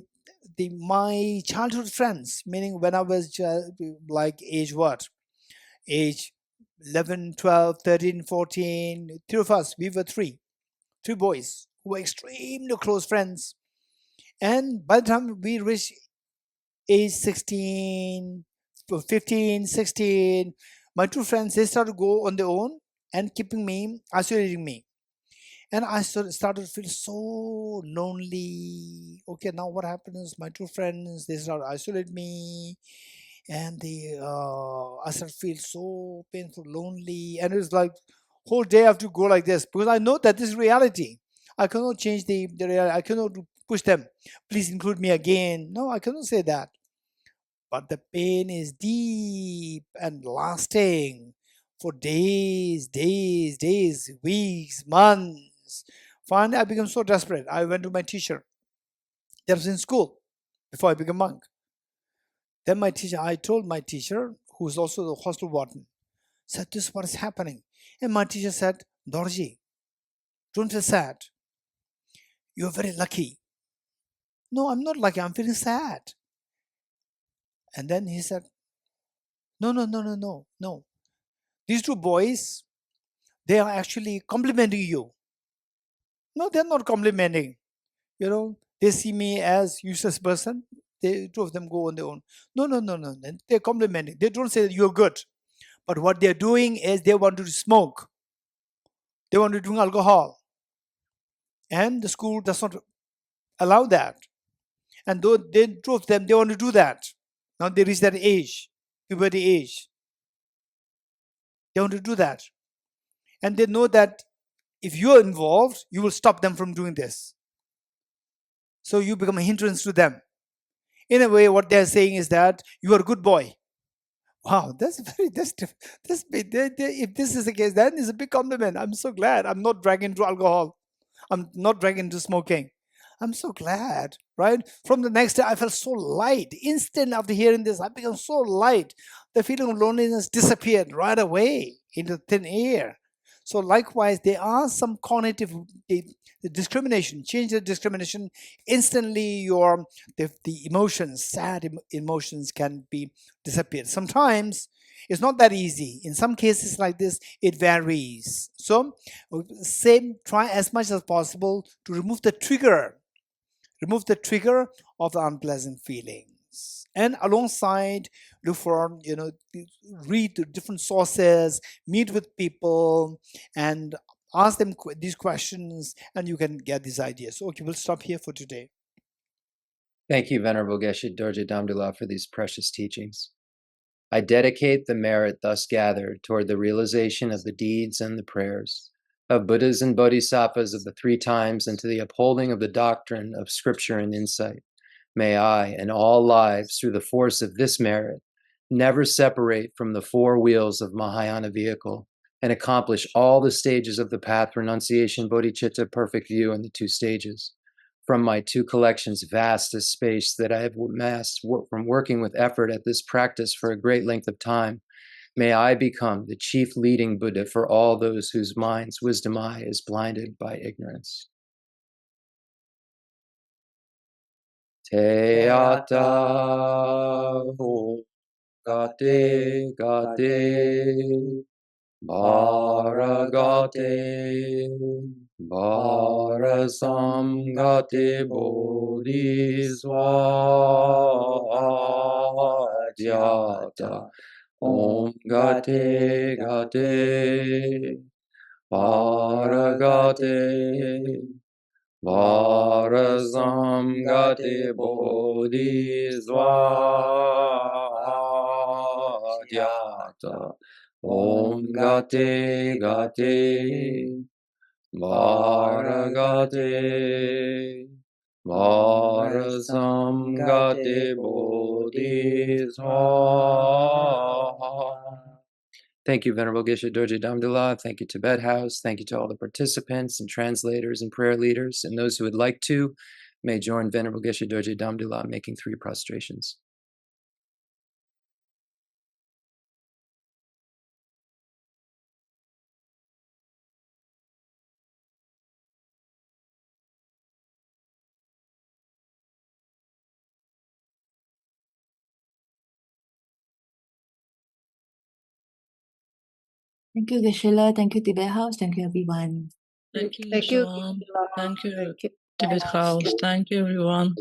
my childhood friends, meaning when I was like age 11, 12, 13, 14, 3 of us, we were three boys who were extremely close friends. And by the time we reached age 16, 15, 16, my two friends, they started to go on their own and isolating me. And I started to feel so lonely. Okay, now what happens? My two friends, they started to isolate me. And I started to feel so painful, lonely. And it was like, Whole day I have to go like this because I know that this is reality. I cannot change the reality. I cannot push them. Please include me again. No, I cannot say that. But the pain is deep and lasting for days, weeks, months. Finally, I became so desperate. I went to my teacher. That was in school before I became monk. Then I told my teacher, who is also the hostel warden, said, this is what is happening. And my teacher said, Dorji, don't feel sad. You're very lucky. No, I'm not lucky. I'm feeling sad. And then he said, no. These two boys, they are actually complimenting you. No, they're not complimenting. They see me as useless person. Two of them go on their own. No. They're complimenting. They don't say that you're good. But what they're doing is they want to smoke. They want to drink alcohol. And the school does not allow that. And though two of them, they want to do that. Now they reach that age, puberty age. They want to do that. And they know that if you're involved, you will stop them from doing this. So you become a hindrance to them. In a way, what they're saying is that you are a good boy. Wow, if this is the case, then it's a big compliment. I'm so glad I'm not dragged into alcohol. I'm not dragged into smoking. I'm so glad, right? From the next day, I felt so light. Instant after hearing this, I became so light. The feeling of loneliness disappeared right away into thin air. So likewise, there are some cognitive the discrimination. Change the discrimination, instantly the emotions, sad emotions can be disappeared. Sometimes it's not that easy. In some cases like this, it varies. So try as much as possible to remove the trigger of the unpleasant feelings. And alongside, look for, read different sources, meet with people, and ask them these questions, and you can get these ideas. Okay, we'll stop here for today. Thank you, Venerable Geshe Dorje Damdula, for these precious teachings. I dedicate the merit thus gathered toward the realization of the deeds and the prayers of Buddhas and Bodhisattvas of the three times and to the upholding of the doctrine of scripture and insight. May I, in all lives, through the force of this merit, never separate from the four wheels of Mahayana vehicle and accomplish all the stages of the path: renunciation, bodhicitta, perfect view, and the two stages. From my two collections, vast as space, that I have amassed from working with effort at this practice for a great length of time, may I become the chief leading Buddha for all those whose minds' wisdom eye is blinded by ignorance. Te ata ho gate gate Bharagate Bharasamgate Bodhisvadyata Om Gate Gate Bharagate Bharasamgate Bodhisvadyata Om Gate Gate Bharagate Bharasamgate Bodhisvaha. Thank you, Venerable Geshe Dorje Damdula. Thank you, Tibet House. Thank you to all the participants and translators and prayer leaders. And those who would like to may join Venerable Geshe Dorje Damdula making 3 prostrations. Thank you, Geshe-la. Thank you, Tibet House. Thank you, everyone. Thank you, Thank you. everyone. Thank you, Thank you. Tibet House. Thank you, everyone.